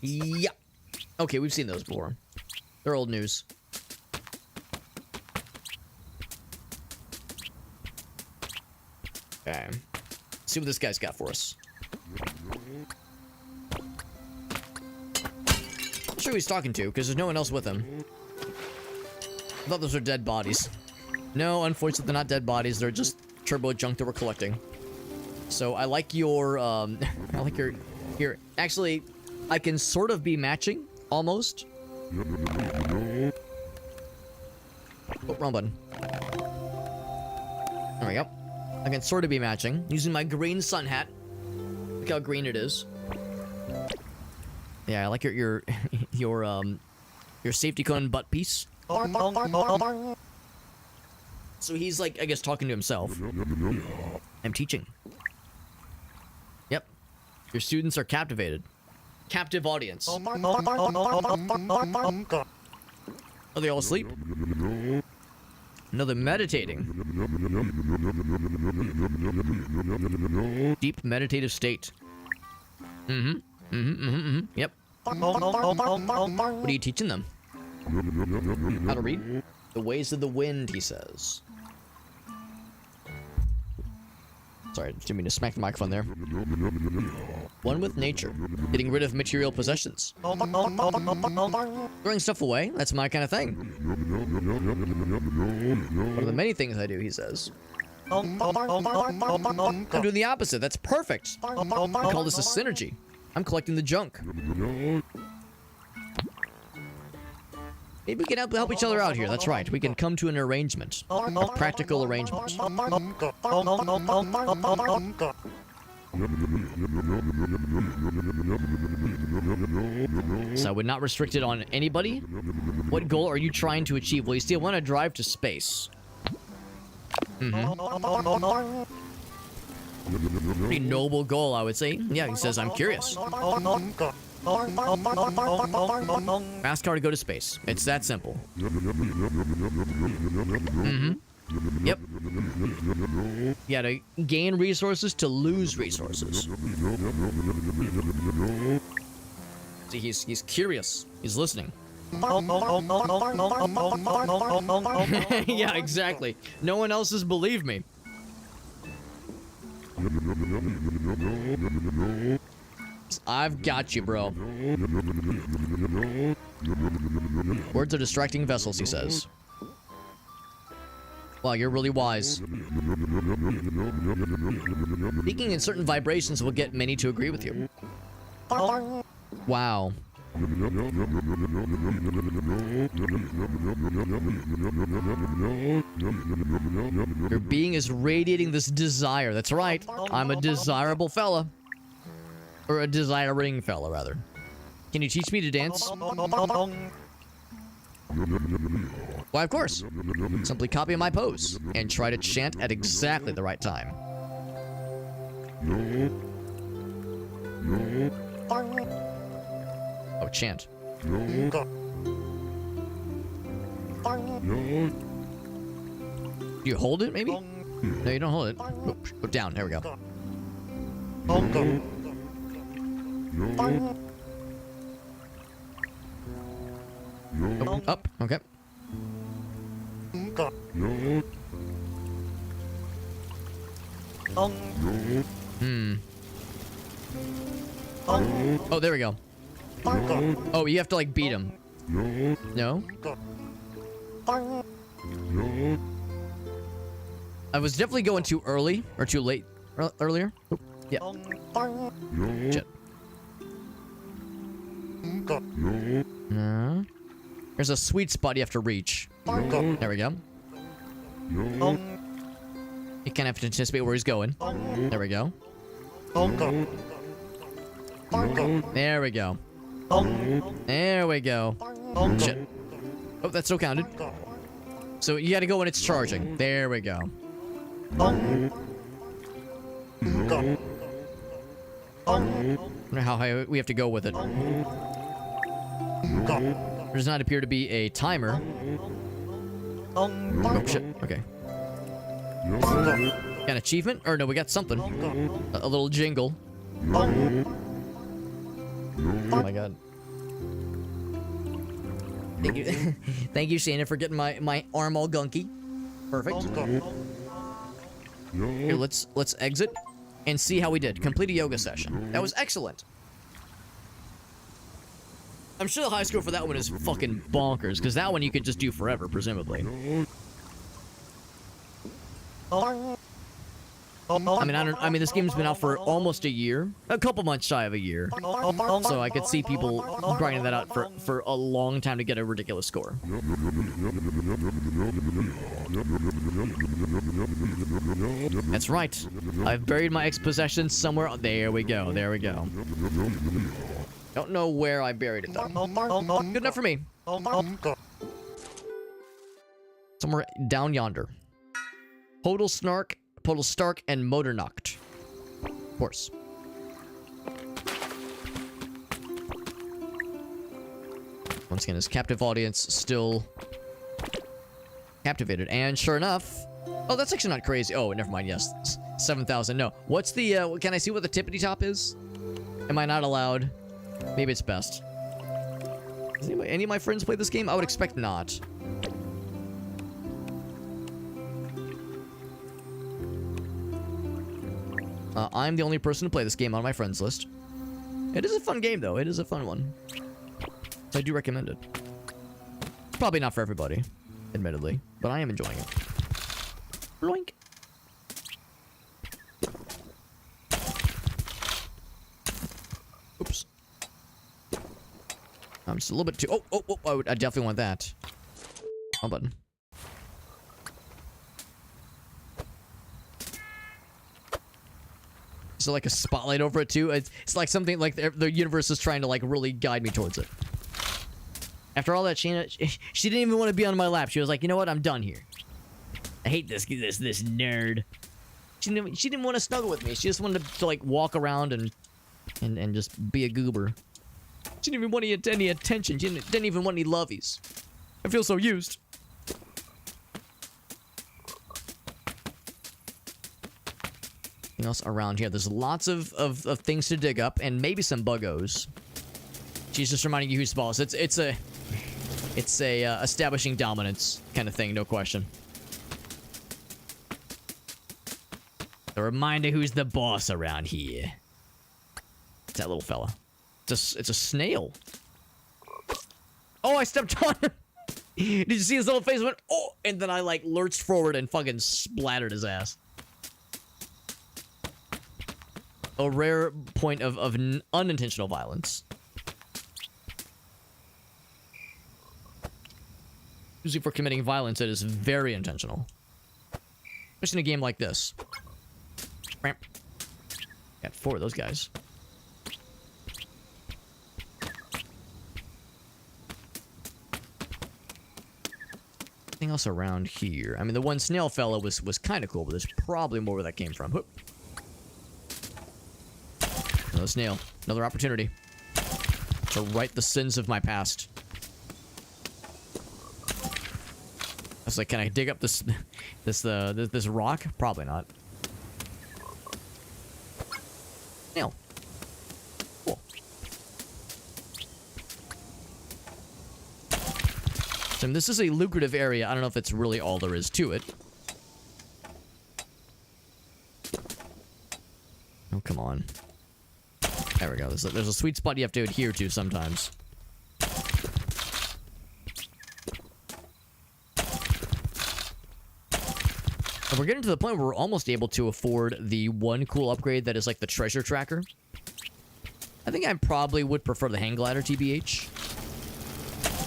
Yeah. Okay, we've seen those before. They're old news. Okay. Let's see what this guy's got for us. Not sure who he's talking to, because there's no one else with him. I thought those were dead bodies. No, unfortunately, they're not dead bodies. They're just turbo junk that we're collecting. So I like your, I like your, here. Actually, I can sort of be matching, almost. Oh, wrong button. There we go. I can sort of be matching, using my green sun hat. Look how green it is. Yeah, I like your safety cone butt piece. So he's like, I guess, talking to himself. I'm teaching. Yep. Your students are captivated. Captive audience. Are they all asleep? Another meditating. Deep meditative state. Yep. What are you teaching them? How to read? The ways of the wind, he says. Sorry, didn't mean to smack the microphone there. One with nature. Getting rid of material possessions. Throwing stuff away? That's my kind of thing. One of the many things I do, he says. I'm doing the opposite. That's perfect. I call this a synergy. I'm collecting the junk. Maybe we can help each other out here. That's right. We can come to an arrangement. A practical arrangement. So we're not restricted on anybody? What goal are you trying to achieve? Well, you still want to drive to space. Pretty noble goal, I would say. Yeah, he says, I'm curious. Ask her to go to space. It's that simple. Yep. Yeah, to gain resources, to lose resources. See, he's curious. He's listening. Yeah, exactly. No one else has believed me. I've got you, bro. Words are distracting vessels, he says. Wow, you're really wise. Speaking in certain vibrations will get many to agree with you. Wow. Your being is radiating this desire. That's right. I'm a desirable fella. Or a desiring fella, rather. Can you teach me to dance? Why, of course. Simply copy my pose and try to chant at exactly the right time. Oh, chant. You hold it, maybe? No, you don't hold it. Oh, down. There we go. Oh, up. Okay. Oh, there we go. Oh, you have to, like, beat him. No? I was definitely going too early. Or too late. Earlier? Oh, yeah. Shit. There's a sweet spot you have to reach. There we go. You kind of have to anticipate where he's going. There we go. There we go. There we go. Shit. Oh, that still counted. So you gotta go when it's charging. There we go. I wonder how high we have to go with it. There does not appear to be a timer. Oh, shit. Okay. Got an achievement? Or no, we got something. A little jingle. Oh my god. Thank you. Thank you, Shana, for getting my arm all gunky. Perfect. Here, let's exit and see how we did. Complete a yoga session. That was excellent. I'm sure the high score for that one is fucking bonkers, because that one you could just do forever, presumably. I mean, this game's been out for almost a year. A couple months shy of a year. So I could see people grinding that out for a long time to get a ridiculous score. That's right. I've buried my ex-possessions somewhere. There we go. There we go. Don't know where I buried it, though. Good enough for me. Somewhere down yonder. Podal Stark, and Motornocht. Of course. Once again, his captive audience still Captivated. And sure enough... Oh, that's actually not crazy. Oh, never mind. Yes. 7,000. No. What's the... can I see what the tippity top is? Am I not allowed? Maybe it's best. Does any of my friends play this game? I would expect not. I'm the only person to play this game on my friends list. It is a fun game, though. It is a fun one. I do recommend it. Probably not for everybody, admittedly, but I am enjoying it. Bloink. Oops. I'm just a little bit too... Oh, I definitely want that. Oh, button. So like a spotlight over it too. It's like something like the universe is trying to like really guide me towards it. After all that, she didn't even want to be on my lap. She was like, you know what? I'm done here. I hate this nerd. She didn't want to snuggle with me. She just wanted to like walk around and just be a goober. She didn't even want any attention. She didn't even want any lovies. I feel so used. Anything else around here? There's lots of things to dig up and maybe some buggos. She's just reminding you who's boss. It's a establishing dominance kind of thing, no question. A reminder who's the boss around here. It's that little fella. It's a snail. Oh, I stepped on him. Did you see his little face? Went, oh, and then I like lurched forward and fucking splattered his ass. A rare point of unintentional violence. Usually for committing violence, it is very intentional. Especially in a game like this. Got 4 of those guys. Anything else around here? I mean, the one snail fella was kind of cool, but there's probably more where that came from. Whoop. Another snail. Another opportunity to right the sins of my past. I was like, can I dig up this rock? Probably not. Snail. Cool. So this is a lucrative area. I don't know if it's really all there is to it. Oh, come on. There we go. There's a sweet spot you have to adhere to sometimes. And we're getting to the point where we're almost able to afford the one cool upgrade that is like the treasure tracker. I think I probably would prefer the hang glider, TBH.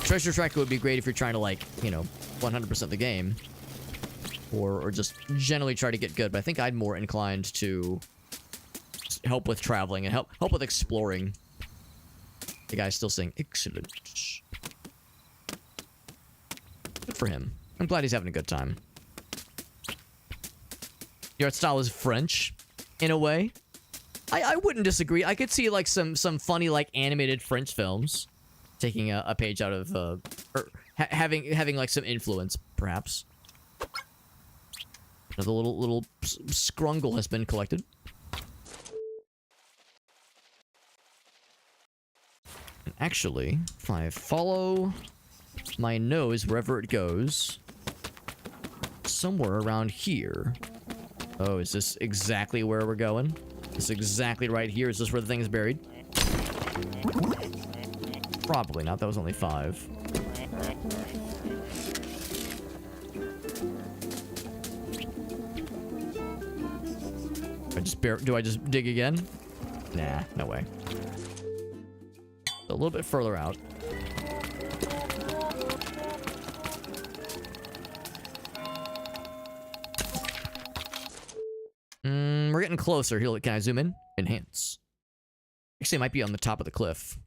Treasure tracker would be great if you're trying to, like, you know, 100% the game. Or just generally try to get good. But I think I'm more inclined to help with traveling and help with exploring. The guy's still saying, excellent. Good for him. I'm glad he's having a good time. Your art style is French, in a way. I wouldn't disagree. I could see, like, some funny, like, animated French films. Taking a page out of, or having, like, some influence, perhaps. Another little scrungle has been collected. And actually, if I follow my nose wherever it goes, somewhere around here. Oh, is this exactly where we're going? Is this exactly right here? Is this where the thing is buried? Probably not. That was only 5. Do I just dig again? Nah, no way. A little bit further out. We're getting closer. Here, can I zoom in? Enhance. Actually, it might be on the top of the cliff.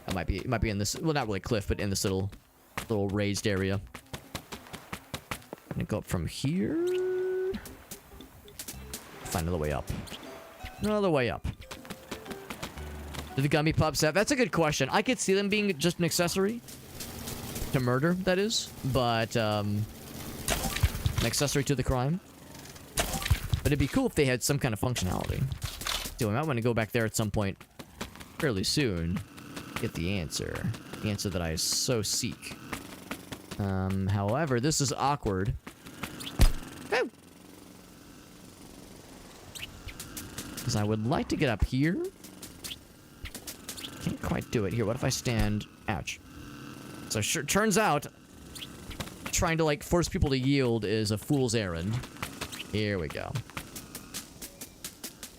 It might be in this, well, not really cliff, but in this little raised area. Gonna go up from here. Find another way up. Another way up. Do the gummy pups have? That's a good question. I could see them being just an accessory. to murder, that is. But, an accessory to the crime. But it'd be cool if they had some kind of functionality. So I might want to go back there at some point fairly soon. Get the answer. The answer that I so seek. However, this is awkward. Oh! Because I would like to get up here. Can't quite do it. Here, what if I stand... Ouch. So, sure, turns out, trying to, like, force people to yield is a fool's errand. Here we go.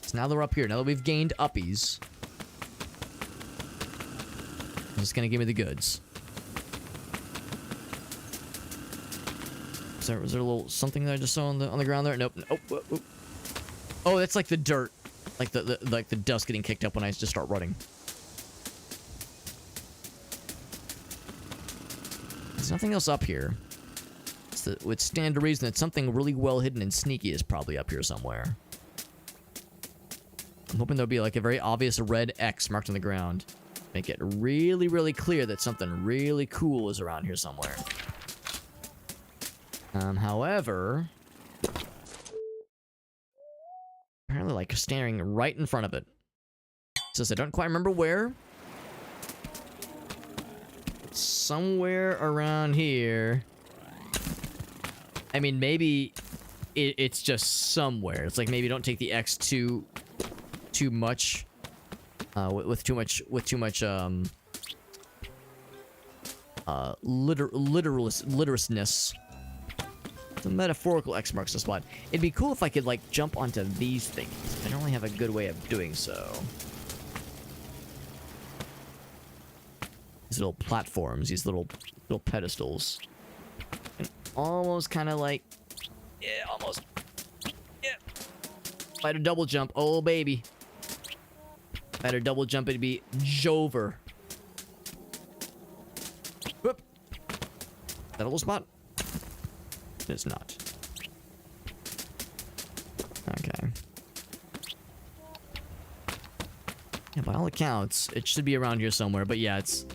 So now that we're up here, now that we've gained uppies, it's gonna give me the goods. Was there a little something that I just saw on the ground there? Nope. Oh, oh, that's like the dirt, like the dust getting kicked up when I just start running. There's nothing else up here. It would stand to reason that something really well hidden and sneaky is probably up here somewhere. I'm hoping there'll be like a very obvious red X marked on the ground. Make it really, really clear that something really cool is around here somewhere. However... apparently, like, staring right in front of it. Says I don't quite remember where. It's somewhere around here. I mean, maybe it's just somewhere. It's like maybe don't take the X too much. With too much literalness. The metaphorical X marks the spot. It'd be cool if I could, like, jump onto these things. I don't really have a good way of doing so. These little platforms, these little pedestals. And almost kind of like... yeah, almost. Yeah. If I had a double jump, oh baby. If I had a double jump, it'd be Jover. Whoop. Is that a little spot? It's not. Okay. Yeah, by all accounts, it should be around here somewhere. But yeah, it's...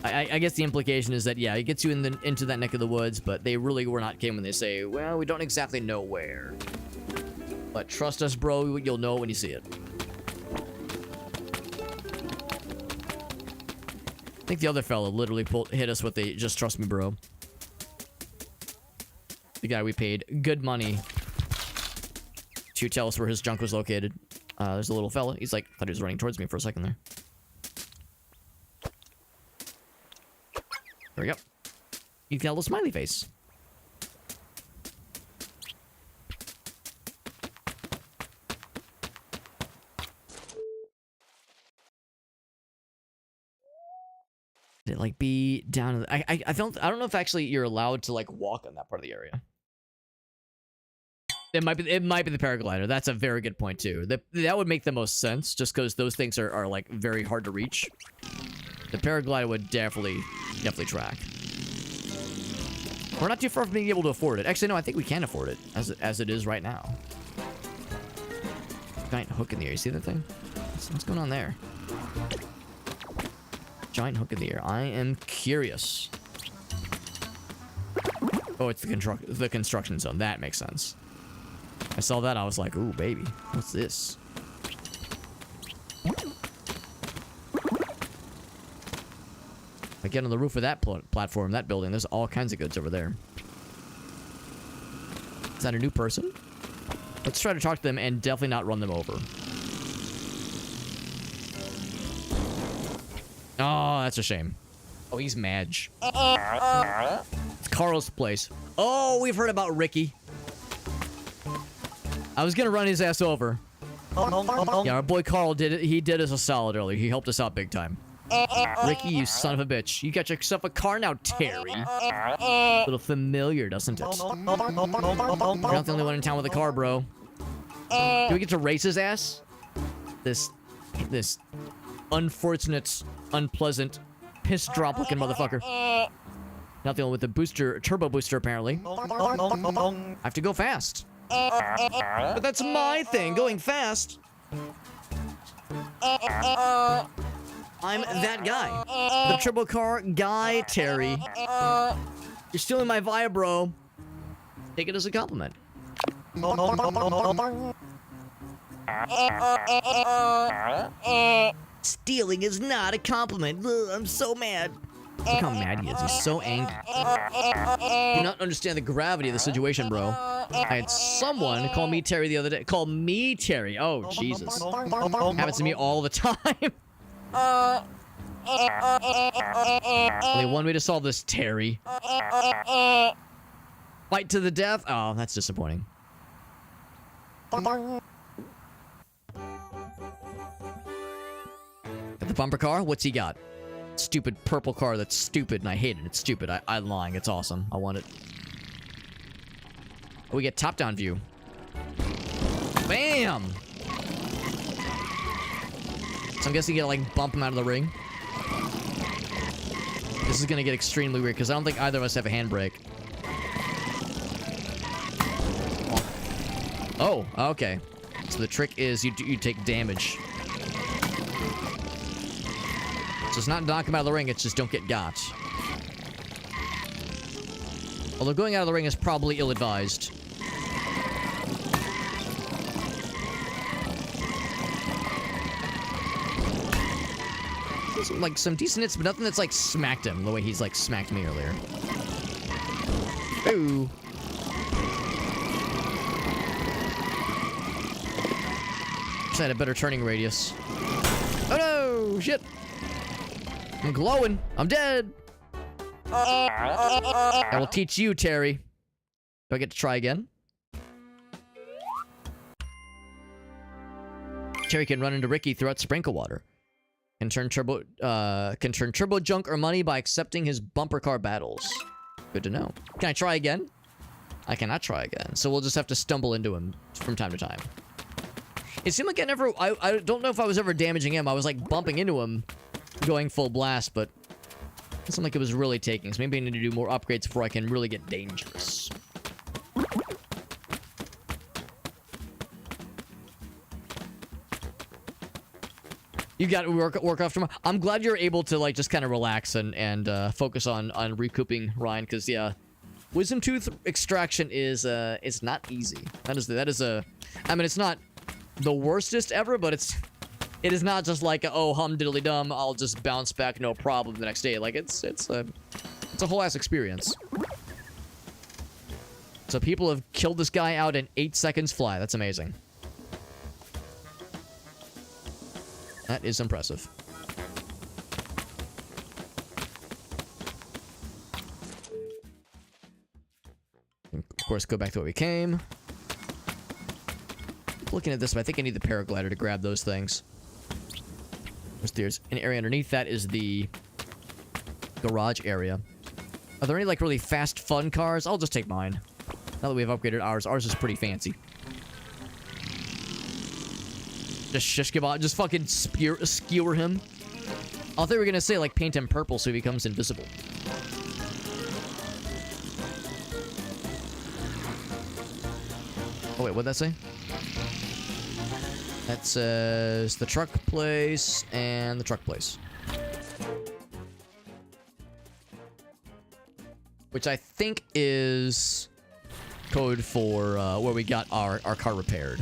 I guess the implication is that, yeah, it gets you into that neck of the woods, but they really were not kidding when they say, well, we don't exactly know where. But trust us, bro, you'll know it when you see it. I think the other fella literally hit us with a just trust me, bro. The guy we paid good money to tell us where his junk was located. There's a little fella. He's like, thought he was running towards me for a second there. There we go. He's got a little smiley face. Did it like be down? I don't know if actually you're allowed to like walk on that part of the area. It might be the paraglider. That's a very good point too. That would make the most sense, just because those things are like very hard to reach. The paraglider would definitely track. We're not too far from being able to afford it. Actually, no, I think we can afford it as it is right now. Giant hook in the air. You see that thing? What's going on there? Giant hook in the air. I am curious. Oh, it's the construction zone. That makes sense. I saw that. I was like, ooh, baby. What's this? I get on the roof of that platform, that building. There's all kinds of goods over there. Is that a new person? Let's try to talk to them and definitely not run them over. Oh, that's a shame. Oh, he's Madge. It's Carl's place. Oh, we've heard about Ricky. I was gonna run his ass over. Yeah, our boy Carl did it. He did us a solid earlier. He helped us out big time. Ricky, you son of a bitch. You got yourself a car now, Terry. A little familiar, doesn't it? You're not the only one in town with a car, bro. Do we get to race his ass? This unfortunate, unpleasant, piss drop looking motherfucker. Not the only with the turbo booster, apparently. I have to go fast. But that's my thing, going fast. I'm that guy. The turbo car guy, Terry. You're stealing my vibe, bro. Take it as a compliment. Stealing is not a compliment. Ugh, I'm so mad. Look how mad he is. He's so angry. You do not understand the gravity of the situation, bro. I had someone call me Terry the other day. Call me Terry. Oh, Jesus. Happens to me all the time. Only one way to solve this, Terry. Fight to the death? Oh, that's disappointing. Got the bumper car? What's he got? Stupid purple car that's stupid, and I hate it. It's stupid. I'm lying. It's awesome. I want it. Oh, we get top-down view. Bam! So I'm guessing you gotta, like, bump him out of the ring. This is gonna get extremely weird, because I don't think either of us have a handbrake. Oh, okay. So the trick is you take damage. So it's not knock him out of the ring, it's just don't get got. Although going out of the ring is probably ill-advised. Like some decent hits, but nothing that's like smacked him the way he's like smacked me earlier. Ooh. Just had a better turning radius. Oh no! Shit! I'm glowing. I'm dead. I will teach you, Terry. Do I get to try again? Terry can run into Ricky throughout sprinkle water. Can turn turbo junk or money by accepting his bumper car battles. Good to know. Can I try again? I cannot try again. So we'll just have to stumble into him from time to time. It seemed like I don't know if I was ever damaging him. I was like bumping into him, going full blast, but it seemed like it was really taking. So maybe I need to do more upgrades before I can really get dangerous. You got work off tomorrow. I'm glad you're able to like just kind of relax and focus on recouping, Ryan, because yeah, wisdom tooth extraction is it's not easy. That is a I mean, it's not the worstest ever, but it is not just like a, oh, hum diddly dum, I'll just bounce back no problem the next day. Like it's a whole ass experience. So people have killed this guy out in 8 seconds fly. That's amazing. That is impressive. Of course, go back to where we came. Looking at this, but I think I need the paraglider to grab those things. There's an area underneath that is the garage area. Are there any, like, really fast, fun cars? I'll just take mine. Now that we've upgraded ours. Ours is pretty fancy. Just shish kebab. Just fucking skewer him. I thought we were gonna say, like, paint him purple so he becomes invisible. Oh, wait, what'd that say? That says the truck place and the truck place. Which I think is code for where we got our car repaired.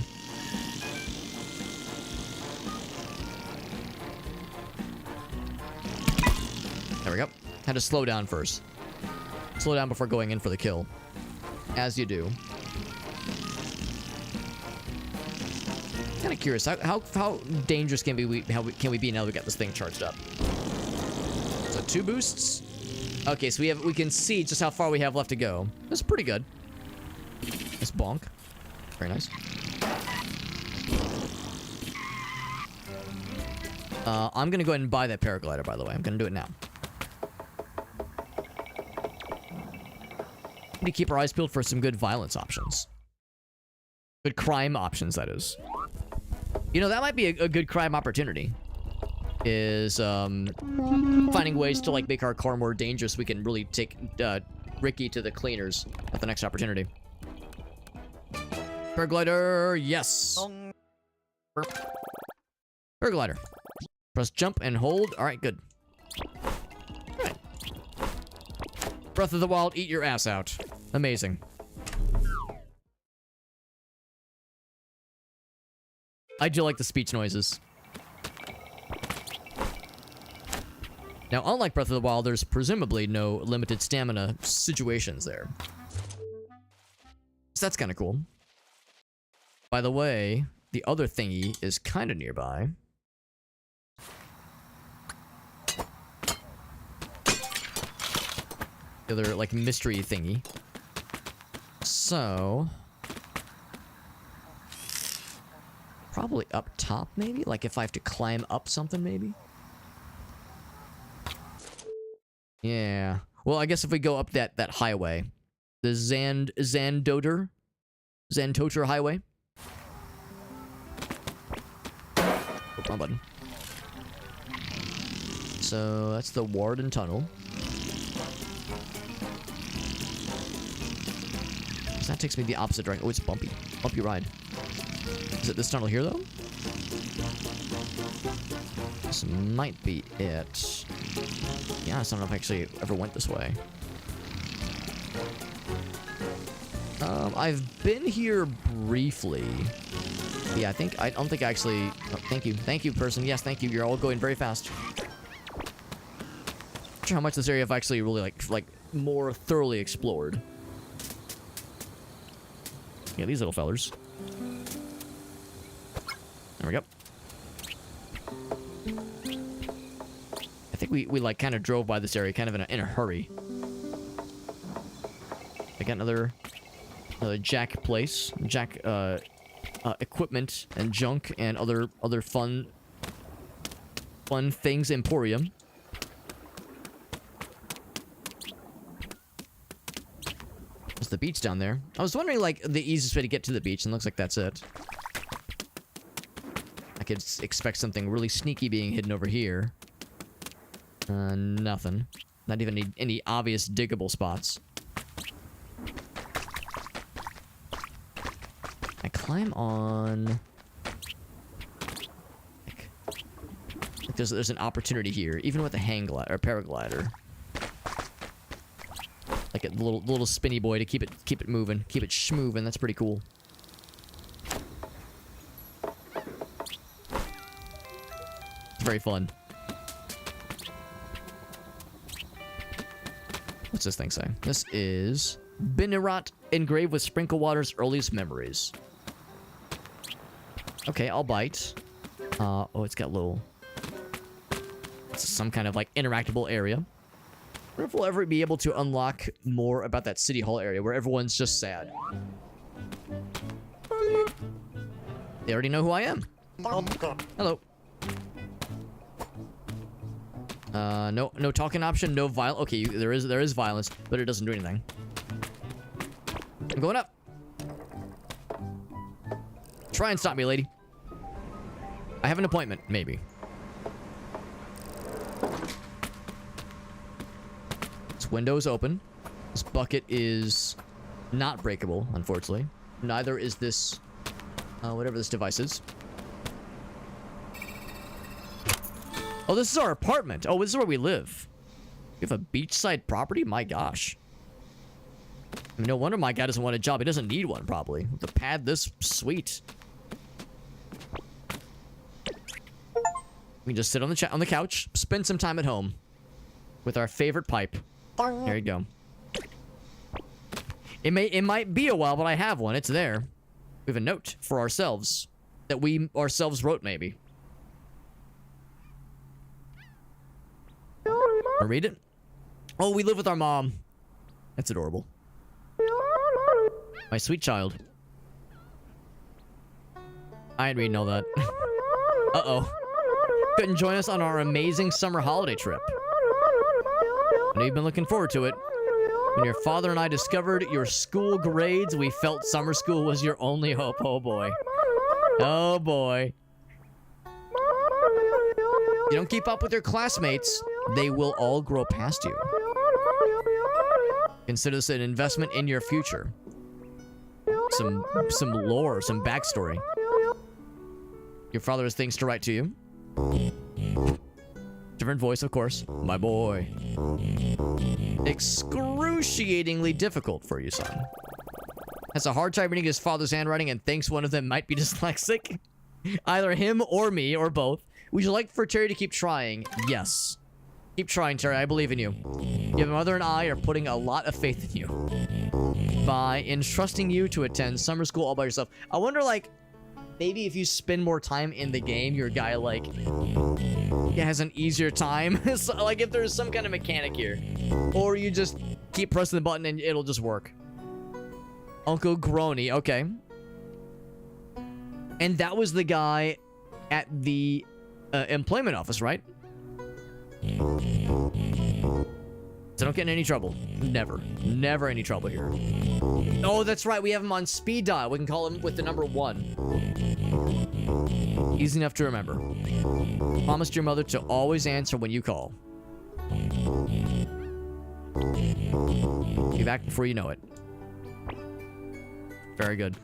There we go. Had to slow down first. Slow down before going in for the kill. As you do. Kind of curious. How dangerous can we be now that we got this thing charged up? So 2 boosts. Okay, so we can see just how far we have left to go. That's pretty good. Nice bonk. Very nice. I'm gonna go ahead and buy that paraglider, by the way. I'm gonna do it now. We need to keep our eyes peeled for some good violence options. Good crime options, that is. You know, that might be a good crime opportunity. Is, finding ways to, like, make our car more dangerous. We can really take, Ricky to the cleaners at the next opportunity. Paraglider, yes. Paraglider. Press jump and hold. All right, good. All right. Breath of the Wild, eat your ass out. Amazing. I do like the speech noises. Now, unlike Breath of the Wild, there's presumably no limited stamina situations there. So that's kind of cool. By the way, the other thingy is kind of nearby. The other, like, mystery thingy. So... probably up top, maybe? Like, if I have to climb up something, maybe? Yeah. Well, I guess if we go up that highway. The Zandoter Highway. Oh, wrong button. So, that's the Warden Tunnel. So that takes me the opposite direction. Oh, it's bumpy. Bumpy ride. Is it this tunnel here, though? This might be it. Yeah, I don't know if I actually ever went this way. I've been here briefly. Yeah, I don't think I actually... Oh, thank you. Thank you, person. Yes, thank you. You're all going very fast. Not sure how much this area I've actually really, like more thoroughly explored. Yeah, these little fellers. There we go. I think we like kind of drove by this area kind of in a hurry. I got another Jack place, Jack equipment and junk and other fun things emporium. There's the beach down there. I was wondering like the easiest way to get to the beach, and looks like that's it. I could expect something really sneaky being hidden over here. Nothing. Not even any obvious diggable spots. I climb on... Like there's an opportunity here, even with a hang glider or paraglider. Like a little spinny boy to keep it moving, keep it schmoving. That's pretty cool. It's very fun. What's this thing say? This is Binnerat, engraved with Sprinklewater's earliest memories. Okay, I'll bite. Oh, it's got little... It's some kind of, like, interactable area. I wonder if we'll ever be able to unlock more about that City Hall area where everyone's just sad. They already know who I am. Hello. No talking option, no violence. Okay, there is violence, but it doesn't do anything. I'm going up. Try and stop me, lady. I have an appointment, maybe. This window is open. This bucket is not breakable, unfortunately. Neither is this, whatever this device is. Oh, this is our apartment. Oh, this is where we live. We have a beachside property? My gosh. I mean, no wonder my guy doesn't want a job. He doesn't need one, probably. With a pad this sweet. We can just sit on the couch, spend some time at home with our favorite pipe. There you go. It might be a while, but I have one. It's there. We have a note for ourselves that we ourselves wrote, maybe. I'll read it. Oh, we live with our mom. That's adorable. My sweet child. I ain't reading all that. Uh-oh. Couldn't join us on our amazing summer holiday trip. I know you've been looking forward to it. When your father and I discovered your school grades, we felt summer school was your only hope. Oh boy. Oh boy. You don't keep up with your classmates, they will all grow past you. Consider this an investment in your future. Some lore, some backstory. Your father has things to write to you. Different voice, of course. My boy. Excruciatingly difficult for you, son. Has a hard time reading his father's handwriting and thinks one of them might be dyslexic. Either him or me, or both. Would you like for Terry to keep trying? Yes. Keep trying, Terry. I believe in you. Your mother and I are putting a lot of faith in you. By entrusting you to attend summer school all by yourself. I wonder, like, maybe if you spend more time in the game, your guy, like, has an easier time. So, like, if there's some kind of mechanic here. Or you just keep pressing the button and it'll just work. Uncle Grony, okay. And that was the guy at the employment office, right? So don't get in any trouble. Never. Never any trouble here. Oh, that's right. We have him on speed dial. We can call him with the number 1. Easy enough to remember. Promised your mother to always answer when you call. Be back before you know it. Very good.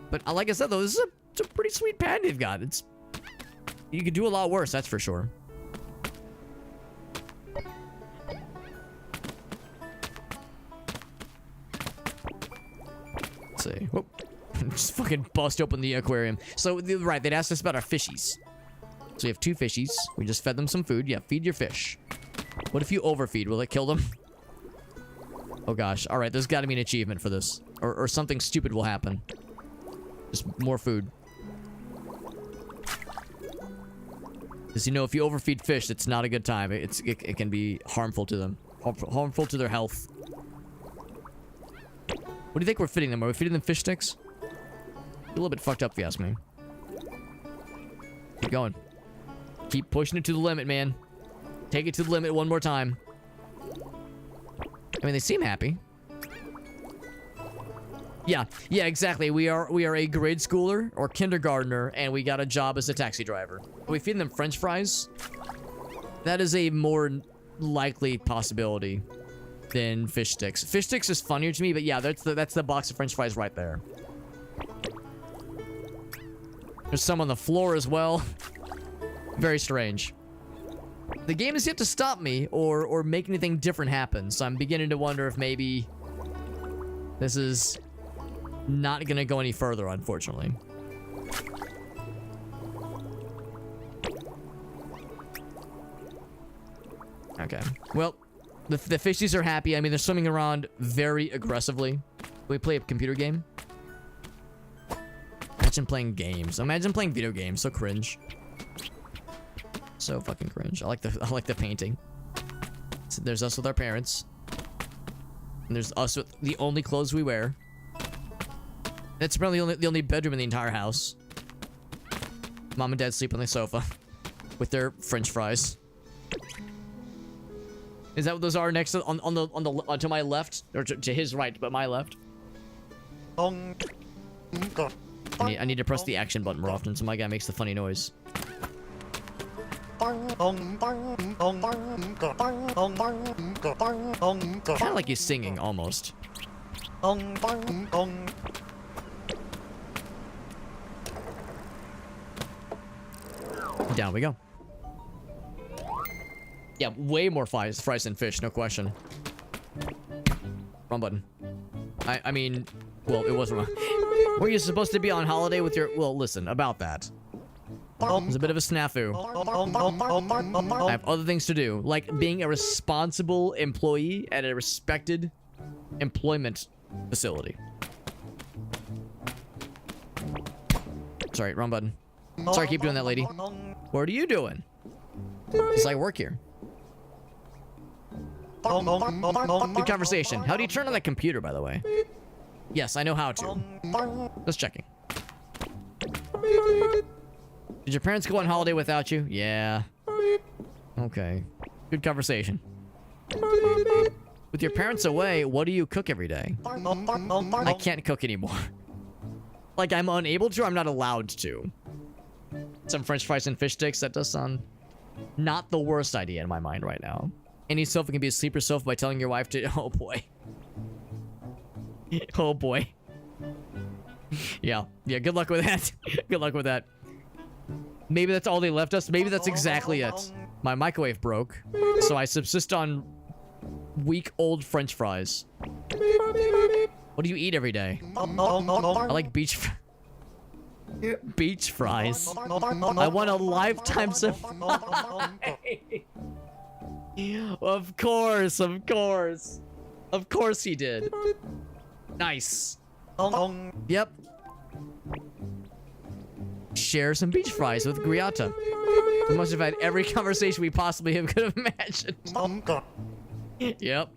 But like I said, though, this is a pretty sweet pad they've got. You could do a lot worse, that's for sure. Let's see. Whoop. Just fucking bust open the aquarium. So, right, they'd asked us about our fishies. So we have 2 fishies. We just fed them some food. Yeah, feed your fish. What if you overfeed? Will it kill them? Oh gosh. Alright, there's gotta be an achievement for this. Or something stupid will happen. Just more food. Because, you know, if you overfeed fish, it's not a good time. It can be harmful to them. Harmful to their health. What do you think we're feeding them? Are we feeding them fish sticks? A little bit fucked up, if you ask me. Keep going. Keep pushing it to the limit, man. Take it to the limit one more time. I mean, they seem happy. Yeah, exactly. We are a grade schooler or kindergartner, and we got a job as a taxi driver. Are we feeding them French fries? That is a more likely possibility than fish sticks. Fish sticks is funnier to me, but yeah, that's the box of French fries right there. There's some on the floor as well. Very strange. The game is yet to stop me or make anything different happen, so I'm beginning to wonder if maybe this is not gonna go any further, unfortunately. Okay. Well, the fishies are happy. I mean, they're swimming around very aggressively. We play a computer game. Imagine playing games. Imagine playing video games. So cringe. So fucking cringe. I like the painting. So there's us with our parents. And there's us with the only clothes we wear. That's probably the only bedroom in the entire house. Mom and Dad sleep on the sofa with their French fries. Is that what those are next to, to my left or to his right, but my left? I need to press the action button more often so my guy makes the funny noise. Kind of like he's singing almost. Down we go. Yeah, way more fries than fish, no question. Wrong button. I mean, well, it wasn't wrong. Were you supposed to be on holiday with your... Well, listen, about that. It's a bit of a snafu. I have other things to do, like being a responsible employee at a respected employment facility. Sorry, wrong button. Sorry, keep doing that, lady. What are you doing? Because I work here. Good conversation. How do you turn on that computer, by the way? Yes, I know how to. Just checking. Did your parents go on holiday without you? Yeah. Okay. Good conversation. With your parents away, what do you cook every day? I can't cook anymore. Like, I'm unable to, or I'm not allowed to. Some French fries and fish sticks, that does sound not the worst idea in my mind right now. Any sofa can be a sleeper sofa by telling your wife to... Oh, boy. Oh, boy. Yeah, good luck with that. Good luck with that. Maybe that's all they left us. Maybe that's exactly it. My microwave broke, so I subsist on week old French fries. What do you eat every day? I like beach fries. I want a lifetime supply. Of course, of course. Of course he did. Nice. Yep. Share some beach fries with Griata. We must have had every conversation we possibly could have imagined. Yep.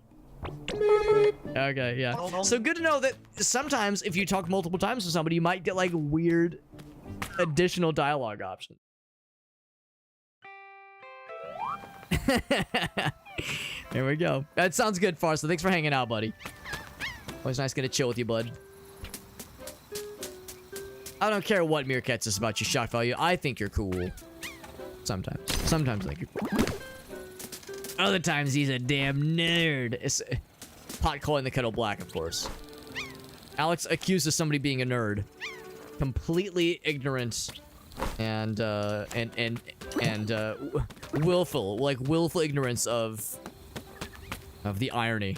Okay, yeah. So good to know that sometimes if you talk multiple times with somebody, you might get like weird additional dialogue options. There we go. That sounds good, Farsa. Thanks for hanging out, buddy. Always nice getting to chill with you, bud. I don't care what Meerkat says about your shock value. I think you're cool. Sometimes. Sometimes I think you're cool. Other times he's a damn nerd. It's pot calling the kettle black, of course. Alex accuses somebody being a nerd. Completely ignorant and willful ignorance of the irony.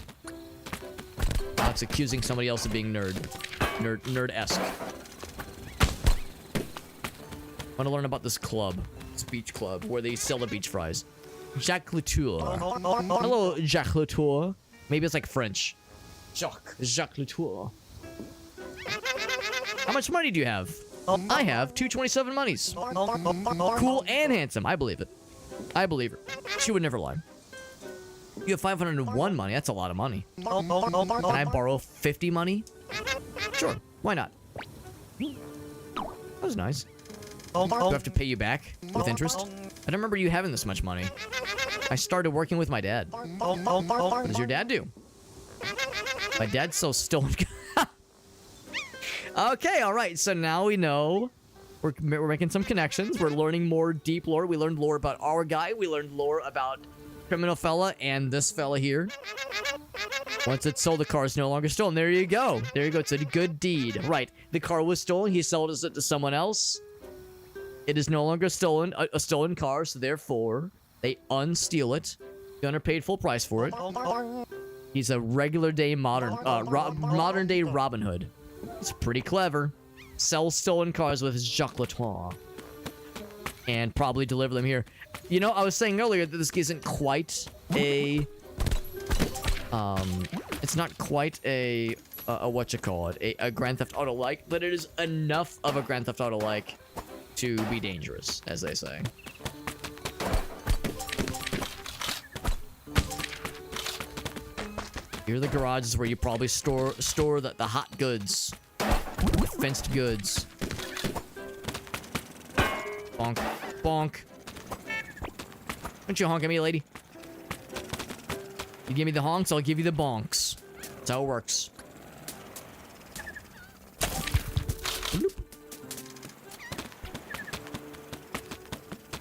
Alex accusing somebody else of being nerd-esque. I want to learn about this club, this beach club, where they sell the beach fries. Jacques Latour. Hello, Jacques Latour. Maybe it's like French. Jacques Latour. How much money do you have? I have 227 monies. Cool and handsome. I believe it. I believe her. She would never lie. You have 501 money. That's a lot of money. Can I borrow 50 money? Sure. Why not? That was nice. Do I have to pay you back with interest? I don't remember you having this much money. I started working with my dad. What does your dad do? My dad sells stolen... Okay, alright. So now we know. We're making some connections. We're learning more deep lore. We learned lore about our guy. We learned lore about criminal fella and this fella here. Once it's sold, the car is no longer stolen. There you go. There you go. It's a good deed. Right. The car was stolen. He sold it to someone else. It is no longer stolen, a stolen car, so therefore, they unsteal it. Gunner paid full price for it. He's a regular day modern day Robin Hood. It's pretty clever. Sells stolen cars with his Jacques Latour. And probably deliver them here. You know, I was saying earlier that this isn't quite a... it's not quite a a Grand Theft Auto-like, but it is enough of a Grand Theft Auto-like to be dangerous, as they say. Here are the garages where you probably store the hot goods. The fenced goods. Bonk. Bonk. Don't you honk at me, lady. You give me the honks, I'll give you the bonks. That's how it works. Bloop.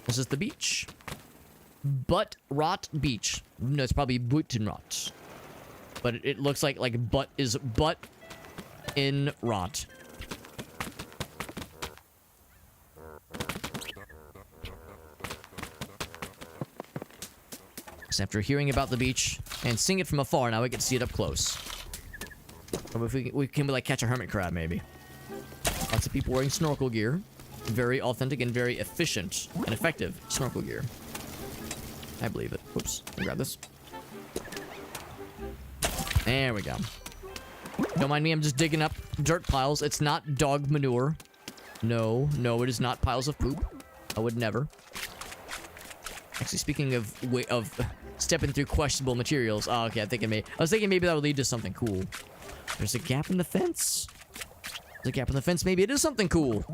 This is the beach. Butt Rot Beach. No, it's probably Buttenrot. But it looks like butt is butt in rot. So after hearing about the beach and seeing it from afar, now we get to see it up close. Or if we can like catch a hermit crab, maybe. Lots of people wearing snorkel gear. Very authentic and very efficient and effective snorkel gear. I believe it. Whoops. Let me grab this. There we go. Don't mind me, I'm just digging up dirt piles. It's not dog manure. No, it is not piles of poop. I would never. Actually, speaking of stepping through questionable materials. Oh, okay, I was thinking maybe that would lead to something cool. There's a gap in the fence. There's a gap in the fence. Maybe it is something cool.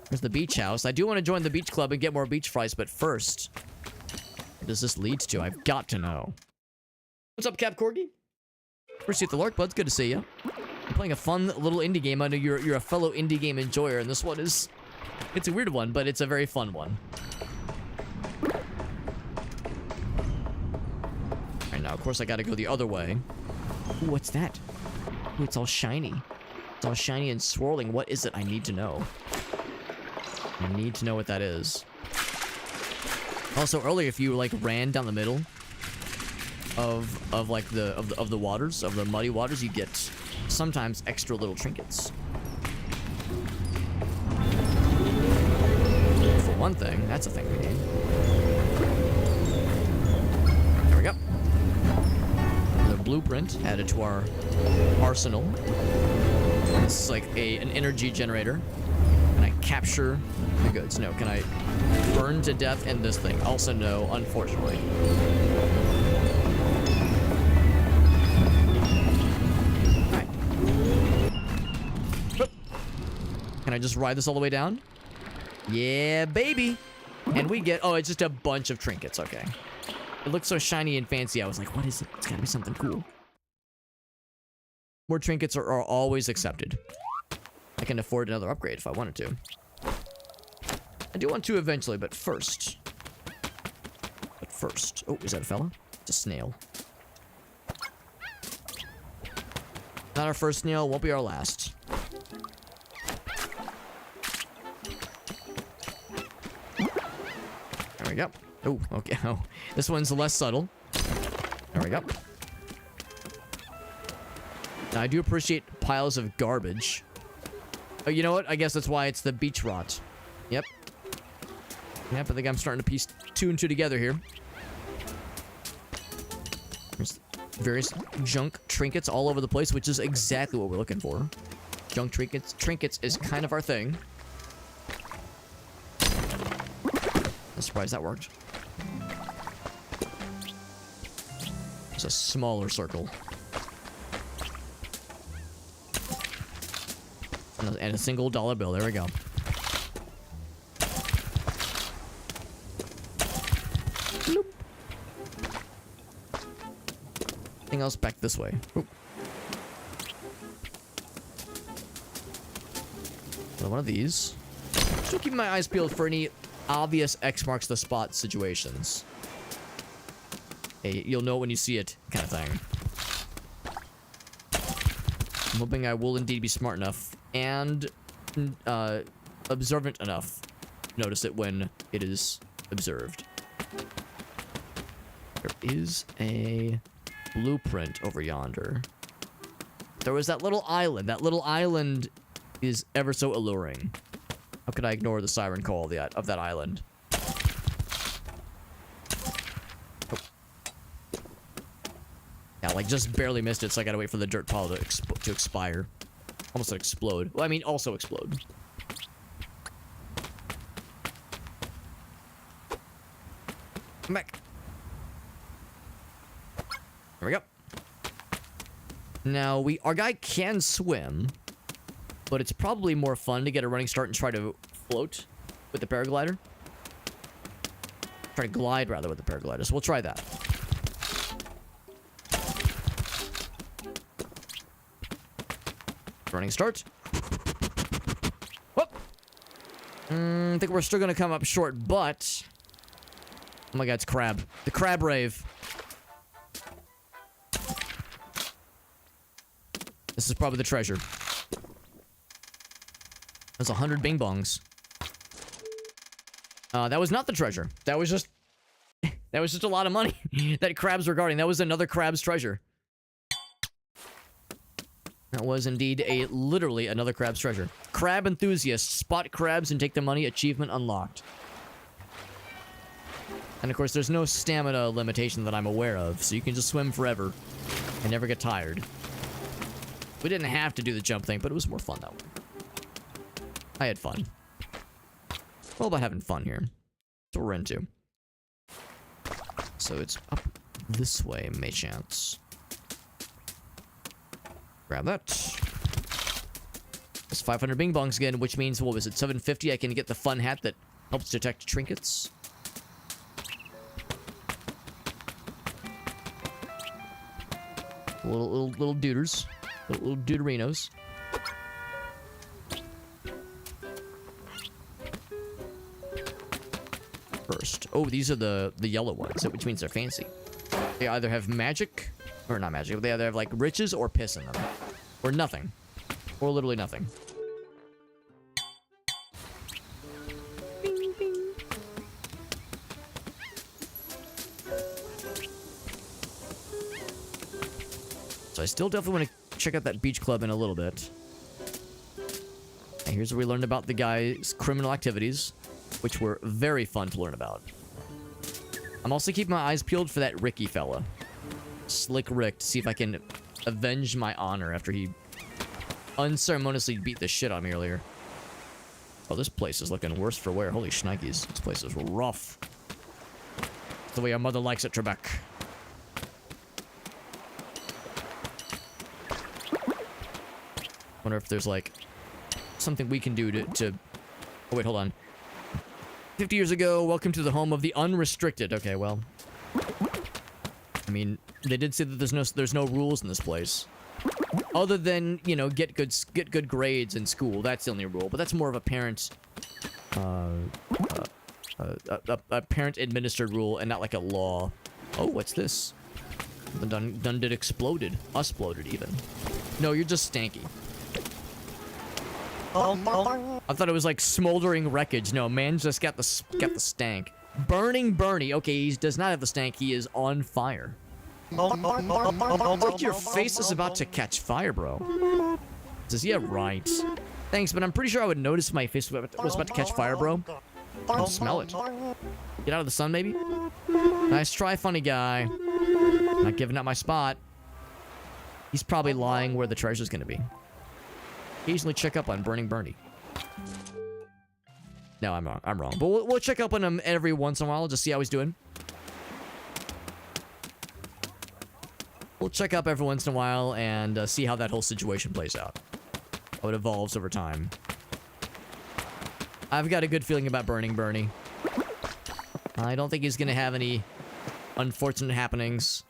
There's the beach house. I do want to join the beach club and get more beach fries, but first, what does this lead to? I've got to know. What's up, Cap Corgi? Appreciate the lurk, buds. Good to see you. I'm playing a fun little indie game. I know you're a fellow indie game enjoyer, and this one is... It's a weird one, but it's a very fun one. Alright, now, of course, I gotta go the other way. Ooh, what's that? Ooh, it's all shiny. It's all shiny and swirling. What is it? I need to know. I need to know what that is. Also, earlier, if you like ran down the middle of like the waters, of the muddy waters, you get sometimes extra little trinkets. For one thing, that's a thing we need. There we go. The blueprint added to our arsenal. This is like an energy generator. Can I capture the goods? No. Can I burn to death in this thing? Also no, unfortunately. Alright. Can I just ride this all the way down? Yeah, baby! And we get... Oh, it's just a bunch of trinkets. Okay. It looks so shiny and fancy. I was like, what is it? It's gotta be something cool. More trinkets are always accepted. I can afford another upgrade if I wanted to. I do want to eventually, but first. Oh, is that a fella? It's a snail. Not our first snail, won't be our last. There we go. Oh, okay. Oh, this one's less subtle. There we go. Now, I do appreciate piles of garbage. Oh, you know what? I guess that's why it's the beach rot. Yep. Yep, I think I'm starting to piece two and two together here. There's various junk trinkets all over the place, which is exactly what we're looking for. Junk trinkets. Trinkets is kind of our thing. I'm surprised that worked. It's a smaller circle. And a single dollar bill. There we go. Bloop. Anything else back this way? Ooh. One of these. Still keeping my eyes peeled for any obvious X marks the spot situations. Hey, you'll know when you see it, kind of thing. I'm hoping I will indeed be smart enough and observant enough to notice it when it is observed. There is a blueprint over yonder. There was that little island. That little island is ever so alluring. How could I ignore the siren call of that island? Oh. Yeah, like just barely missed it, so I gotta wait for the dirt pile to expire. Almost like explode. Well, I mean, also explode. Come back. There we go. Now, our guy can swim, but it's probably more fun to get a running start and try to float with the paraglider. Try to glide, rather, with the paraglider. So we'll try that. Running start. Whoop. I think we're still going to come up short, but... Oh my god, it's crab. The crab rave. This is probably the treasure. There's 100 bing bongs. That was not the treasure. That was just... that was just a lot of money that crabs were guarding. That was another crab's treasure. That was indeed literally another crab's treasure. Crab enthusiast. Spot crabs and take the money. Achievement unlocked. And of course, there's no stamina limitation that I'm aware of, so you can just swim forever and never get tired. We didn't have to do the jump thing, but it was more fun that way. I had fun. All about having fun here. That's what we're into. So it's up this way, may chance. Grab that. It's 500 bing bongs again, which means, what was it, 750? I can get the fun hat that helps detect trinkets. Little duders. Little duderinos. First. Oh, these are the yellow ones, which means they're fancy. They either have magic, or not magic, but they either have like riches or piss in them. Or nothing. Or literally nothing. I still definitely want to check out that beach club in a little bit. And here's where we learned about the guy's criminal activities, which were very fun to learn about. I'm also keeping my eyes peeled for that Ricky fella. Slick Rick, to see if I can avenge my honor after he unceremoniously beat the shit out of me earlier. Oh, this place is looking worse for wear. Holy shnikes. This place is rough. It's the way our mother likes it, Trebek. Wonder if there's, like, something we can do to... Oh, wait, hold on. 50 years ago, welcome to the home of the unrestricted. Okay, well... I mean, they did say that there's no rules in this place. Other than, you know, get good grades in school. That's the only rule. But that's more of a parent... a parent-administered rule and not like a law. Oh, what's this? The done did exploded. Usploded, even. No, you're just stanky. I thought it was like smoldering wreckage. No, man just got the stank. Burning Bernie. Okay, he does not have the stank. He is on fire. Like your face is about to catch fire, bro. Says, yeah, right. Thanks, but I'm pretty sure I would notice if my face was about to catch fire, bro. I can smell it. Get out of the sun, maybe? Nice try, funny guy. Not giving up my spot. He's probably lying where the treasure's gonna be. Occasionally check up on Burning Bernie. No, I'm wrong. I'm wrong. But we'll check up on him every once in a while, just see how he's doing. We'll check up every once in a while and see how that whole situation plays out. How it evolves over time. I've got a good feeling about Burning Bernie. I don't think he's gonna have any unfortunate happenings.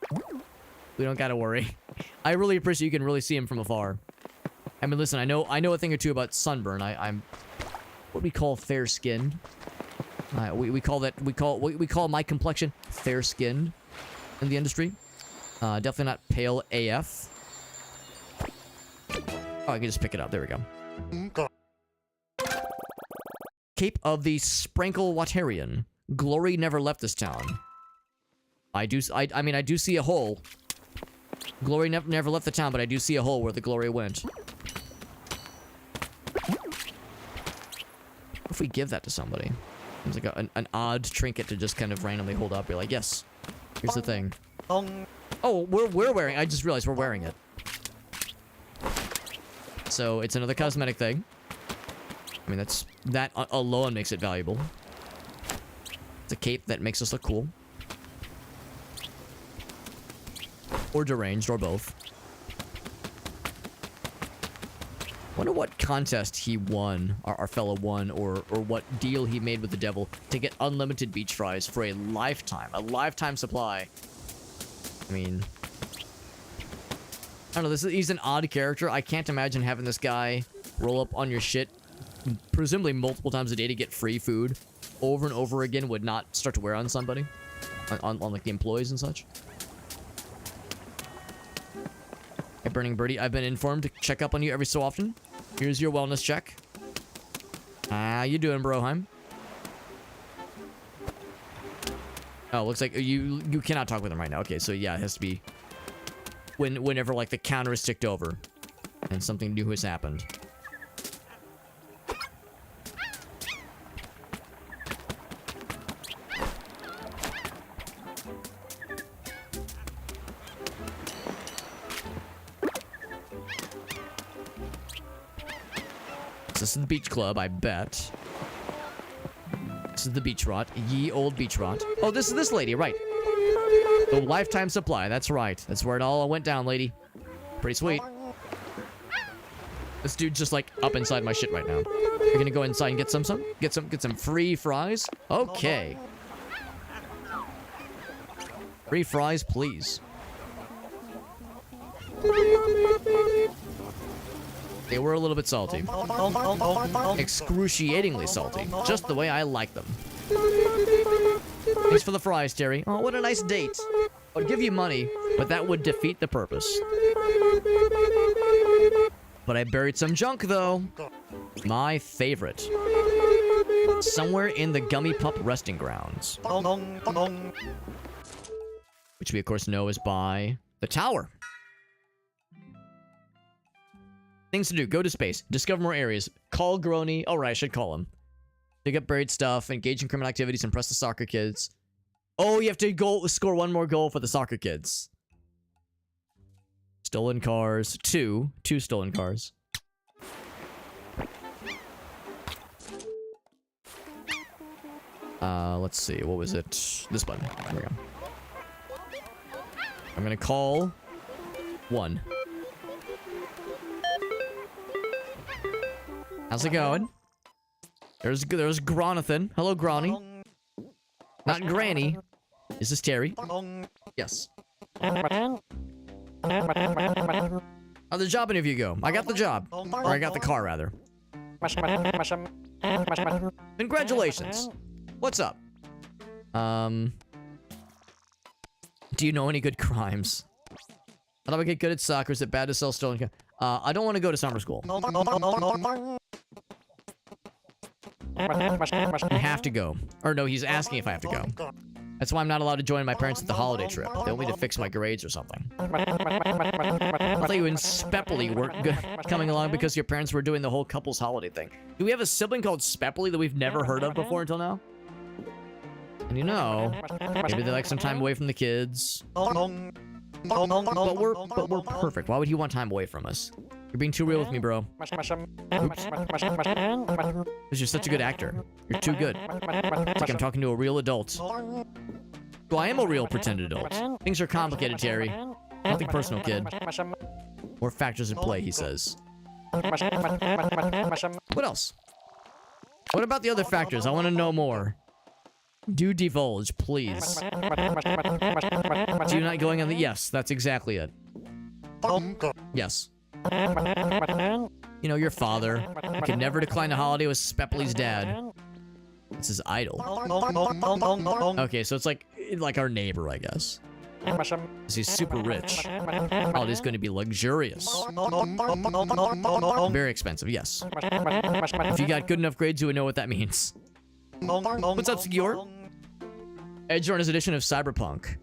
We don't gotta worry. I really appreciate you can really see him from afar. I mean, listen, I know a thing or two about sunburn. I'm what we call fair-skinned. We call my complexion fair-skinned in the industry. Definitely not pale AF. Oh, I can just pick it up. There we go. Cape of the Sprankle Watarian. Glory never left this town. I mean, I do see a hole. Glory never left the town, but I do see a hole where the glory went. What if we give that to somebody? It's like an odd trinket to just kind of randomly hold up. You're like, yes, here's the thing. Oh, we're wearing. I just realized we're wearing it. So it's another cosmetic thing. I mean, that alone makes it valuable. It's a cape that makes us look cool. Or deranged, or both. Wonder what contest he won, our fellow won, or what deal he made with the devil to get unlimited beach fries for a lifetime supply. I mean, I don't know, he's an odd character. I can't imagine having this guy roll up on your shit, presumably multiple times a day to get free food, over and over again would not start to wear on somebody, on like the employees and such. Hey, Burning Birdie, I've been informed to check up on you every so often. Here's your wellness check. How you doing, Broheim? Oh, looks like you cannot talk with him right now. Okay, so yeah, it has to be whenever like the counter is ticked over and something new has happened. This is the beach club, I bet. This is the beach rot. Ye old beach rot. Oh, this is this lady, right. The lifetime supply, that's right. That's where it all went down, lady. Pretty sweet. This dude's just like up inside my shit right now. You're gonna go inside and get some free fries? Okay. Free fries, please. They were a little bit salty. Excruciatingly salty. Just the way I like them. Thanks for the fries, Terry. Oh, what a nice date. I'd give you money, but that would defeat the purpose. But I buried some junk, though. My favorite. Somewhere in the Gummy Pup resting grounds. Which we, of course, know is by the tower. Things to do. Go to space. Discover more areas. Call Grony. Oh, right. I should call him. Dig up buried stuff. Engage in criminal activities. Impress the soccer kids. Oh, you have to score one more goal for the soccer kids. Stolen cars. Two stolen cars. Let's see. What was it? This button. There we go. I'm gonna call 1. How's it going? There's Gronathan. Hello, Gronny. Not Granny. Is this Terry? Yes. How'd the job interview go? I got the job. Or I got the car, rather. Congratulations. What's up? Do you know any good crimes? How do I get good at soccer? Is it bad to sell stolen cars? I don't want to go to summer school. You have to go. Or no, he's asking if I have to go. That's why I'm not allowed to join my parents at the holiday trip. They'll need to fix my grades or something. I thought you and Spepley were coming along because your parents were doing the whole couple's holiday thing. Do we have a sibling called Spepley that we've never heard of before until now? And you know, maybe they like some time away from the kids. But we're perfect. Why would he want time away from us? You're being too real with me, bro. Oops. Because you're such a good actor. You're too good. It's like I'm talking to a real adult. Well, I am a real pretend adult. Things are complicated, Terry. Nothing personal, kid. More factors at play, he says. What else? What about the other factors? I want to know more. Do divulge, please. Do you not going on the... Yes, that's exactly it. Yes. You know, your father. I could never decline a holiday with Spepley's dad. It's his idol. Okay, so it's like our neighbor, I guess. He's super rich. Holiday's going to be luxurious. Very expensive, yes. If you got good enough grades, you would know what that means. What's up, Sigur? Edge Runner's edition of Cyberpunk.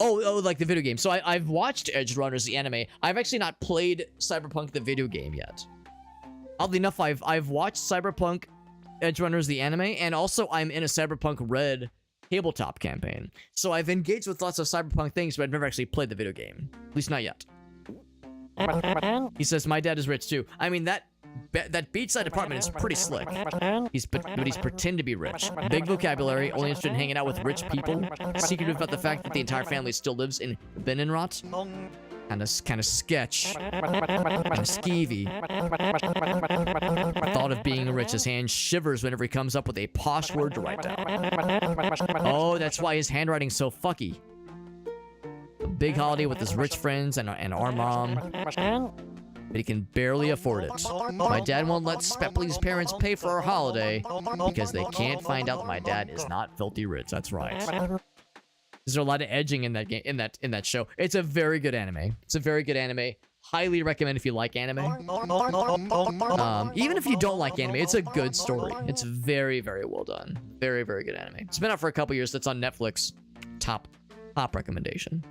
Oh, like the video game. So I've watched Edge Runners, the anime. I've actually not played Cyberpunk, the video game yet. Oddly enough, I've watched Cyberpunk, Edge Runners, the anime, and also I'm in a Cyberpunk Red tabletop campaign. So I've engaged with lots of Cyberpunk things, but I've never actually played the video game. At least not yet. He says, my dad is rich too. I mean, that beachside apartment is pretty slick. But he's pretend to be rich. Big vocabulary, only interested in hanging out with rich people. Secretive about the fact that the entire family still lives in Benenrot. Kind of sketch. Kind of skeevy. Thought of being rich, his hand shivers whenever he comes up with a posh word to write down. Oh, that's why his handwriting's so fucky. A big holiday with his rich friends and our mom. But he can barely afford it. My dad won't let Spepley's parents pay for our holiday because they can't find out that my dad is not filthy rich. That's right. There's a lot of edging in that game, in that show. It's a very good anime. It's a very good anime. Highly recommend if you like anime. Even if you don't like anime, it's a good story. It's very, very well done. Very, very good anime. It's been out for a couple years. That's on Netflix. Top recommendation.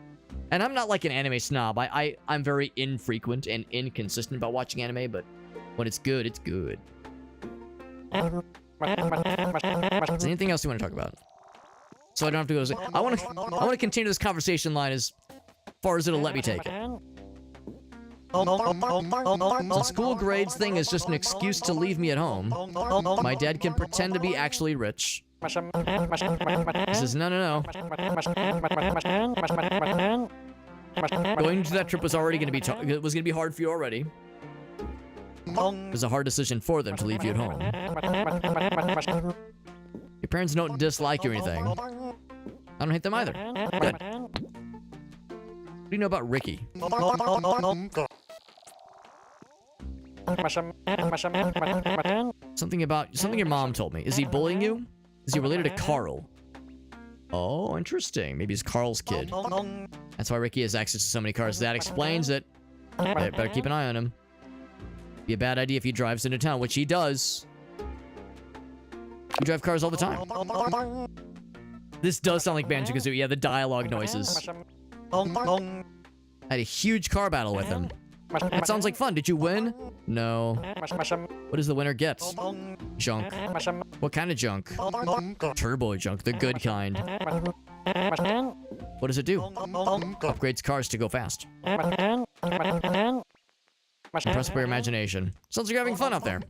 And I'm not like an anime snob. I'm very infrequent and inconsistent about watching anime, but when it's good, it's good. Is there anything else you want to talk about? So I don't have to go. I want to continue this conversation line as far as it'll let me take it. The school grades thing is just an excuse to leave me at home. My dad can pretend to be actually rich. He says, no. Going to that trip was already going to be hard for you already. It was a hard decision for them to leave you at home. Your parents don't dislike you or anything. I don't hate them either. Good. What do you know about Ricky? Something your mom told me. Is he bullying you? Is he related to Carl? Oh, interesting. Maybe he's Carl's kid. That's why Ricky has access to so many cars. That explains it. Better keep an eye on him. Be a bad idea if he drives into town, which he does. You drive cars all the time. This does sound like Banjo-Kazooie. Yeah, the dialogue noises. I had a huge car battle with him. That sounds like fun. Did you win? No. What does the winner get? Junk. What kind of junk? Turbo junk, the good kind. What does it do? Upgrades cars to go fast. Impressed by your imagination. Sounds like you're having fun out there.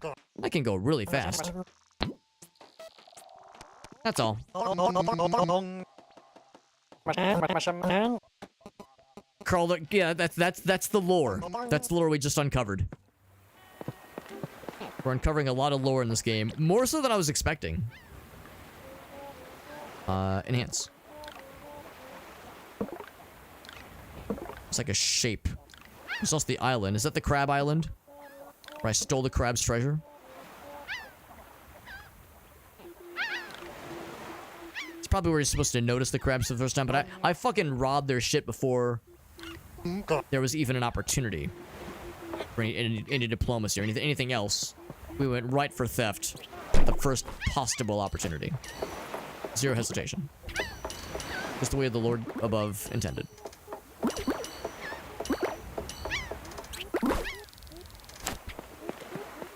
I can go really fast. That's all. Carl, yeah, that's the lore. That's the lore we just uncovered. We're uncovering a lot of lore in this game. More so than I was expecting. Enhance. It's like a shape. There's also the island. Is that the crab island? Where I stole the crab's treasure? It's probably where you're supposed to notice the crabs for the first time, but I fucking robbed their shit before there was even an opportunity for any diplomacy or anything else. We went right for theft at the first possible opportunity. Zero hesitation. Just the way the Lord above intended.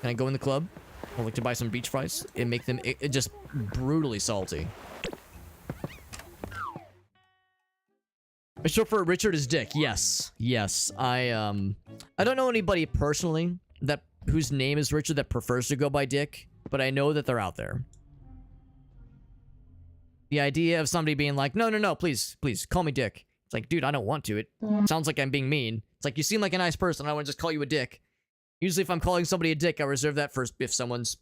Can I go in the club? I'd like to buy some beach fries and make them just brutally salty. A short for Richard is Dick. Yes. Yes. I don't know anybody personally whose name is Richard that prefers to go by Dick, but I know that they're out there. The idea of somebody being like, no, please, call me Dick. It's like, dude, I don't want to. It sounds like I'm being mean. It's like, you seem like a nice person. I want to just call you a dick. Usually if I'm calling somebody a dick, I reserve that for if someone's,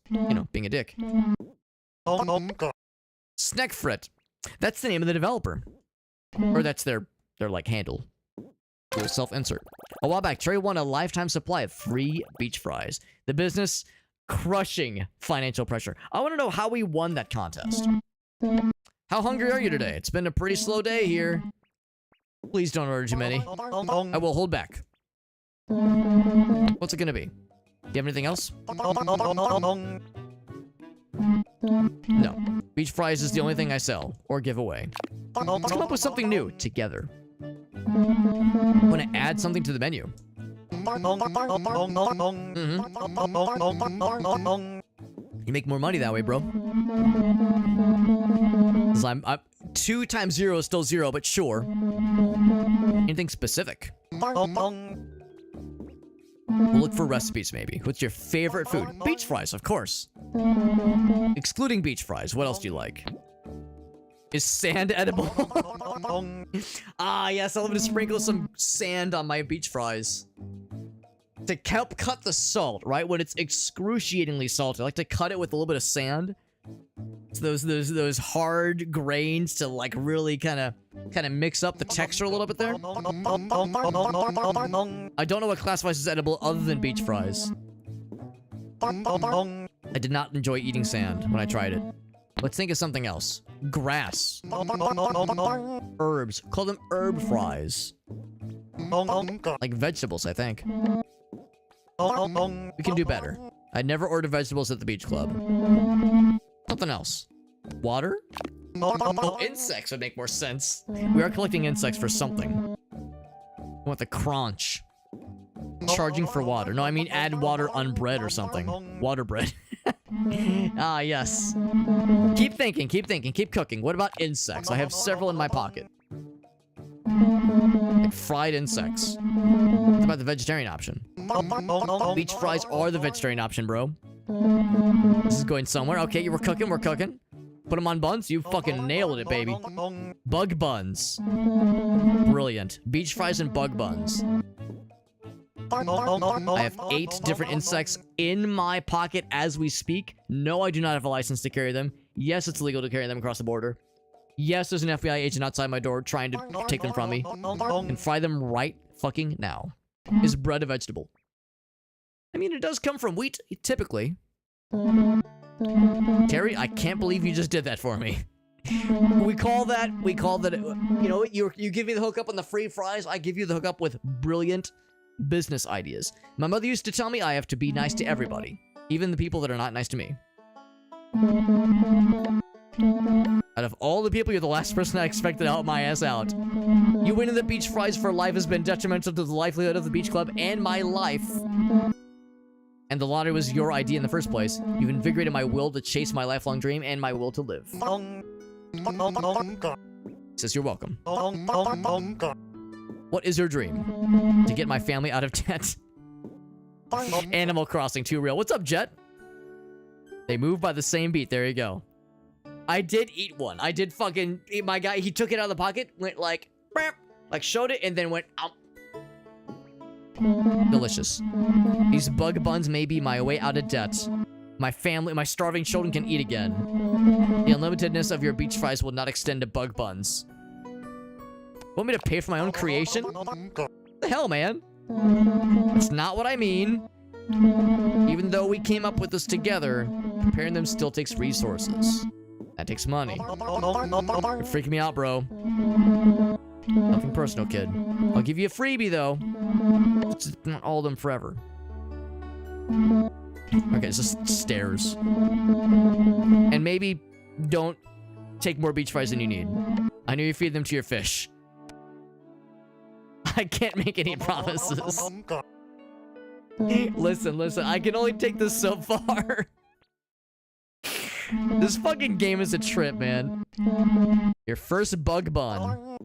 being a dick. Snackfrit. That's the name of the developer. Or that's their like, handle. Self-insert. A while back, Trey won a lifetime supply of free beach fries. The business crushing financial pressure. I want to know how we won that contest. How hungry are you today? It's been a pretty slow day here. Please don't order too many. I will hold back. What's it gonna be? Do you have anything else? No. Beach fries is the only thing I sell or give away. Let's come up with something new together. I want to add something to the menu. You make more money that way, bro. I'm 2 times 0 is still 0, but sure. Anything specific? We'll look for recipes, maybe. What's your favorite food? Beach fries, of course. Excluding beach fries, what else do you like? Is sand edible? Ah, yes, I'll have to sprinkle some sand on my beach fries. To help cut the salt, right? When it's excruciatingly salty, I like to cut it with a little bit of sand. So those hard grains to like really kind of mix up the texture a little bit there. I don't know what classifies as edible other than beach fries. I did not enjoy eating sand when I tried it. Let's think of something else. Grass. Herbs. Call them herb fries. Like vegetables, I think. We can do better. I'd never order vegetables at the beach club. Something else. Water? Oh, insects would make more sense. We are collecting insects for something. I want the crunch. Charging for water. No, I mean add water on bread or something. Water bread. Ah, yes. Keep thinking, keep cooking. What about insects? I have several in my pocket. Like fried insects. What about the vegetarian option? Beach fries are the vegetarian option, bro. This is going somewhere. Okay, we're cooking. Put them on buns? You fucking nailed it, baby. Bug buns. Brilliant. Beach fries and bug buns. I have 8 different insects in my pocket as we speak. No, I do not have a license to carry them. Yes, it's illegal to carry them across the border. Yes, there's an FBI agent outside my door trying to take them from me. And fry them right fucking now. Is bread a vegetable? I mean, it does come from wheat, typically. Terry, I can't believe you just did that for me. We call that, you know, you give me the hookup on the free fries, I give you the hookup with brilliant business ideas. My mother used to tell me I have to be nice to everybody, even the people that are not nice to me. Out of all the people, you're the last person I expected to help my ass out. You winning the beach fries for life has been detrimental to the livelihood of the beach club and my life. And the lottery was your idea in the first place. You've invigorated my will to chase my lifelong dream and my will to live. Says you're welcome. What is your dream? To get my family out of debt. Animal Crossing, too real. What's up, Jet? They move by the same beat. There you go. I did eat one. I did fucking eat my guy. He took it out of the pocket, went like showed it, and then went out. Delicious. These bug buns may be my way out of debt. My family, my starving children can eat again. The unlimitedness of your beach fries will not extend to bug buns. Want me to pay for my own creation? What the hell, man? That's not what I mean. Even though we came up with this together, preparing them still takes resources. That takes money. You're freaking me out, bro. Nothing personal, kid. I'll give you a freebie, though. It's not all of them forever. Okay, it's just stairs. And maybe don't take more beach fries than you need. I know you feed them to your fish. I can't make any promises. Listen, I can only take this so far. This fucking game is a trip, man. Your first bug bun.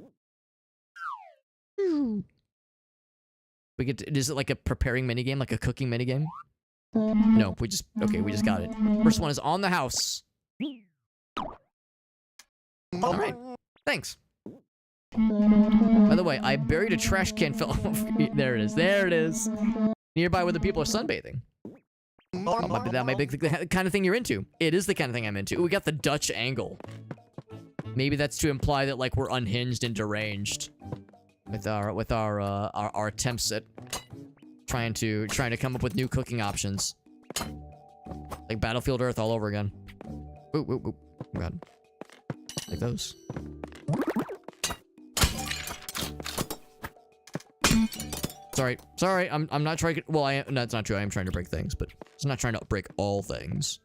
We get to, is it like a preparing minigame, like a cooking minigame? No, we just got it. First one is on the house. Alright, thanks. By the way, I buried a trash can fell there it is. Nearby where the people are sunbathing. That might be the kind of thing you're into. It is the kind of thing I'm into. Ooh, we got the Dutch angle. Maybe that's to imply that like we're unhinged and deranged. With our attempts at trying to come up with new cooking options. Like Battlefield Earth all over again. Ooh. God. Like those. Sorry, I'm not trying to, well, no, that's not true. I am trying to break things, but it's not trying to break all things.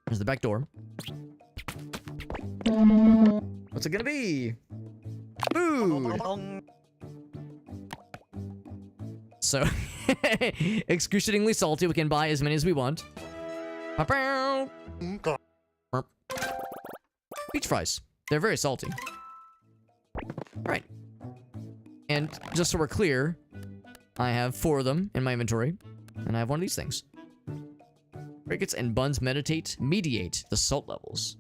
There's the back door. What's it gonna be? Food! So, excruciatingly salty, we can buy as many as we want. Beach fries. They're very salty. Alright. And just so we're clear, I have 4 of them in my inventory, and I have one of these things. Crickets and buns mediate the salt levels.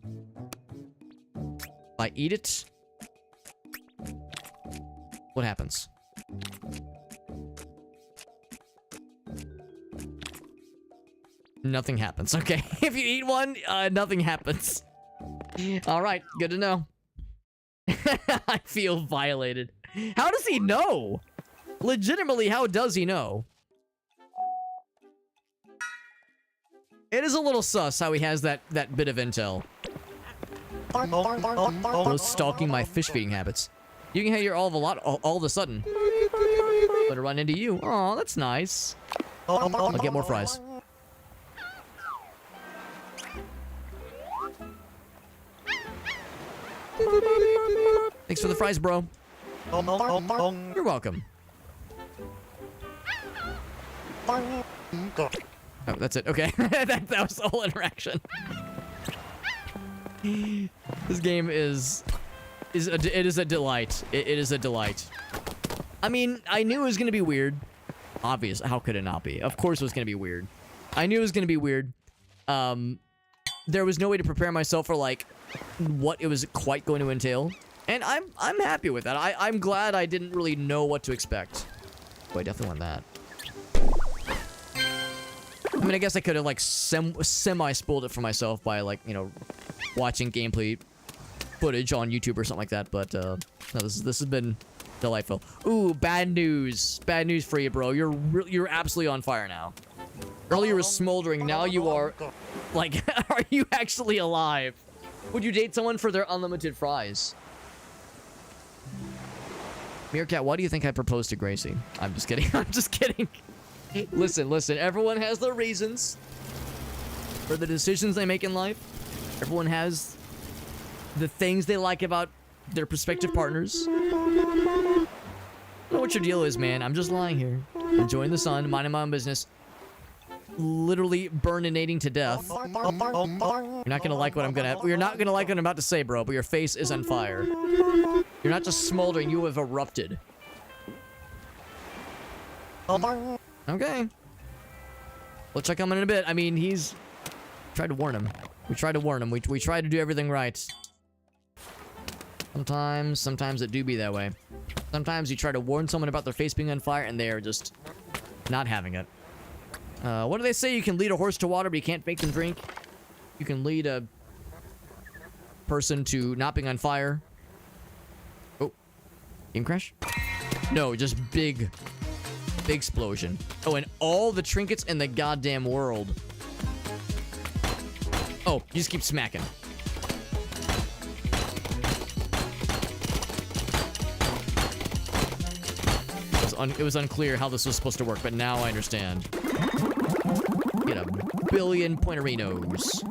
If I eat it, what happens? Nothing happens. Okay, if you eat one, nothing happens. All right, good to know. I feel violated. How does he know? Legitimately, how does he know? It is a little sus how he has that bit of intel. Bro's stalking my fish feeding habits. You can hear all of a sudden. Better run into you. Aw, that's nice. I'll get more fries. Thanks for the fries, bro. You're welcome. Oh, that's it. Okay. that was the whole interaction. This game is a delight. It is a delight. I mean, I knew it was gonna be weird. Obvious. How could it not be? Of course it was gonna be weird. I knew it was gonna be weird. There was no way to prepare myself for like what it was quite going to entail. And I'm happy with that. I'm glad I didn't really know what to expect. Oh, I definitely want that. I mean, I guess I could have like semi-spoiled it for myself by like, you know, watching gameplay footage on YouTube or something like that. But no, this has been delightful. Ooh, bad news. Bad news for you, bro. You're absolutely on fire now. Earlier was smoldering. Now you are, like, are you actually alive? Would you date someone for their unlimited fries? Meerkat, why do you think I proposed to Gracie? I'm just kidding. I'm just kidding. Listen. Everyone has their reasons for the decisions they make in life. Everyone has the things they like about their prospective partners. I don't know what your deal is, man. I'm just lying here, enjoying the sun, minding my own business, literally burninating to death. You're not gonna like what I'm gonna. You're not gonna like what I'm about to say, bro. But your face is on fire. You're not just smoldering. You have erupted. Okay. We'll check him in a bit. I mean, he's tried to warn him. We tried to warn him. We tried to do everything right. Sometimes it do be that way. Sometimes you try to warn someone about their face being on fire, and they are just not having it. What do they say? You can lead a horse to water, but you can't make them drink. You can lead a person to not being on fire. Oh, game crash? No, just big explosion. Oh, and all the trinkets in the goddamn world. Oh, you just keep smacking. It was unclear how this was supposed to work, but now I understand. Get a billion pointerinos.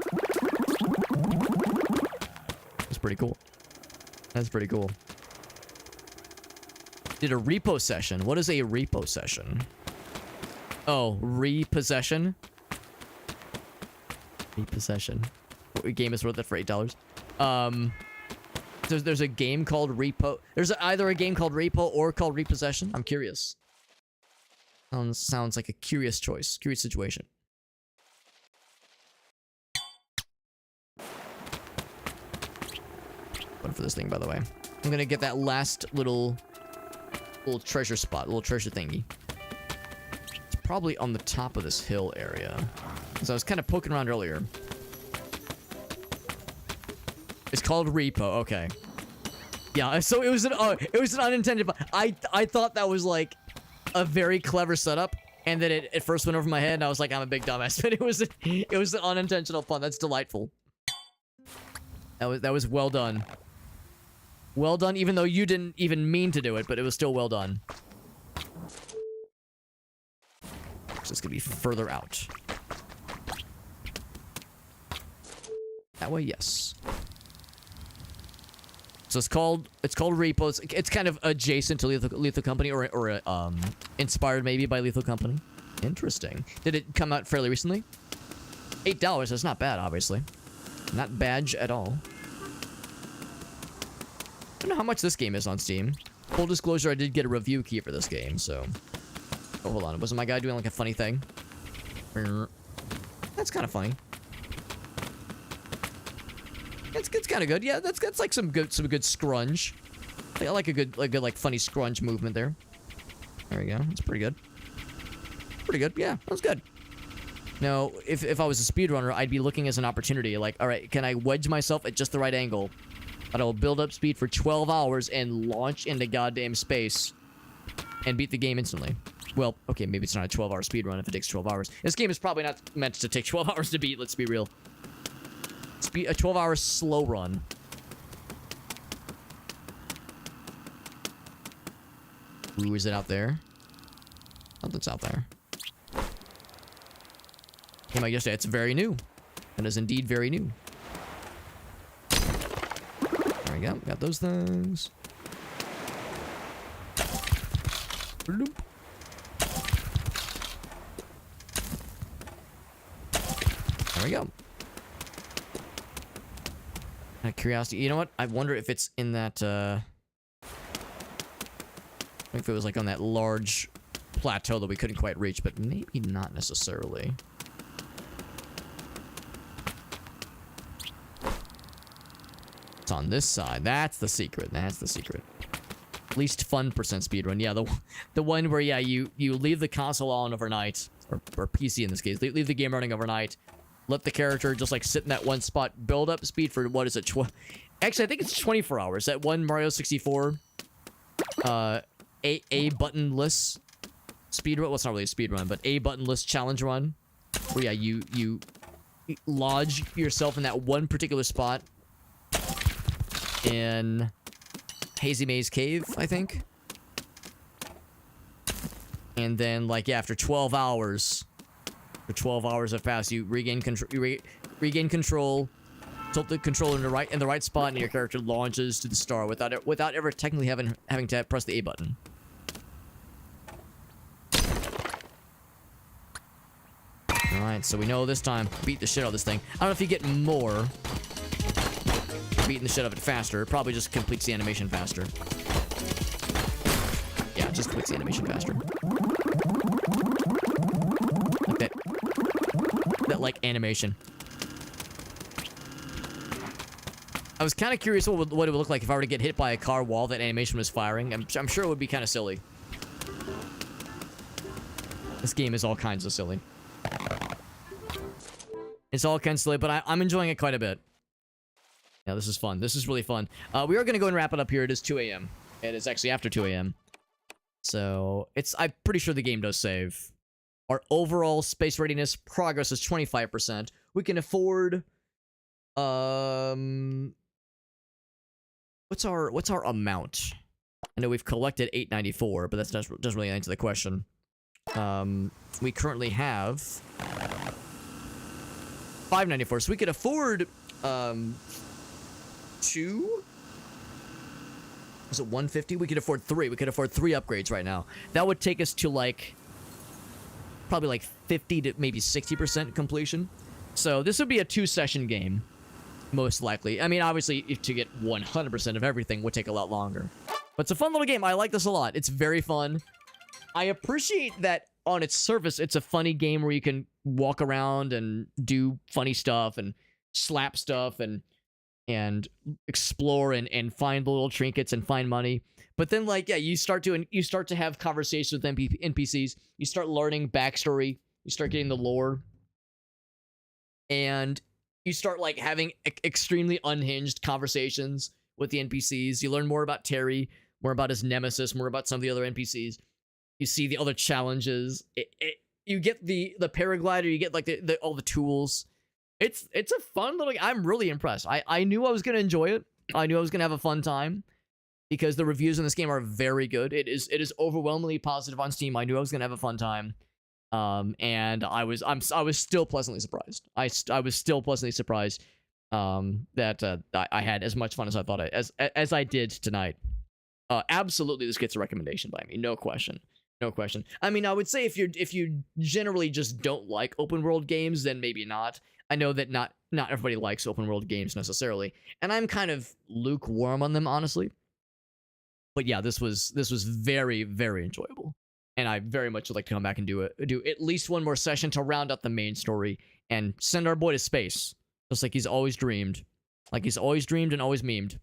That's pretty cool. That's pretty cool. Did a repo session. What is a repo session? Oh, repossession? Repossession. What game is worth that for $8? There's a game called Repo. There's either a game called Repo or called Repossession. I'm curious. Sounds like a curious choice. Curious situation. One for this thing, by the way. I'm gonna get that last little treasure spot, little treasure thingy. It's probably on the top of this hill area. So I was kind of poking around earlier. It's called Repo. Okay. Yeah. So it was an unintended. I thought that was like a very clever setup, and then it first went over my head, and I was like, I'm a big dumbass. But it was an unintentional pun. That's delightful. That was well done. Well done, even though you didn't even mean to do it, but it was still well done. So it's gonna be further out. That way, yes. So it's called Repo. It's kind of adjacent to Lethal Company, or inspired maybe by Lethal Company. Interesting. Did it come out fairly recently? $8. That's not bad, obviously. Not bad at all. I don't know how much this game is on Steam. Full disclosure, I did get a review key for this game, so. Oh, hold on. Wasn't my guy doing like a funny thing? That's kind of funny. It's kind of good. Yeah, that's like some good scrunch. I like a good like funny scrunch movement there. There we go. That's pretty good. Pretty good. Yeah, that was good. Now, if I was a speedrunner, I'd be looking as an opportunity. Like, all right, can I wedge myself at just the right angle? But I will build up speed for 12 hours and launch into goddamn space and beat the game instantly. Well, okay, maybe it's not a 12-hour speedrun if it takes 12 hours. This game is probably not meant to take 12 hours to beat. Let's be real. A 12-hour slow run. Ooh, is it out there? Something's out there. Came out yesterday. It's very new. It is indeed very new. There we go. Got those things. Bloop. There we go. Out of curiosity, you know what? I wonder if it's in that, if it was like on that large plateau that we couldn't quite reach, but maybe not necessarily. It's on this side. That's the secret. That's the secret. Least fun percent speedrun. Yeah, the one where, yeah, you leave the console on overnight, or PC in this case. Leave the game running overnight. Let the character just like sit in that one spot, build up speed for, what is it? Actually, I think it's 24 hours. That one Mario 64 A buttonless speed run. Well, it's not really a speed run, but A buttonless challenge run. Where yeah, you lodge yourself in that one particular spot in Hazy Maze Cave, I think. And then, like, yeah, after 12 hours, have passed, you regain control, Tilt the controller in the right spot, and your character launches to the star without ever technically having to press the A button. All right, so we know this time beat the shit out of this thing. I don't know if you get more beating the shit out of it faster. It probably just completes the animation faster. Yeah, it just completes the animation faster. Like that like animation. I was kind of curious what it would look like if I were to get hit by a car while that animation was firing. I'm sure it would be kind of silly. This game is all kinds of silly. It's all kinds of silly, but I'm enjoying it quite a bit. Yeah, this is fun. This is really fun. We are going to go and wrap it up here. It is 2 a.m. It is actually after 2 a.m. So, I'm pretty sure the game does save. Our overall space readiness progress is 25%. We can afford... What's our amount? I know we've collected 894, but that doesn't really answer the question. We currently have 594, so we could afford 2. Is it 150? We could afford 3. We could afford 3 upgrades right now. That would take us to like probably like 50 to maybe 60% completion. So this would be a 2-session game. Most likely. I mean, obviously, to get 100% of everything would take a lot longer. But it's a fun little game. I like this a lot. It's very fun. I appreciate that on its surface, it's a funny game where you can walk around and do funny stuff and slap stuff and explore and find little trinkets and find money. But then, like, yeah, you start to have conversations with NPCs. You start learning backstory. You start getting the lore. And you start like having extremely unhinged conversations with the NPCs. You learn more about Terry, more about his nemesis, more about some of the other NPCs. You see the other challenges. You get the paraglider. You get like all the tools. It's a fun little. I'm really impressed. I knew I was gonna enjoy it. I knew I was gonna have a fun time because the reviews in this game are very good. It is overwhelmingly positive on Steam. I knew I was gonna have a fun time. And I was still pleasantly surprised. I was still pleasantly surprised that I had as much fun as I thought as I did tonight. Absolutely, this gets a recommendation by me, no question, no question. I mean, I would say if you generally just don't like open world games, then maybe not. I know that not everybody likes open world games necessarily, and I'm kind of lukewarm on them, honestly. But yeah, this was very, very enjoyable. And I very much would like to come back and do at least one more session to round out the main story and send our boy to space, just like he's always dreamed. Like he's always dreamed and always memed.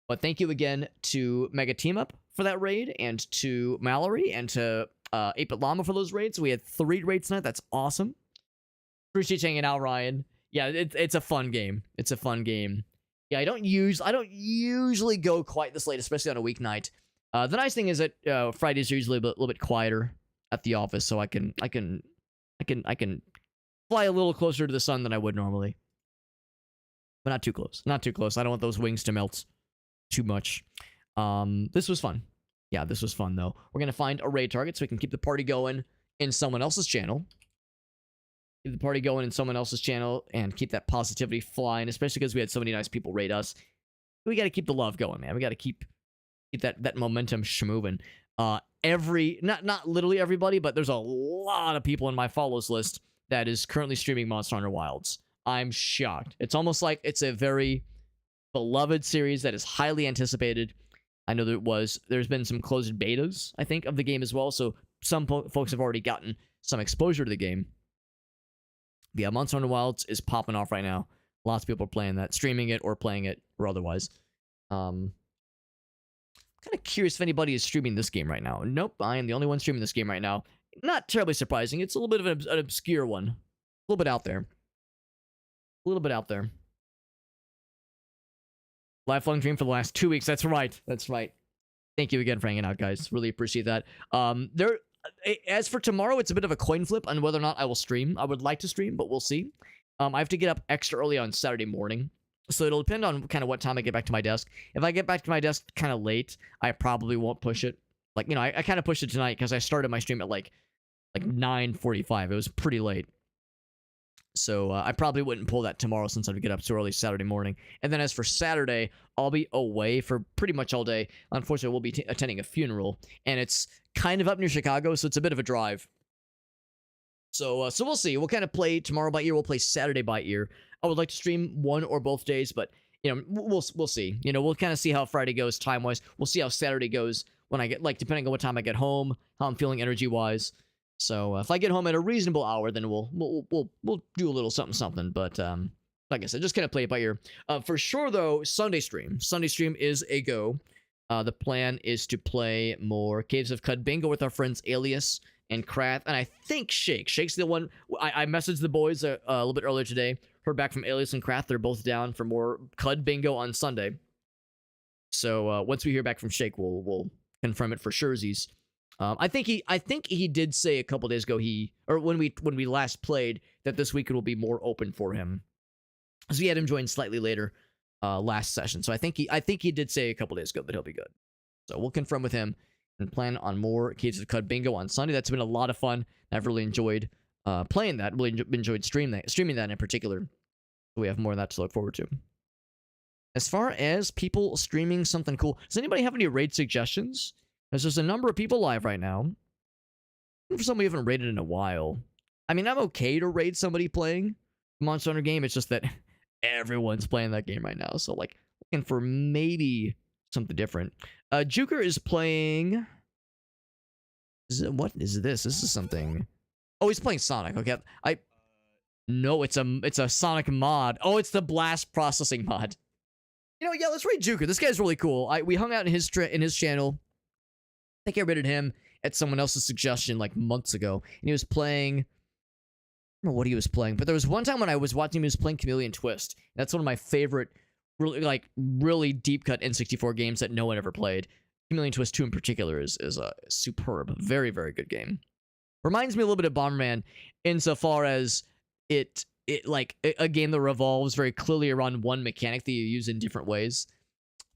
But thank you again to Mega Team Up for that raid, and to Mallory, and to 8-Bit Llama for those raids. We had 3 raids tonight. That's awesome. Appreciate you hanging out, Ryan. Yeah, it's a fun game. It's a fun game. Yeah, I don't usually go quite this late, especially on a weeknight. The nice thing is that Fridays are usually a little bit quieter at the office, so I can fly a little closer to the sun than I would normally, but not too close. Not too close. I don't want those wings to melt too much. This was fun. Yeah, this was fun though. We're gonna find a raid target so we can keep the party going in someone else's channel. Keep the party going in someone else's channel and keep that positivity flying, especially because we had so many nice people raid us. We got to keep the love going, man. We got to keep that momentum moving. Not literally everybody, but there's a lot of people in my follows list that is currently streaming Monster Hunter Wilds. I'm shocked. It's almost like it's a very beloved series that is highly anticipated. I know there's been some closed betas, I think, of the game as well, so some folks have already gotten some exposure to the game. But yeah, Monster Hunter Wilds is popping off right now. Lots of people are playing that, streaming it or playing it or otherwise. Kind of curious if anybody is streaming this game right now. Nope, I am the only one streaming this game right now. Not terribly surprising. It's a little bit of an obscure one. A little bit out there. A little bit out there. Lifelong dream for the last 2 weeks. That's right. That's right. Thank you again for hanging out, guys. Really appreciate that. As for tomorrow, it's a bit of a coin flip on whether or not I will stream. I would like to stream, but we'll see. I have to get up extra early on Saturday morning. So it'll depend on kind of what time I get back to my desk. If I get back to my desk kind of late, I probably won't push it. Like, you know, I kind of pushed it tonight because I started my stream at like 9:45. It was pretty late. So I probably wouldn't pull that tomorrow since I'd get up so early Saturday morning. And then as for Saturday, I'll be away for pretty much all day. Unfortunately, we'll be attending a funeral, and it's kind of up near Chicago, so it's a bit of a drive. So we'll see. We'll kind of play tomorrow by ear. We'll play Saturday by ear. I would like to stream one or both days, but we'll see. We'll kind of see how Friday goes time wise. We'll see how Saturday goes when I get depending on what time I get home, how I'm feeling energy wise. So if I get home at a reasonable hour, then we'll do a little something. But like I said, just kind of play it by ear. For sure though, Sunday stream is a go. The plan is to play more Caves of Cud Bingo with our friends Alias and Krath, and I think Shake's the one. I messaged the boys a little bit earlier today. Heard back from Alias and Krath. They're both down for more Cud Bingo on Sunday. So once we hear back from Shake, we'll confirm it for surezies. I think he did say a couple days ago when we last played that this weekend will be more open for him, because we had him join slightly later last session. So I think he did say a couple days ago that he'll be good. So we'll confirm with him and plan on more Caves of Cud Bingo on Sunday. That's been a lot of fun. I've really enjoyed playing that. Really enjoyed streaming that in particular. So we have more of that to look forward to. As far as people streaming something cool, does anybody have any raid suggestions? There's a number of people live right now. For some we haven't raided in a while. I mean, I'm okay to raid somebody playing a Monster Hunter game. It's just that everyone's playing that game right now. So, looking for maybe something different. Juker is playing... What is this? This is something... Oh, he's playing Sonic. Okay. No, it's a Sonic mod. Oh, it's the blast processing mod. Yeah, let's raid Juker. This guy's really cool. We hung out in his channel. I think I rated him at someone else's suggestion months ago, and he was playing... I don't know what he was playing, but there was one time when I was watching him, he was playing Chameleon Twist. That's one of my favorite, really deep cut N64 games that no one ever played. Chameleon Twist 2 in particular is a superb, very, very good game. Reminds me a little bit of Bomberman insofar as it a game that revolves very clearly around one mechanic that you use in different ways.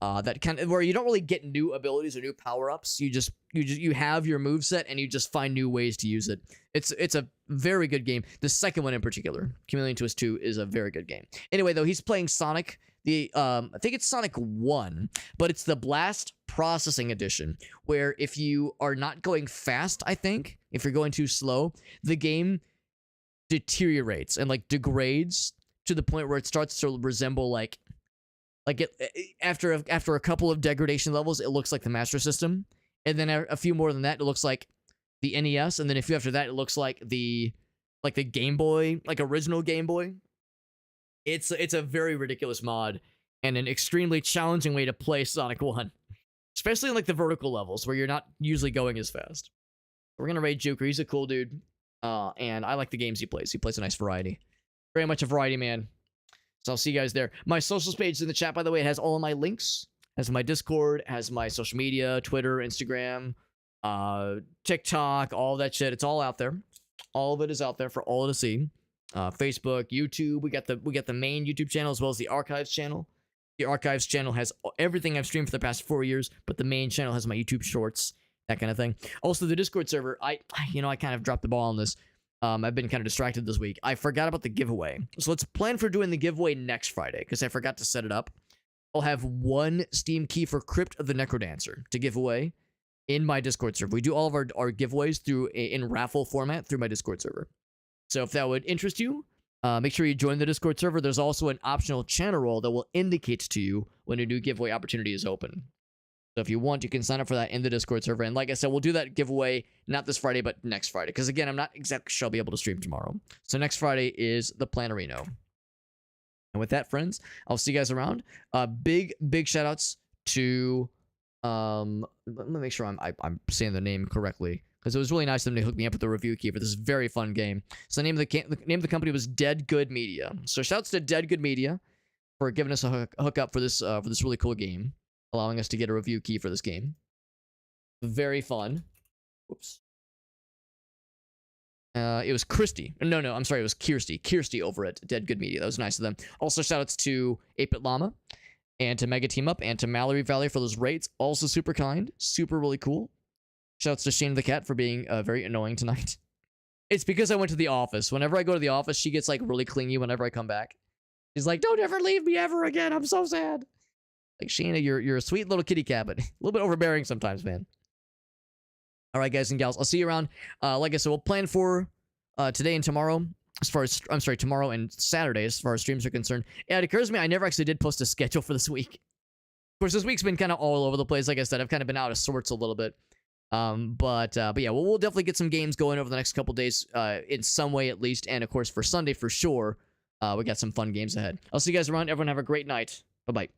That kind of where you don't really get new abilities or new power-ups. You have your moveset and you just find new ways to use it. It's a very good game. The second one in particular, Chameleon Twist 2, is a very good game. Anyway, though, he's playing Sonic. I think it's Sonic 1, but it's the Blast Processing Edition, where if you are not going fast, I think, if you're going too slow, the game deteriorates and degrades to the point where it starts to resemble after a couple of degradation levels, it looks like the Master System, and then a few more than that, it looks like the NES, and then a few after that, it looks like the Game Boy, original Game Boy. It's a very ridiculous mod and an extremely challenging way to play Sonic 1, especially in the vertical levels where you're not usually going as fast. We're gonna raid Juker. He's a cool dude, and I like the games he plays. He plays a nice variety. Very much a variety man. So I'll see you guys there. My socials page is in the chat, by the way. It has all of my links. It has my Discord, has my social media, Twitter, Instagram, TikTok, all that shit. It's all out there. All of it is out there for all to see. Facebook, YouTube. We got the main YouTube channel as well as the Archives channel. The Archives channel has everything I've streamed for the past 4 years, but the main channel has my YouTube shorts, that kind of thing. Also, the Discord server. I kind of dropped the ball on this. I've been kind of distracted this week. I forgot about the giveaway. So let's plan for doing the giveaway next Friday, because I forgot to set it up. I'll have one Steam key for Crypt of the Necrodancer to give away in my Discord server. We do all of our giveaways in raffle format through my Discord server. So if that would interest you, make sure you join the Discord server. There's also an optional channel role that will indicate to you when a new giveaway opportunity is open. So if you want, you can sign up for that in the Discord server. And like I said, we'll do that giveaway not this Friday, but next Friday. Because again, I'm not exactly sure I'll be able to stream tomorrow. So next Friday is the Planarino. And with that, friends, I'll see you guys around. Big shout outs to let me make sure I'm saying the name correctly, because it was really nice of them to hook me up with the review key for this very fun game. So the name of the company was Dead Good Media. So shouts to Dead Good Media for giving us a hookup for this really cool game, allowing us to get a review key for this game. Very fun. Whoops. It was Christy. No, I'm sorry. It was Kirsty. Kirsty over at Dead Good Media. That was nice of them. Also, shoutouts to 8-Bit Llama and to Mega Team Up and to Mallory Valley for those rates. Also super kind. Super really cool. Shoutouts to Shane the Cat for being very annoying tonight. It's because I went to the office. Whenever I go to the office, she gets like really clingy whenever I come back. She's like, "Don't ever leave me ever again. I'm so sad." Like, Shayna, you're a sweet little kitty cat, but a little bit overbearing sometimes, man. All right, guys and gals, I'll see you around. Like I said, we'll plan for today and tomorrow. As far as tomorrow and Saturday, as far as streams are concerned. Yeah, it occurs to me I never actually did post a schedule for this week. Of course, this week's been kind of all over the place. Like I said, I've kind of been out of sorts a little bit. But yeah, we'll definitely get some games going over the next couple days, in some way at least. And of course, for Sunday for sure, we got some fun games ahead. I'll see you guys around. Everyone have a great night. Bye bye.